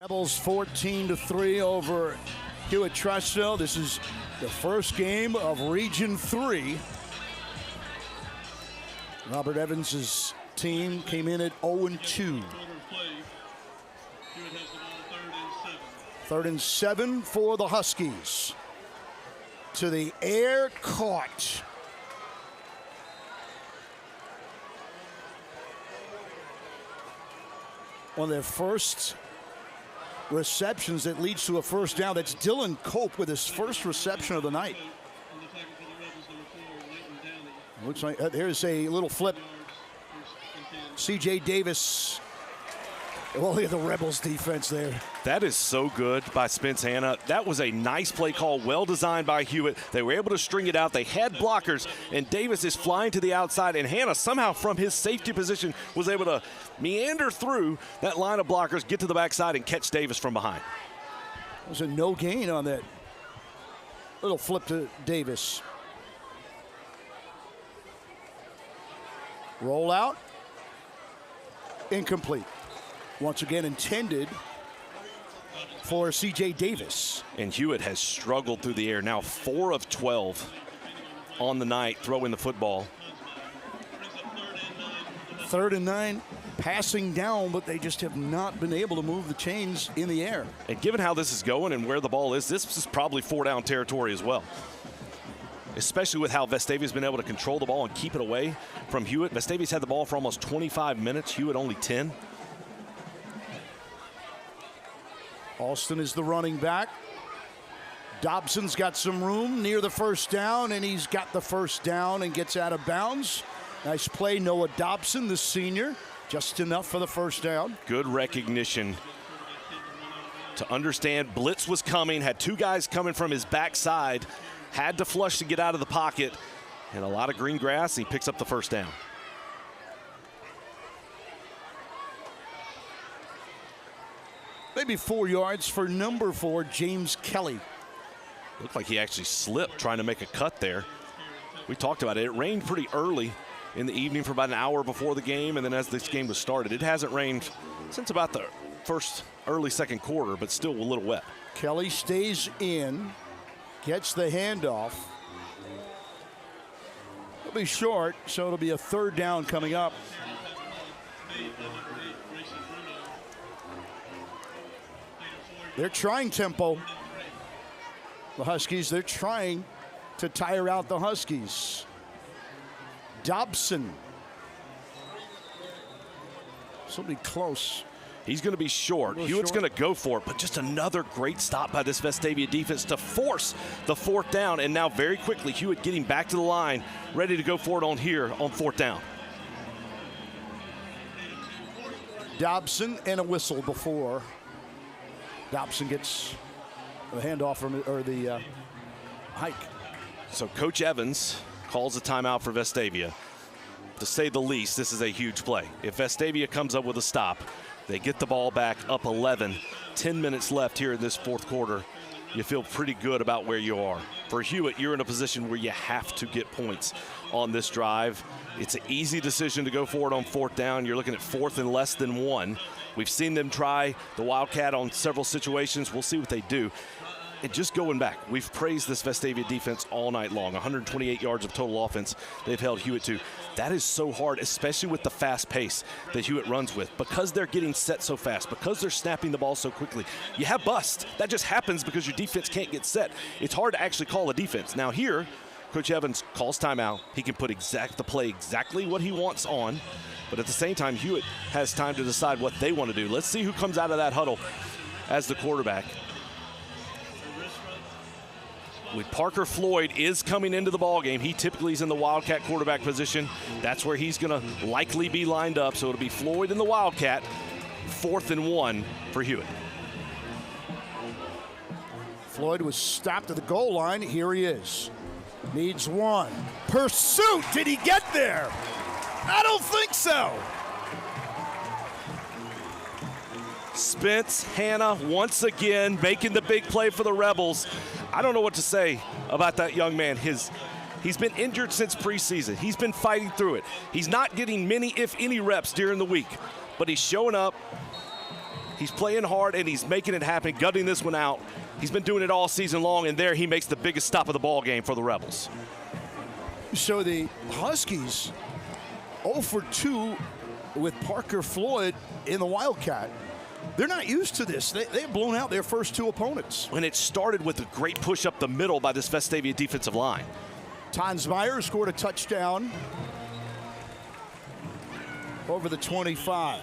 Rebels 14-3 over Hewitt-Trussville. This is the first game of Region 3. Robert Evans' team came in at 0-2. 3rd and 7 for the Huskies. To the air, caught. On their first receptions that leads to a first down. That's Dylan Cope with his first reception of the night. Looks like there's a little flip. C.J. Davis. Well, look at the Rebels defense there. That is so good by Spence Hanna. That was a nice play call, well designed by Hewitt. They were able to string it out. They had blockers, and Davis is flying to the outside, and Hanna somehow from his safety position was able to meander through that line of blockers, get to the backside, and catch Davis from behind. It was a no gain on that little flip to Davis. Roll out. Incomplete. Once again intended for C.J. Davis. And Hewitt has struggled through the air. Now 4 of 12 on the night throwing the football. 3rd and 9, passing down, but they just have not been able to move the chains in the air. And given how this is going and where the ball is, this is probably 4-down territory as well. Especially with how Vestavia's been able to control the ball and keep it away from Hewitt. Vestavia's had the ball for almost 25 minutes. Hewitt only 10. Alston is the running back. Dobson's got some room near the first down, and he's got the first down and gets out of bounds. Nice play, Noah Dobson, the senior. Just enough for the first down. Good recognition to understand blitz was coming, had 2 guys coming from his backside, had to flush to get out of the pocket, and a lot of green grass. He picks up the first down. Maybe 4 yards for number 4, James Kelly. Looked like he actually slipped trying to make a cut there. We talked about it. It rained pretty early in the evening for about an hour before the game, and then as this game was started. It hasn't rained since about the early second quarter, but still a little wet. Kelly stays in, gets the handoff. It'll be short, so it'll be a 3rd down coming up. They're trying tempo. The Huskies, they're trying to tire out the Huskies. Dobson. This will be close. He's going to be short. Hewitt's going to go for it, but just another great stop by this Vestavia defense to force the 4th down. And now very quickly, Hewitt getting back to the line, ready to go for it on 4th down. Dobson and a whistle before Dobson gets the handoff from the hike. So Coach Evans calls a timeout for Vestavia. To say the least, this is a huge play. If Vestavia comes up with a stop, they get the ball back up 11. 10 minutes left here in this 4th quarter. You feel pretty good about where you are. For Hewitt, you're in a position where you have to get points on this drive. It's an easy decision to go for it on 4th down. You're looking at 4th and less than 1. We've seen them try the Wildcat on several situations. We'll see what they do. And just going back, we've praised this Vestavia defense all night long. 128 yards of total offense they've held Hewitt to. That is so hard, especially with the fast pace that Hewitt runs with. Because they're getting set so fast, because they're snapping the ball so quickly, you have bust. That just happens because your defense can't get set. It's hard to actually call a defense. Now here, Coach Evans calls timeout. He can put the play exactly what he wants on. But at the same time, Hewitt has time to decide what they want to do. Let's see who comes out of that huddle as the quarterback. With Parker Floyd is coming into the ballgame. He typically is in the Wildcat quarterback position. That's where he's going to likely be lined up. So it'll be Floyd in the Wildcat. 4th and 1 for Hewitt. Floyd was stopped at the goal line. Here he is. Needs 1. Pursuit. Did he get there? I don't think so. Spence Hanna once again making the big play for the Rebels. I don't know what to say about that young man. He's been injured since preseason. He's been fighting through it. He's not getting many, if any, reps during the week, but he's showing up. He's playing hard, and he's making it happen, gutting this one out. He's been doing it all season long, and there he makes the biggest stop of the ball game for the Rebels. So the Huskies 0 for 2 with Parker Floyd in the Wildcat. They're not used to this. They have blown out their first 2 opponents. And it started with a great push up the middle by this Vestavia defensive line. Tonsmeyer scored a touchdown over the 25.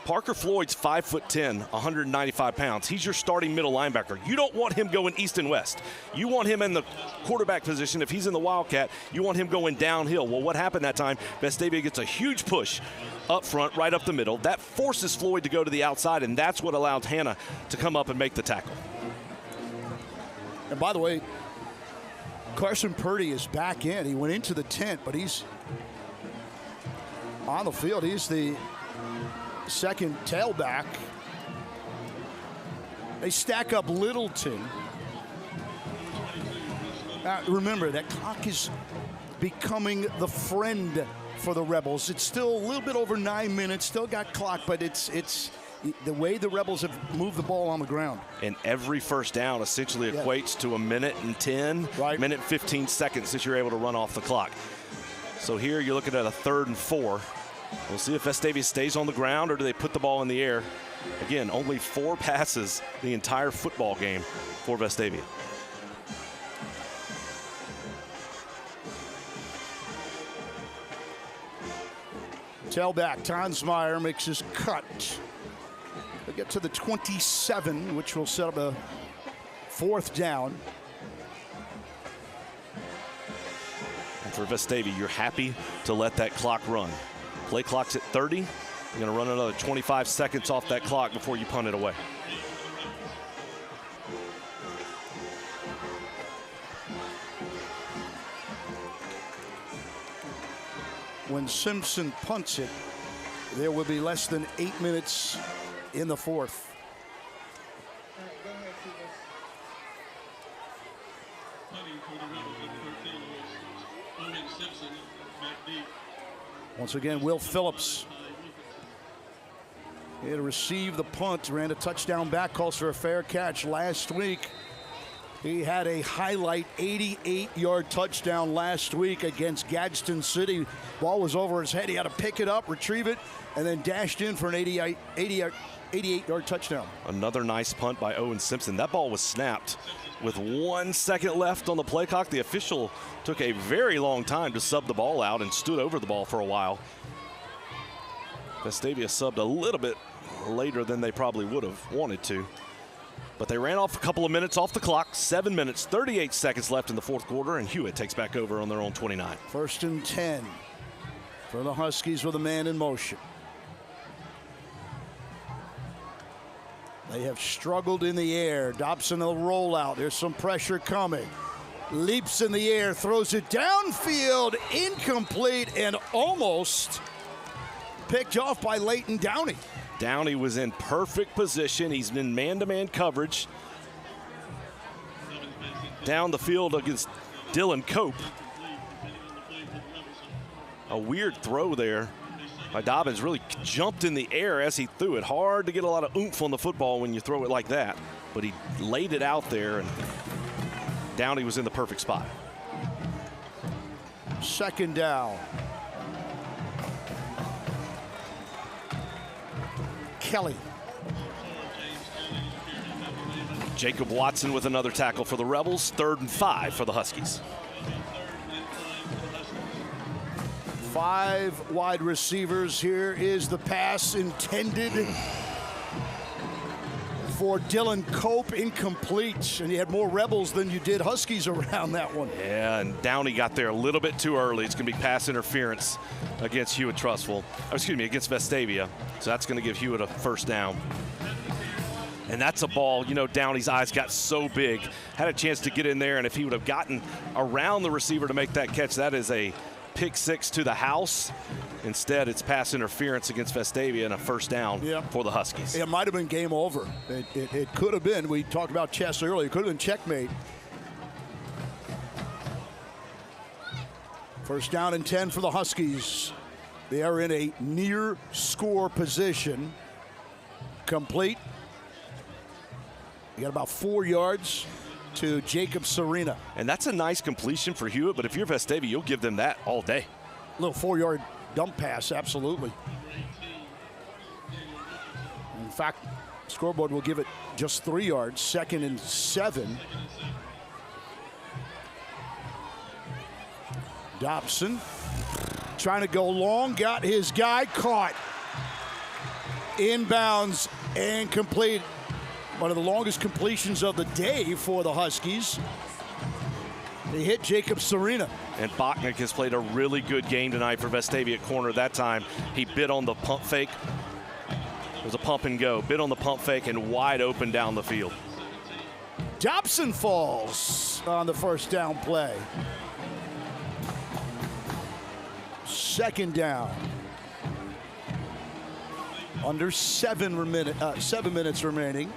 Parker Floyd's 5'10", 195 pounds. He's your starting middle linebacker. You don't want him going east and west. You want him in the quarterback position. If he's in the Wildcat, you want him going downhill. Well, what happened that time? Vestavia gets a huge push up front, right up the middle. That forces Floyd to go to the outside, and that's what allowed Hannah to come up and make the tackle. And by the way, Carson Purdy is back in. He went into the tent, but he's on the field. He's the second tailback. They stack up Littleton. Remember, that clock is becoming the friend for the Rebels. It's still a little bit over 9 minutes, still got clock, but it's the way the Rebels have moved the ball on the ground. And every first down essentially equates to a minute and 10, minute 15 seconds that you're able to run off the clock. So here you're looking at a 3rd and 4. We'll see if Vestavia stays on the ground or do they put the ball in the air. Again, only 4 passes the entire football game for Vestavia. Tailback Tonsmeyer makes his cut. They get to the 27, which will set up a 4th down. And for Vestavia, you're happy to let that clock run. Play clock's at 30. You're going to run another 25 seconds off that clock before you punt it away. When Simpson punts it, there will be less than 8 minutes in the 4th. Once again, Will Phillips here to receive the punt. Ran a touchdown back, calls for a fair catch last week. He had a highlight 88-yard touchdown last week against Gadsden City. Ball was over his head. He had to pick it up, retrieve it, and then dashed in for an 88-yard touchdown. Another nice punt by Owen Simpson. That ball was snapped with 1 second left on the play clock. The official took a very long time to sub the ball out and stood over the ball for a while. Vestavia subbed a little bit later than they probably would have wanted to. But they ran off a couple of minutes off the clock. 7 minutes, 38 seconds left in the 4th quarter, and Hewitt takes back over on their own 29. 1st and 10 for the Huskies with a man in motion. They have struggled in the air. Dobson will roll out. There's some pressure coming. Leaps in the air, throws it downfield, incomplete, and almost picked off by Leighton Downey. Downey was in perfect position. He's in man-to-man coverage. Down the field against Dylan Cope. A weird throw there by Dobbins. Really jumped in the air as he threw it. Hard to get a lot of oomph on the football when you throw it like that. But he laid it out there, and Downey was in the perfect spot. 2nd down. Kelly. Jacob Watson with another tackle for the Rebels. 3rd and 5 for the Huskies. 5 wide receivers. Here is the pass intended for Dylan Cope, incomplete. And you had more Rebels than you did Huskies around that one. Yeah, and Downey got there a little bit too early. It's going to be pass interference against Hewitt-Trussville. Against Vestavia. So that's going to give Hewitt a 1st down. And that's a ball, you know, Downey's eyes got so big. Had a chance to get in there, and if he would have gotten around the receiver to make that catch, that is a pick 6 to the house. Instead, it's pass interference against Vestavia and a 1st down for the Huskies. It might have been game over. It could have been. We talked about chess earlier. It could have been checkmate. 1st down and 10 for the Huskies. They are in a near score position. Complete. You got about 4 yards to Jacob Serena. And that's a nice completion for Hewitt, but if you're Vestavia, you'll give them that all day. A little 4-yard dump pass, absolutely. In fact, scoreboard will give it just 3 yards. 2nd and 7. Dobson trying to go long, got his guy caught. Inbounds and complete. One of the longest completions of the day for the Huskies. They hit Jacob Serena. And Bachnick has played a really good game tonight for Vestavia at corner. That time, he bit on the pump fake. It was a pump and go. Bit on the pump fake and wide open down the field. Dobson falls on the first down play. Second down. Under 7 minutes remaining.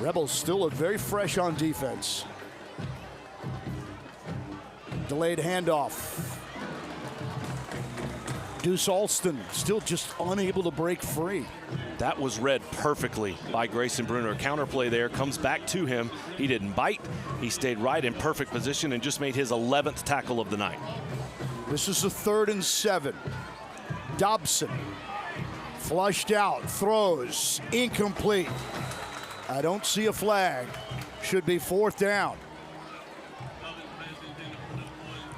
Rebels still look very fresh on defense. Delayed handoff. Deuce Alston still just unable to break free. That was read perfectly by Grayson Bruner. Counterplay there, comes back to him. He didn't bite. He stayed right in perfect position and just made his 11th tackle of the night. This is a 3rd and 7. Dobson flushed out, throws, incomplete. I don't see a flag. Should be 4th down.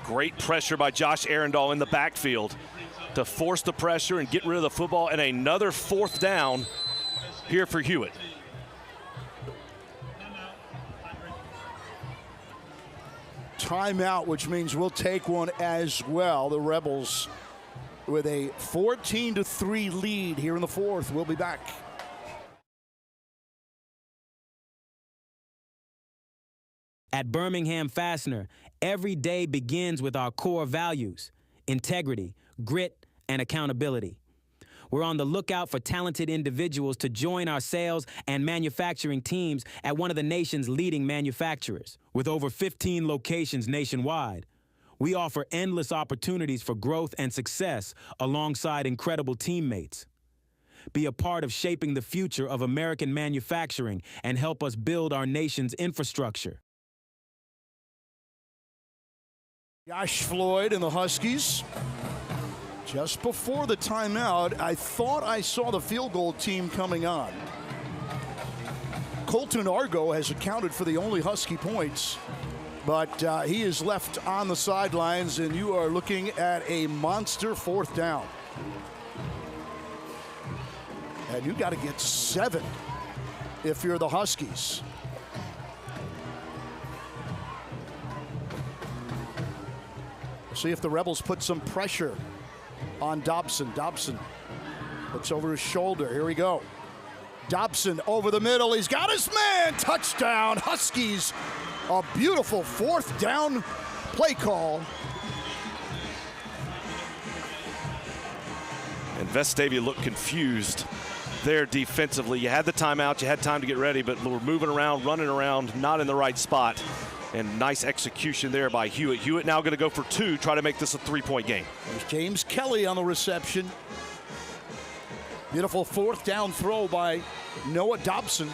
Great pressure by Josh Arundel in the backfield to force the pressure and get rid of the football, and another 4th down here for Hewitt. Timeout, which means we'll take one as well. The Rebels with a 14-3 lead here in the 4th. We'll be back. At Birmingham Fastener, every day begins with our core values: integrity, grit, and accountability. We're on the lookout for talented individuals to join our sales and manufacturing teams at one of the nation's leading manufacturers. With over 15 locations nationwide, we offer endless opportunities for growth and success alongside incredible teammates. Be a part of shaping the future of American manufacturing and help us build our nation's infrastructure. Josh Floyd and the Huskies. Just before the timeout, I thought I saw the field goal team coming on. Colton Argo has accounted for the only Husky points, but he is left on the sidelines, and you are looking at a monster 4th down. And you got to get 7 if you're the Huskies. See if the Rebels put some pressure on Dobson. Dobson looks over his shoulder. Here we go. Dobson over the middle. He's got his man. Touchdown, Huskies. A beautiful 4th down play call. And Vestavia looked confused there defensively. You had the timeout. You had time to get ready, but we're moving around, running around, not in the right spot. And nice execution there by Hewitt. Hewitt now going to go for 2, try to make this a 3-point game. There's James Kelly on the reception. Beautiful 4th down throw by Noah Dobson.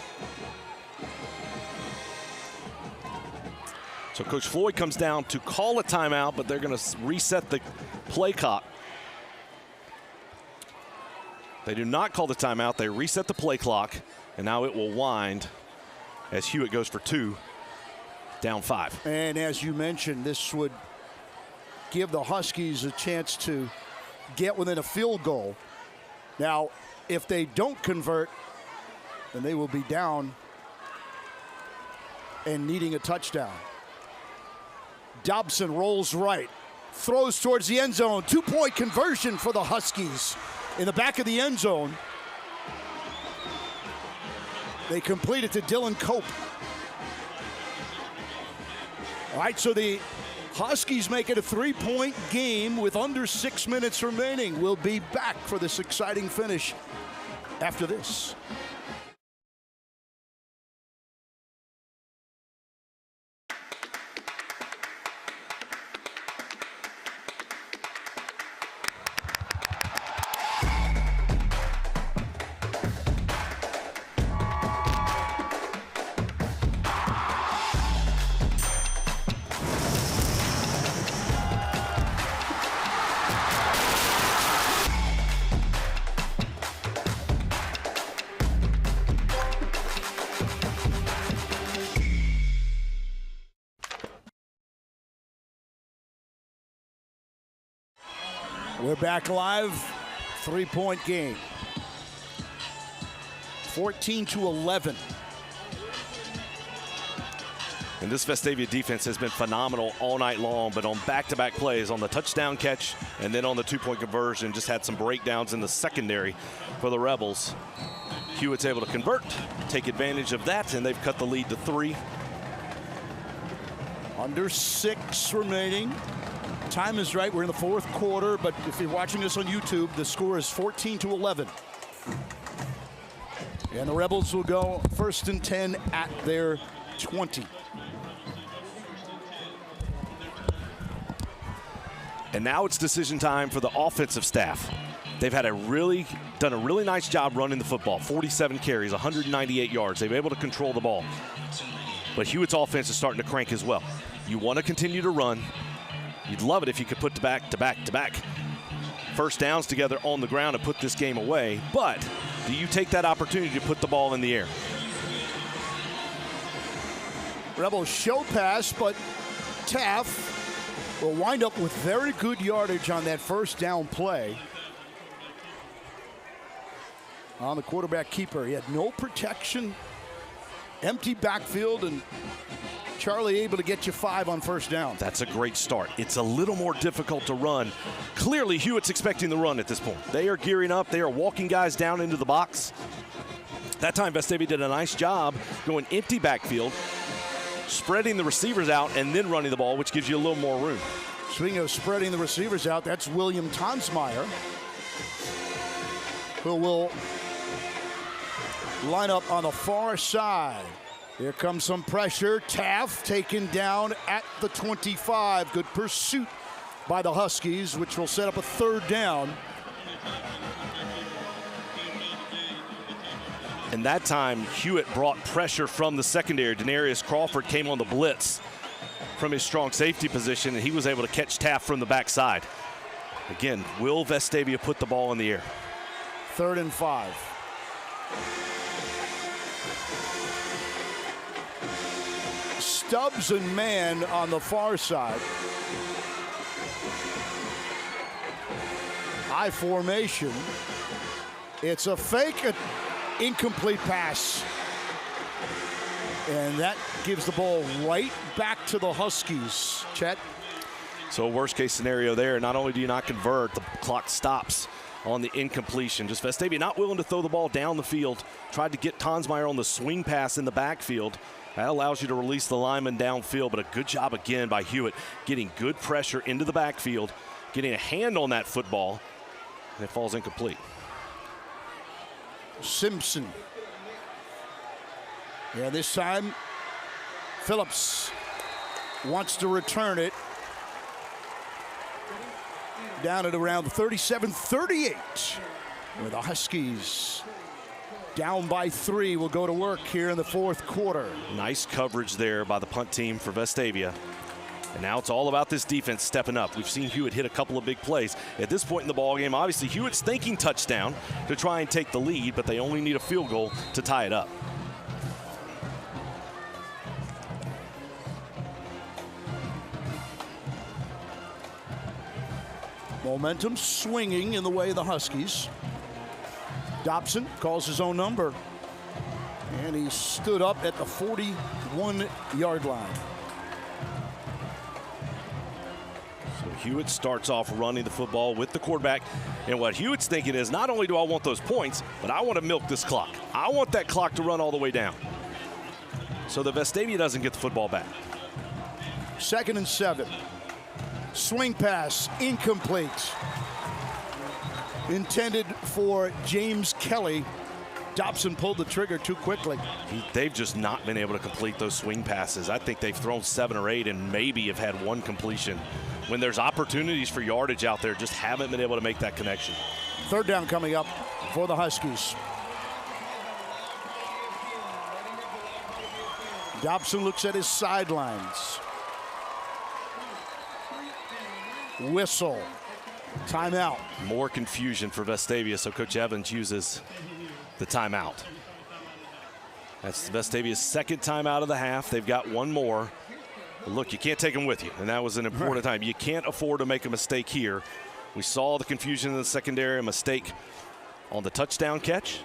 So Coach Floyd comes down to call a timeout, but they're going to reset the play clock. They do not call the timeout. They reset the play clock, and now it will wind as Hewitt goes for 2. Down 5. And as you mentioned, this would give the Huskies a chance to get within a field goal. Now, if they don't convert, then they will be down and needing a touchdown. Dobson rolls right, throws towards the end zone. 2-point conversion for the Huskies in the back of the end zone. They complete it to Dylan Cope. All right, so the Huskies make it a 3-point game with under 6 minutes remaining. We'll be back for this exciting finish after this. We're back live. 3-point game. 14-11. And this Vestavia defense has been phenomenal all night long, but on back-to-back plays, on the touchdown catch and then on the 2-point conversion, just had some breakdowns in the secondary for the Rebels. Hewitt's able to convert, take advantage of that, and they've cut the lead to 3. Under 6 remaining. Time is right. We're in the 4th quarter, but if you're watching this on YouTube, the score is 14-11. And the Rebels will go 1st and 10 at their 20. And now it's decision time for the offensive staff. They've done a really nice job running the football. 47 carries, 198 yards. They've been able to control the ball. But Hewitt's offense is starting to crank as well. You want to continue to run. You'd love it if you could put back-to-back first downs together on the ground and put this game away. But do you take that opportunity to put the ball in the air? Rebels show pass, but Taff will wind up with very good yardage on that first down play. On the quarterback keeper, he had no protection, empty backfield, and Charlie able to get you 5 on first down. That's a great start. It's a little more difficult to run. Clearly, Hewitt's expecting the run at this point. They are gearing up. They are walking guys down into the box. That time, Vestavia did a nice job going empty backfield, spreading the receivers out, and then running the ball, which gives you a little more room. Speaking of spreading the receivers out, that's William Tonsmeyer, who will line up on the far side. Here comes some pressure. Taff taken down at the 25. Good pursuit by the Huskies, which will set up a 3rd down. And that time, Hewitt brought pressure from the secondary. Denarius Crawford came on the blitz from his strong safety position, and he was able to catch Taff from the backside. Again, will Vestavia put the ball in the air? 3rd and 5. Stubbs and man on the far side. I formation. It's a fake, an incomplete pass. And that gives the ball right back to the Huskies. Chet? So worst case scenario there, not only do you not convert, the clock stops on the incompletion. Just Vestavia not willing to throw the ball down the field. Tried to get Tonsmeyer on the swing pass in the backfield. That allows you to release the lineman downfield, but a good job again by Hewitt getting good pressure into the backfield, getting a hand on that football, and it falls incomplete. Simpson. Yeah, this time Phillips wants to return it. Down at around 37-38, where the Huskies down by 3 will go to work here in the 4th quarter. Nice coverage there by the punt team for Vestavia. And now it's all about this defense stepping up. We've seen Hewitt hit a couple of big plays. At this point in the ballgame, obviously Hewitt's thinking touchdown to try and take the lead, but they only need a field goal to tie it up. Momentum swinging in the way of the Huskies. Dobson calls his own number. And he stood up at the 41-yard line. So Hewitt starts off running the football with the quarterback. And what Hewitt's thinking is, not only do I want those points, but I want to milk this clock. I want that clock to run all the way down, so that Vestavia doesn't get the football back. 2nd and 7. Swing pass, incomplete. Intended for James Kelly. Dobson pulled the trigger too quickly. They've just not been able to complete those swing passes. I think they've thrown 7 or 8 and maybe have had 1 completion. When there's opportunities for yardage out there, just haven't been able to make that connection. 3rd down coming up for the Huskies. Dobson looks at his sidelines. Whistle. Timeout. More confusion for Vestavia, so Coach Evans uses the timeout. That's Vestavia's 2nd timeout of the half. They've got 1 more. But look, you can't take them with you, and that was an important time. You can't afford to make a mistake here. We saw the confusion in the secondary, a mistake on the touchdown catch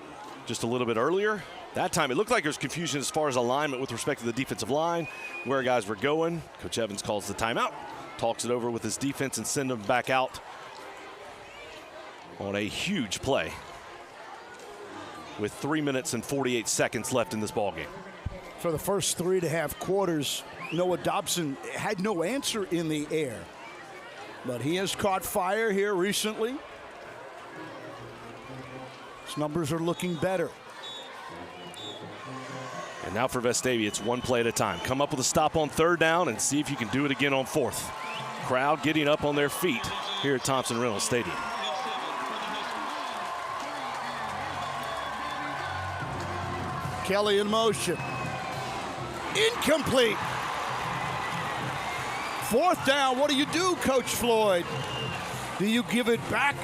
just a little bit earlier. That time it looked like there was confusion as far as alignment with respect to the defensive line, where guys were going. Coach Evans calls the timeout, talks it over with his defense, and send them back out on a huge play with 3 minutes and 48 seconds left in this ballgame. For the first 3.5 quarters, Noah Dobson had no answer in the air. But he has caught fire here recently. His numbers are looking better. And now for Vestavia, it's one play at a time. Come up with a stop on 3rd down and see if you can do it again on 4th. Crowd getting up on their feet here at Thompson-Reynolds Stadium. Kelly in motion. Incomplete. 4th down. What do, Coach Floyd? Do you give it back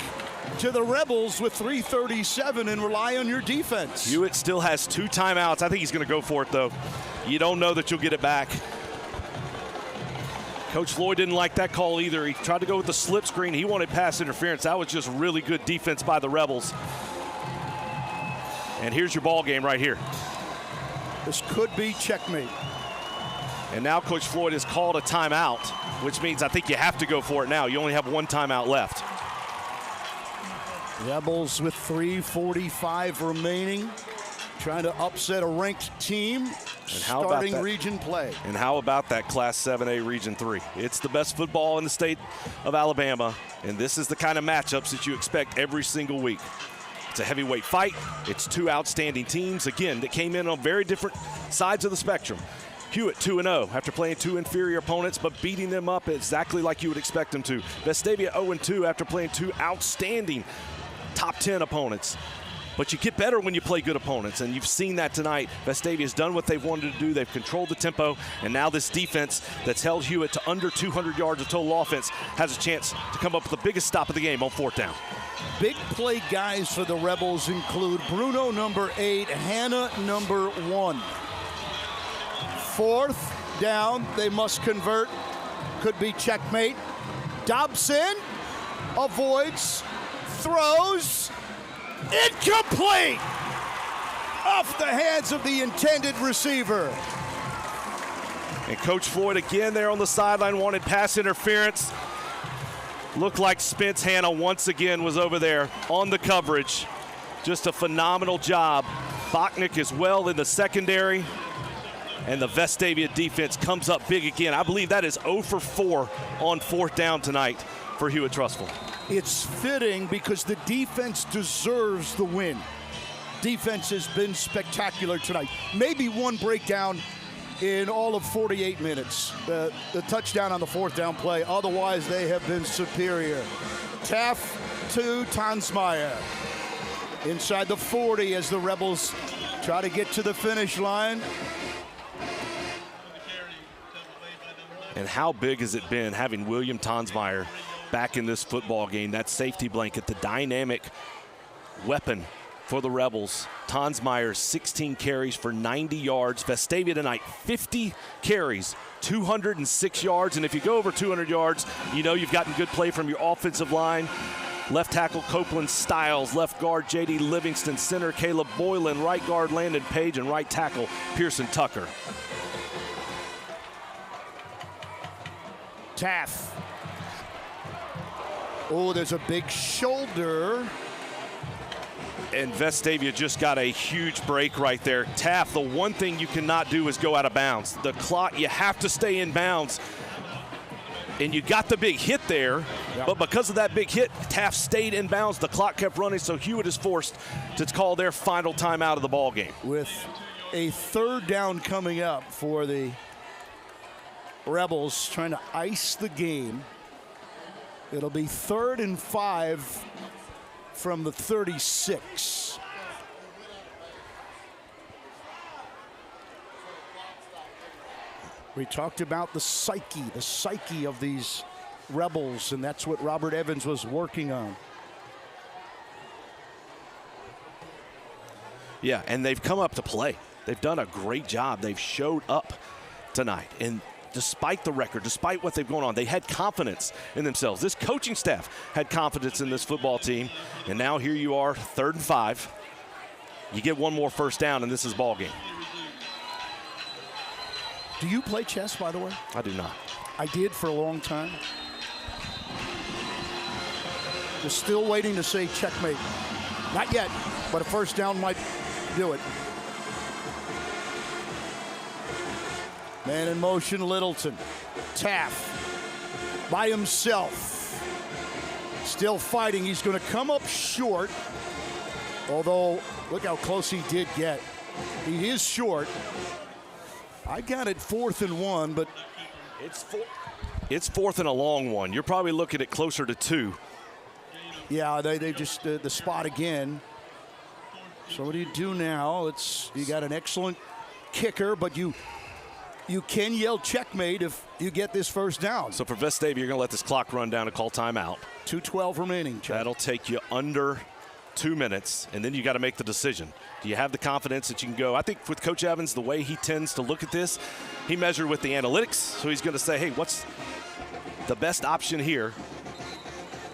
to the Rebels with 3:37 and rely on your defense? Hewitt still has 2 timeouts. I think he's going to go for it, though. You don't know that you'll get it back. Coach Floyd didn't like that call either. He tried to go with the slip screen. He wanted pass interference. That was just really good defense by the Rebels. And here's your ball game right here. This could be checkmate. And now Coach Floyd has called a timeout, which means I think you have to go for it now. You only have 1 timeout left. Rebels with 3:45 remaining, trying to upset a ranked team, and how starting about that region play. And how about that Class 7A Region 3? It's the best football in the state of Alabama, and this is the kind of matchups that you expect every single week. It's a heavyweight fight. It's 2 outstanding teams, again, that came in on very different sides of the spectrum. Hewitt 2-0 after playing 2 inferior opponents, but beating them up exactly like you would expect them to. Vestavia 0-2 after playing 2 outstanding top 10 opponents. But you get better when you play good opponents, and you've seen that tonight. Vestavia's done what they've wanted to do. They've controlled the tempo, and now this defense that's held Hewitt to under 200 yards of total offense has a chance to come up with the biggest stop of the game on 4th down. Big play guys for the Rebels include Bruno, number 8, Hannah, number 1. 4th down, they must convert. Could be checkmate. Dobson avoids, throws, incomplete! Off the hands of the intended receiver. And Coach Floyd again there on the sideline wanted pass interference. Looked like Spence Hanna once again was over there on the coverage. Just a phenomenal job. Bachnick as well in the secondary. And the Vestavia defense comes up big again. I believe that is 0 for 4 on 4th down tonight for Hewitt-Trussville. It's fitting because the defense deserves the win. Defense has been spectacular tonight. Maybe one breakdown in all of 48 minutes. The touchdown on the 4th down play. Otherwise, they have been superior. Taff to Tonsmeyer. Inside the 40 as the Rebels try to get to the finish line. And how big has it been having William Tonsmeyer back in this football game? That safety blanket, the dynamic weapon for the Rebels. Tonsmeyer, 16 carries for 90 yards. Vestavia tonight, 50 carries, 206 yards. And if you go over 200 yards, you know you've gotten good play from your offensive line. Left tackle Copeland Stiles, left guard J.D. Livingston, center Caleb Boylan, right guard Landon Page, and right tackle Pearson Tucker. Taff. Oh, there's a big shoulder. And Vestavia just got a huge break right there. Taff, the one thing you cannot do is go out of bounds. The clock, you have to stay in bounds. And you got the big hit there, but because of that big hit, Taff stayed in bounds. The clock kept running, so Hewitt is forced to call their final timeout of the ball game. With a 3rd down coming up for the Rebels, trying to ice the game. It'll be 3rd and 5 from the 36. We talked about the psyche of these Rebels, and that's what Robert Evans was working on. Yeah, and they've come up to play. They've done a great job. They've showed up tonight. And despite the record, despite what they've gone on. They had confidence in themselves. This coaching staff had confidence in this football team. And now here you are, 3rd and 5. You get one more first down, and this is ball game. Do you play chess, by the way? I do not. I did for a long time. Just still waiting to say checkmate. Not yet, but a first down might do it. Man in motion, Littleton. Taff by himself. Still fighting. He's going to come up short. Although, look how close he did get. He is short. I got it 4th and 1, but it's 4th and a long one. You're probably looking at closer to 2. Yeah, they just the spot again. So what do you do now? You got an excellent kicker, but you can yell checkmate if you get this first down. So for Vestavia, you're going to let this clock run down and call timeout. 2:12 remaining. Chuck. That'll take you under 2 minutes, and then you got to make the decision. Do you have the confidence that you can go? I think with Coach Evans, the way he tends to look at this, he measured with the analytics. So he's going to say, hey, what's the best option here?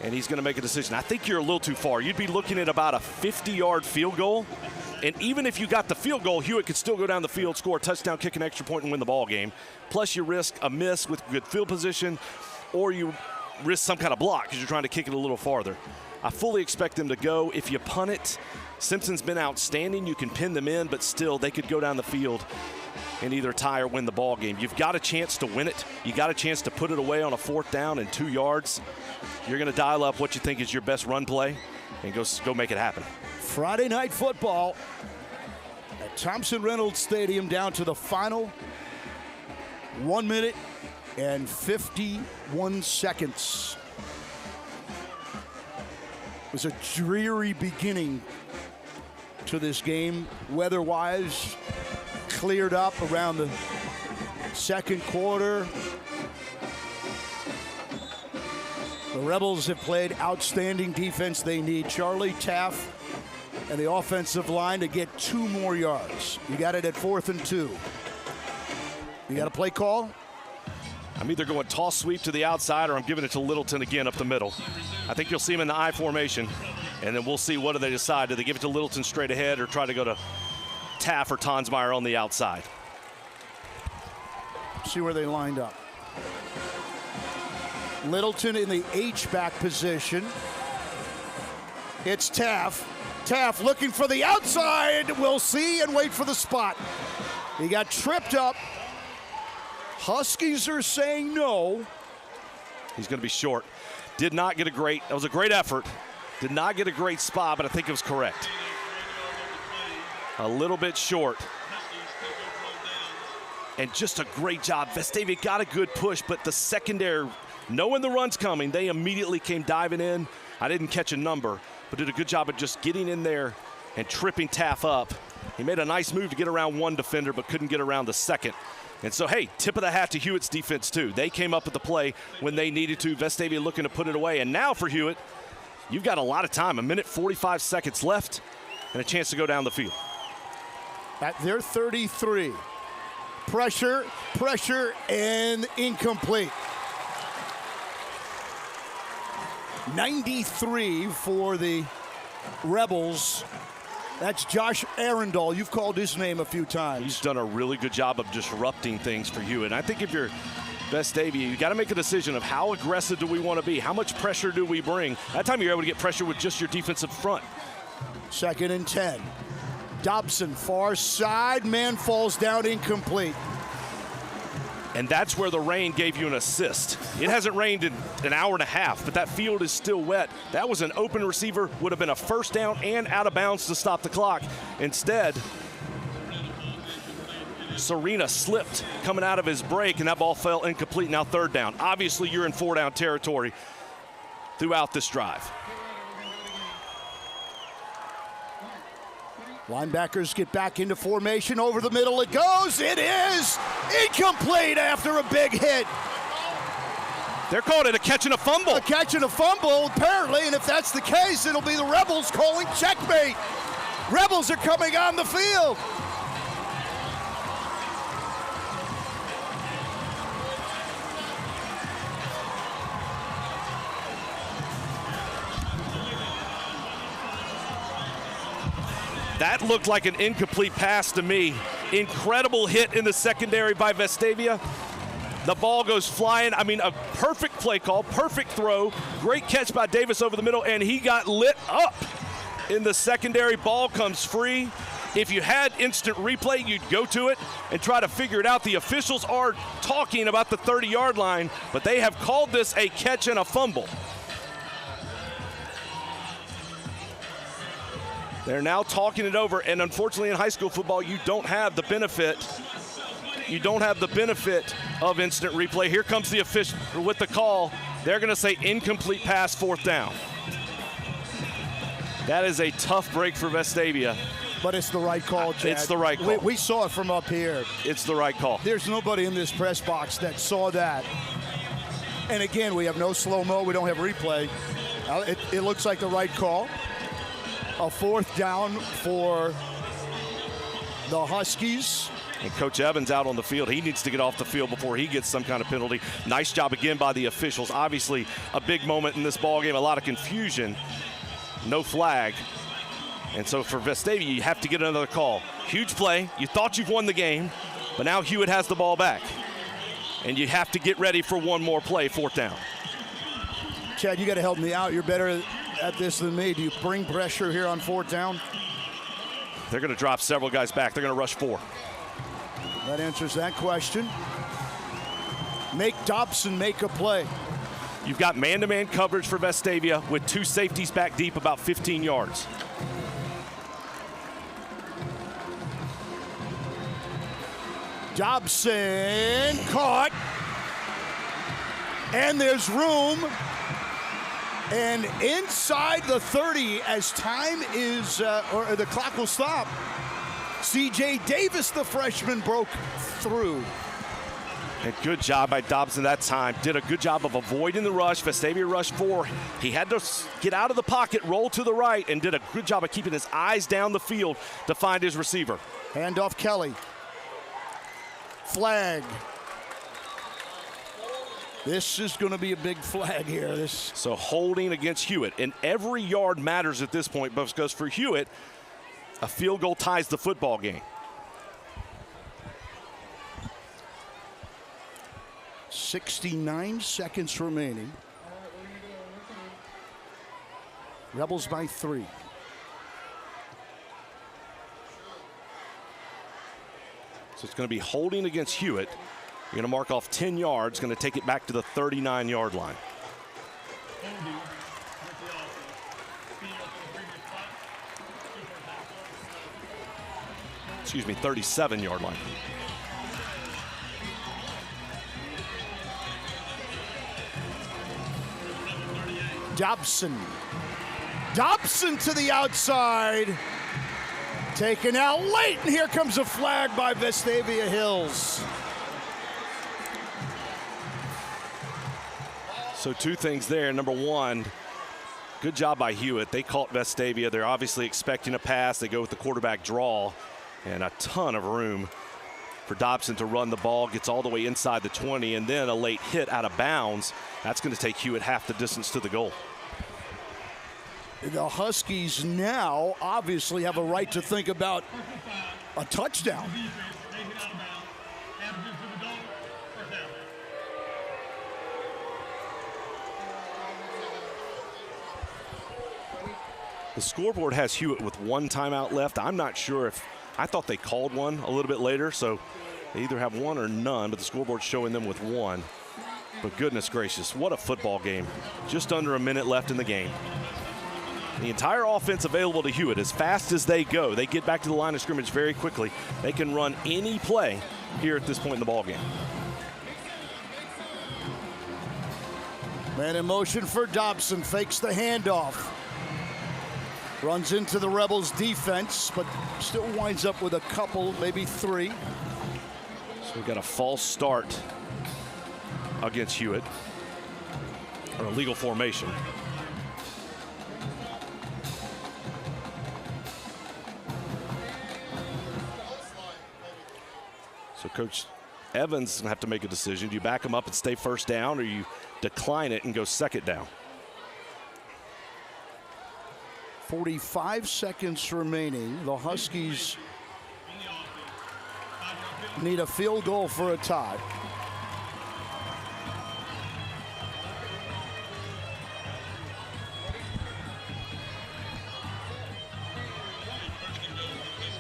And he's going to make a decision. I think you're a little too far. You'd be looking at about a 50-yard field goal. And even if you got the field goal, Hewitt could still go down the field, score a touchdown, kick an extra point, and win the ball game. Plus, you risk a miss with good field position, or you risk some kind of block because you're trying to kick it a little farther. I fully expect them to go. If you punt it, Simpson's been outstanding. You can pin them in, but still, they could go down the field and either tie or win the ball game. You've got a chance to win it. You got a chance to put it away on a 4th down and 2 yards. You're going to dial up what you think is your best run play and go make it happen. Friday night football at Thompson Reynolds Stadium, down to the final 1 minute and 51 seconds. It was a dreary beginning to this game, weather-wise. Cleared up around the second quarter. The Rebels have played outstanding defense. They need Charlie Taff and the offensive line to get 2 more yards. You got it at 4th and 2. You got a play call? I'm either going toss sweep to the outside or I'm giving it to Littleton again up the middle. I think you'll see him in the I formation, and then we'll see what do they decide. Do they give it to Littleton straight ahead or try to go to Taff or Tonsmeyer on the outside? See where they lined up. Littleton in the H-back position. It's Taff. Taff looking for the outside. We'll see and wait for the spot. He got tripped up. Huskies are saying no. He's going to be short. That was a great effort. Did not get a great spot, but I think it was correct. A little bit short. And just a great job. Vestavia got a good push, but the secondary, knowing the run's coming, they immediately came diving in. I didn't catch a number, but did a good job of just getting in there and tripping Taff up. He made a nice move to get around one defender, but couldn't get around the second. And so, hey, tip of the hat to Hewitt's defense, too. They came up with the play when they needed to. Vestavia looking to put it away. And now for Hewitt, you've got a lot of time, 1:45 seconds left, and a chance to go down the field. At their 33. Pressure, and incomplete. 93 for the Rebels. That's Josh Arundel. You've called his name a few times. He's done a really good job of disrupting things for Hewitt. And I think if you're Vestavia, you got to make a decision of how aggressive do we want to be? How much pressure do we bring? That time you're able to get pressure with just your defensive front. 2nd and 10. Dobson, far side. Man falls down, incomplete. And that's where the rain gave you an assist. It hasn't rained in an hour and a half, but that field is still wet. That was an open receiver, would have been a first down and out of bounds to stop the clock. Instead, Serena slipped coming out of his break, and that ball fell incomplete. Now 3rd down. Obviously, you're in 4-down territory throughout this drive. Linebackers get back into formation. Over the middle it goes. It is incomplete after a big hit. They're calling it a catch and a fumble. A catch and a fumble, apparently, and if that's the case, it'll be the Rebels calling checkmate. Rebels are coming on the field. That looked like an incomplete pass to me. Incredible hit in the secondary by Vestavia. The ball goes flying. I mean, a perfect play call, perfect throw. Great catch by Davis over the middle, and he got lit up in the secondary. Ball comes free. If you had instant replay, you'd go to it and try to figure it out. The officials are talking about the 30-yard line, but they have called this a catch and a fumble. They're now talking it over, and unfortunately in high school football, you don't have the benefit. You don't have the benefit of instant replay. Here comes the official with the call. They're going to say incomplete pass, 4th down. That is a tough break for Vestavia. But it's the right call, Chad. It's the right call. We saw it from up here. It's the right call. There's nobody in this press box that saw that. And again, we have no slow-mo. We don't have replay. It looks like the right call. A 4th down for the Huskies. And Coach Evans out on the field. He needs to get off the field before he gets some kind of penalty. Nice job again by the officials. Obviously, a big moment in this ball game. A lot of confusion. No flag. And so for Vestavia, you have to get another call. Huge play. You thought you've won the game, but now Hewitt has the ball back. And you have to get ready for one more play, 4th down. Chad, you got to help me out. You're better at this than me. Do you bring pressure here on 4th down? They're going to drop several guys back. They're going to rush 4. That answers that question. Make Dobson make a play. You've got man-to-man coverage for Vestavia with 2 safeties back deep about 15 yards. Dobson caught. And there's room. And inside the 30 as time is, or the clock will stop. C.J. Davis, the freshman, broke through. And good job by Dobson that time. Did a good job of avoiding the rush. Vestavia rushed 4. He had to get out of the pocket, roll to the right, and did a good job of keeping his eyes down the field to find his receiver. Handoff Kelly. Flag. This is going to be a big flag here. So holding against Hewitt. And every yard matters at this point because for Hewitt, a field goal ties the football game. 69 seconds remaining. Rebels by 3. So it's going to be holding against Hewitt. You're going to mark off 10 yards, going to take it back to the 39-yard line. Excuse me, 37-yard line. Dobson. Dobson to the outside. Taken out late, and here comes a flag by Vestavia Hills. So 2 things there. Number 1, good job by Hewitt. They caught Vestavia. They're obviously expecting a pass. They go with the quarterback draw, and a ton of room for Dobson to run the ball. Gets all the way inside the 20, and then a late hit out of bounds. That's going to take Hewitt half the distance to the goal. The Huskies now obviously have a right to think about a touchdown. The scoreboard has Hewitt with 1 timeout left. I'm not sure if, I thought they called one a little bit later, so they either have 1 or none, but the scoreboard's showing them with 1. But goodness gracious, what a football game. Just under a minute left in the game. The entire offense available to Hewitt, as fast as they go, they get back to the line of scrimmage very quickly. They can run any play here at this point in the ball game. Man in motion for Dobson, fakes the handoff. Runs into the Rebels defense, but still winds up with a couple, maybe 3. So we've got a false start against Hewitt, or a legal formation. So Coach Evans going to have to make a decision. Do you back him up and stay 1st down, or you decline it and go 2nd down? 45 seconds remaining. The Huskies need a field goal for a tie.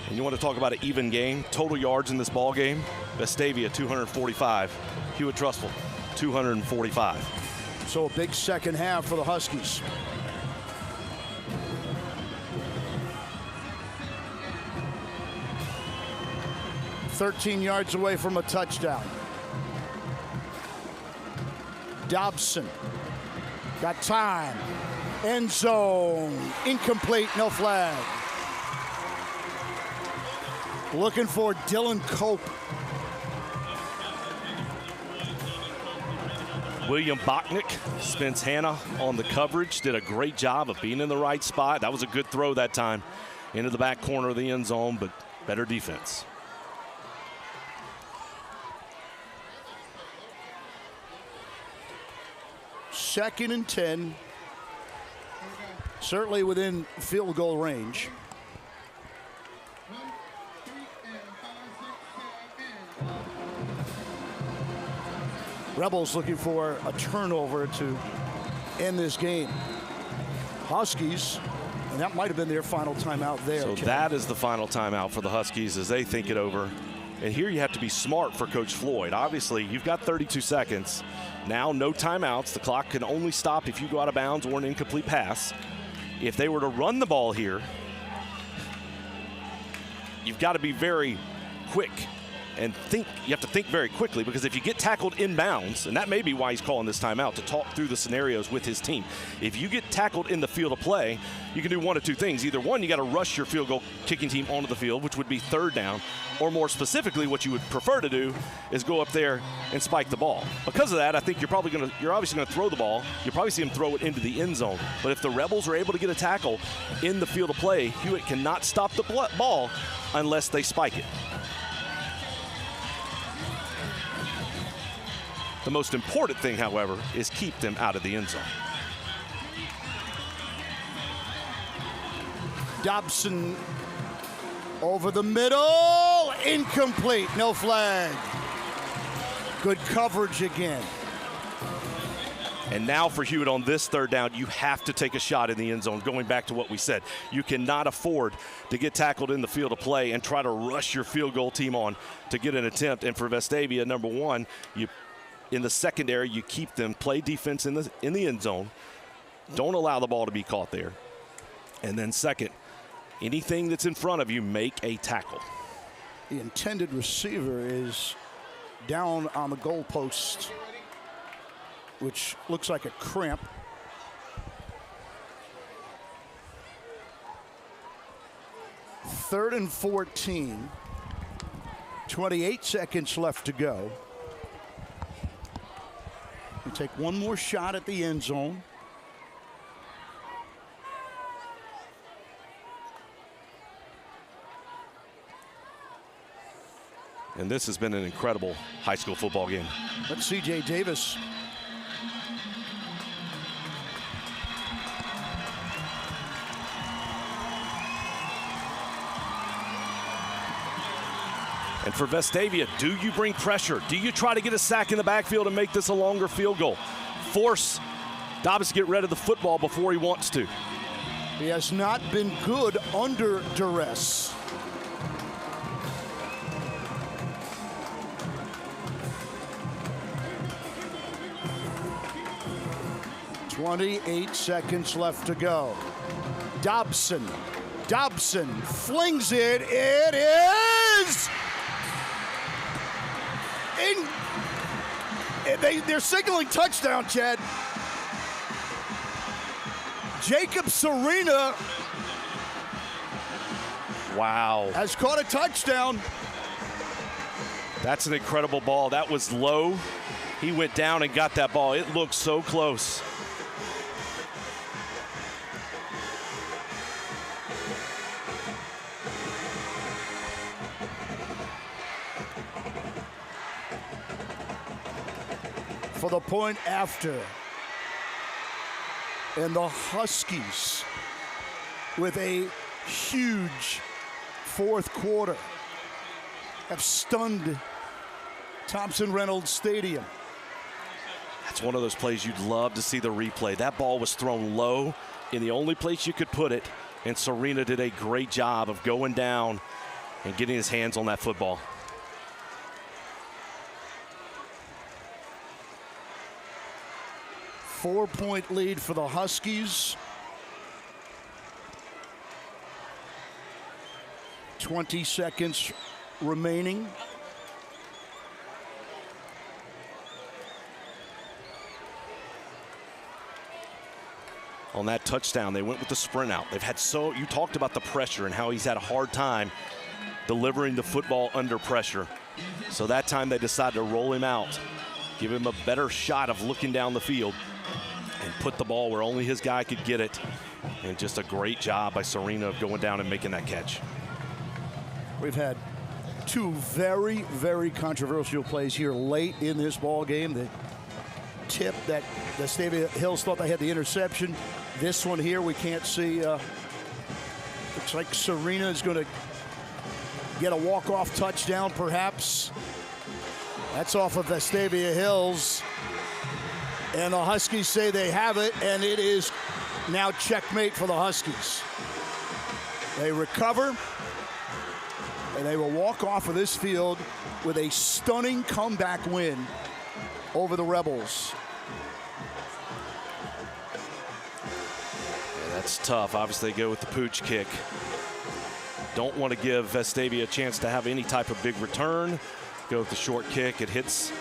And you want to talk about an even game? Total yards in this ball game, Vestavia 245, Hewitt-Trussville 245. So a big second half for the Huskies. "13 yards away from a touchdown." Dobson got time. End zone. Incomplete, no flag. Looking for Dylan Cope. William Bachnick, Spence Hanna on the coverage, did a great job of being in the right spot. That was a good throw that time into the back corner of the end zone, but better defense. Second and 10. Certainly within field goal range. Rebels looking for a turnover to end this game. Huskies, and that might have been their final timeout there. So that is the final timeout for the Huskies as they think it over. And here you have to be smart for Coach Floyd. Obviously, you've got 32 seconds. Now, no timeouts. The clock can only stop if you go out of bounds or an incomplete pass. If they were to run the ball here, you've got to be very quick and think. You have to think very quickly, because if you get tackled inbounds, and that may be why he's calling this timeout, to talk through the scenarios with his team. If you get tackled in the field of play, you can do one of two things. Either one, you got to rush your field goal kicking team onto the field, which would be third down, or more specifically, what you would prefer to do is go up there and spike the ball. Because of that, I think you're obviously going to throw the ball. You'll probably see him throw it into the end zone. But if the Rebels are able to get a tackle in the field of play, Hewitt cannot stop the ball unless they spike it. The most important thing, however, is keep them out of the end zone. Dobson over the middle, incomplete, no flag. Good coverage again. And now for Hewitt on this third down, you have to take a shot in the end zone. Going back to what we said, you cannot afford to get tackled in the field of play and try to rush your field goal team on to get an attempt. And for Vestavia, number one, in the secondary, you keep them, play defense in the end zone. Don't allow the ball to be caught there. And then second, anything that's in front of you, make a tackle. The intended receiver is down on the goalpost, which looks like a cramp. Third and 14. 28 seconds left to go. We take one more shot at the end zone. And this has been an incredible high school football game. That's C.J. Davis. And for Vestavia, do you bring pressure? Do you try to get a sack in the backfield and make this a longer field goal? Force Dobbs to get rid of the football before he wants to. He has not been good under duress. .28 seconds left to go. Dobson flings it. It is they're signaling touchdown, Chad. Jacob Serena. Wow. Has caught a touchdown. That's an incredible ball. That was low. He went down and got that ball. It looked so close. For the point after. And the Huskies with a huge fourth quarter have stunned Thompson-Reynolds Stadium. That's one of those plays you'd love to see the replay. That ball was thrown low in the only place you could put it, and Serena did a great job of going down and getting his hands on that football. Four-point lead for the Huskies. 20 seconds remaining. On that touchdown, they went with the sprint out. They've had you talked about the pressure and how he's had a hard time delivering the football under pressure. So that time they decided to roll him out, give him a better shot of looking down the field, and put the ball where only his guy could get it. And just a great job by Serena of going down and making that catch. We've had two very, very controversial plays here late in this ball game. The tip that Vestavia Hills thought they had the interception. This one here we can't see. Looks like Serena is going to get a walk-off touchdown perhaps. That's off of Vestavia Hills. And the Huskies say they have it, and it is now checkmate for the Huskies. They recover, and they will walk off of this field with a stunning comeback win over the Rebels. Yeah, that's tough. Obviously, they go with the pooch kick. Don't want to give Vestavia a chance to have any type of big return. Go with the short kick. It hits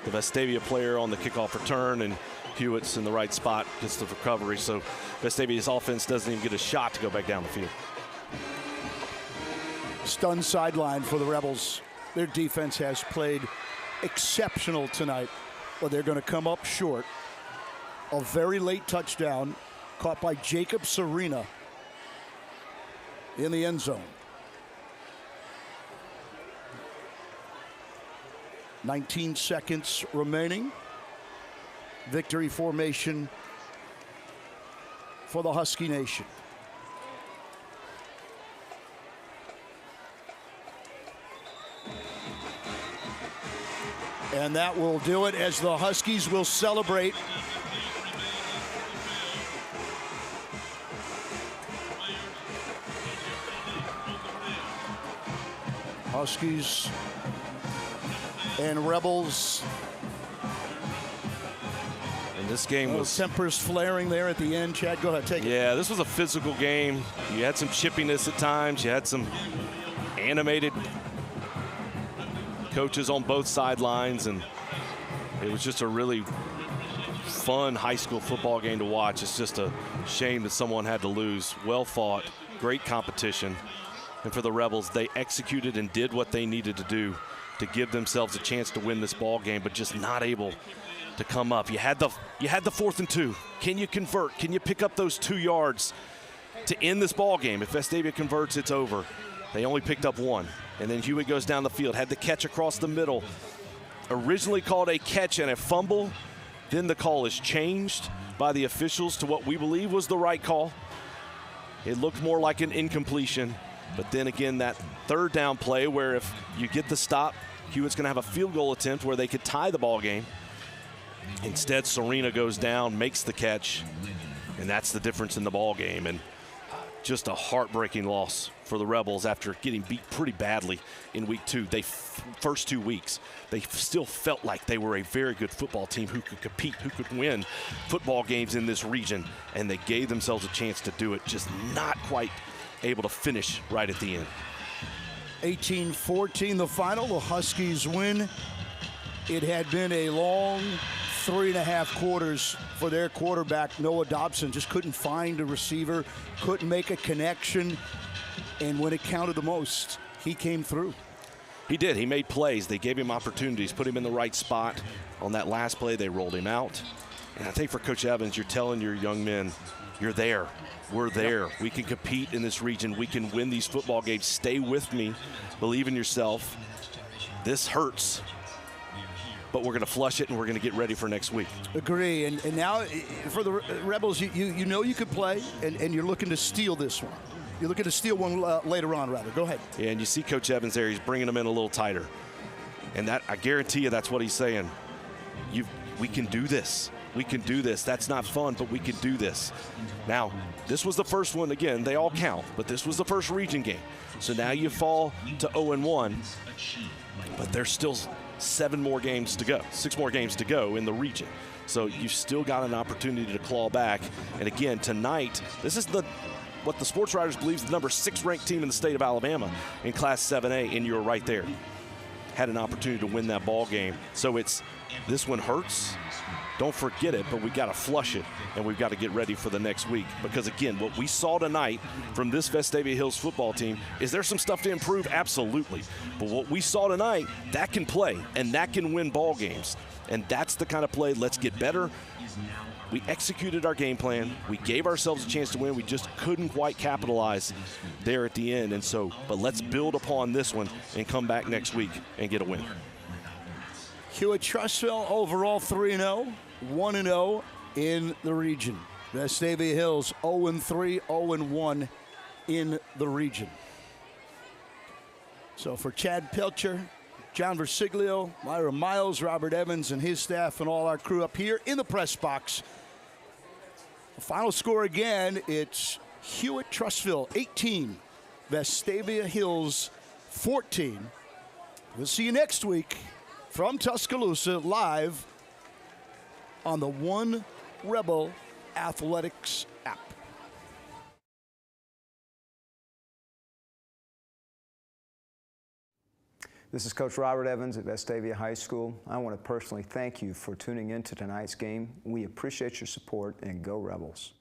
the Vestavia player on the kickoff return, and Hewitt's in the right spot, gets the recovery. So Vestavia's offense doesn't even get a shot to go back down the field. Stunned sideline for the Rebels. Their defense has played exceptional tonight, but they're going to come up short. A very late touchdown caught by Jacob Serena in the end zone. 19 seconds remaining. Victory formation for the Husky Nation. And that will do it as the Huskies will celebrate. Huskies and Rebels. And this game was tempers flaring there at the end. Chad, go ahead, take it. Yeah, this was a physical game. You had some chippiness at times. You had some animated coaches on both sidelines, and it was just a really fun high school football game to watch. It's just a shame that someone had to lose. Well fought, great competition. And for the Rebels, they executed and did what they needed to do to give themselves a chance to win this ball game, but just not able to come up. You had the 4th and 2. Can you convert? Can you pick up those 2 yards to end this ball game? If Vestavia converts, it's over. They only picked up 1. And then Hewitt goes down the field, had the catch across the middle. Originally called a catch and a fumble. Then the call is changed by the officials to what we believe was the right call. It looked more like an incompletion. But then again, that 3rd down play where if you get the stop, Hewitt's going to have a field goal attempt where they could tie the ball game. Instead, Serena goes down, makes the catch, and that's the difference in the ball game. And just a heartbreaking loss for the Rebels after getting beat pretty badly in week 2. First 2 weeks, they still felt like they were a very good football team who could compete, who could win football games in this region, and they gave themselves a chance to do it, just not quite able to finish right at the end. 18-14 the final. The Huskies win. It had been a long 3.5 quarters for their quarterback, Noah Dobson. Just couldn't find a receiver, couldn't make a connection. And when it counted the most, he came through. He did. He made plays. They gave him opportunities, put him in the right spot. On that last play, they rolled him out. And I think for Coach Evans, you're telling your young men, you're there. We're there. Yep. We can compete in this region. We can win these football games. Stay with me. Believe in yourself. This hurts. but we're going to flush it and we're going to get ready for next week. Agree. And now for the Rebels, you know you could play, and you're looking to steal this one. You're looking to steal one later on, rather. Go ahead. Yeah, and you see Coach Evans there. He's bringing them in a little tighter. And that, I guarantee you, that's what he's saying. We can do this. We can do this. That's not fun, but we can do this. Now, this was the first one. Again, they all count, but this was the first region game. So now you fall to 0-1, but there's still 6 more games to go in the region. So you've still got an opportunity to claw back. And again, tonight, this is what the Sports Writers believe is the number 6 ranked team in the state of Alabama in Class 7A, and you're right there. Had an opportunity to win that ball game. So this one hurts. Don't forget it, but we got to flush it, and we've got to get ready for the next week. Because, again, what we saw tonight from this Vestavia Hills football team is there some stuff to improve? Absolutely. But what we saw tonight, that can play, and that can win ball games. And that's the kind of play, let's get better. We executed our game plan. We gave ourselves a chance to win. We just couldn't quite capitalize there at the end. And so, but let's build upon this one and come back next week and get a win. Hewitt-Trussville overall 3-0, 1-0 in the region. Vestavia Hills 0-3, 0-1 in the region. So for Chad Pilcher, John Versiglio, Myra Miles, Robert Evans, and his staff, and all our crew up here in the press box. The final score again, it's Hewitt-Trussville 18, Vestavia Hills 14. We'll see you next week from Tuscaloosa, live on the One Rebel Athletics app. This is Coach Robert Evans at Vestavia High School. I want to personally thank you for tuning in to tonight's game. We appreciate your support, and go Rebels.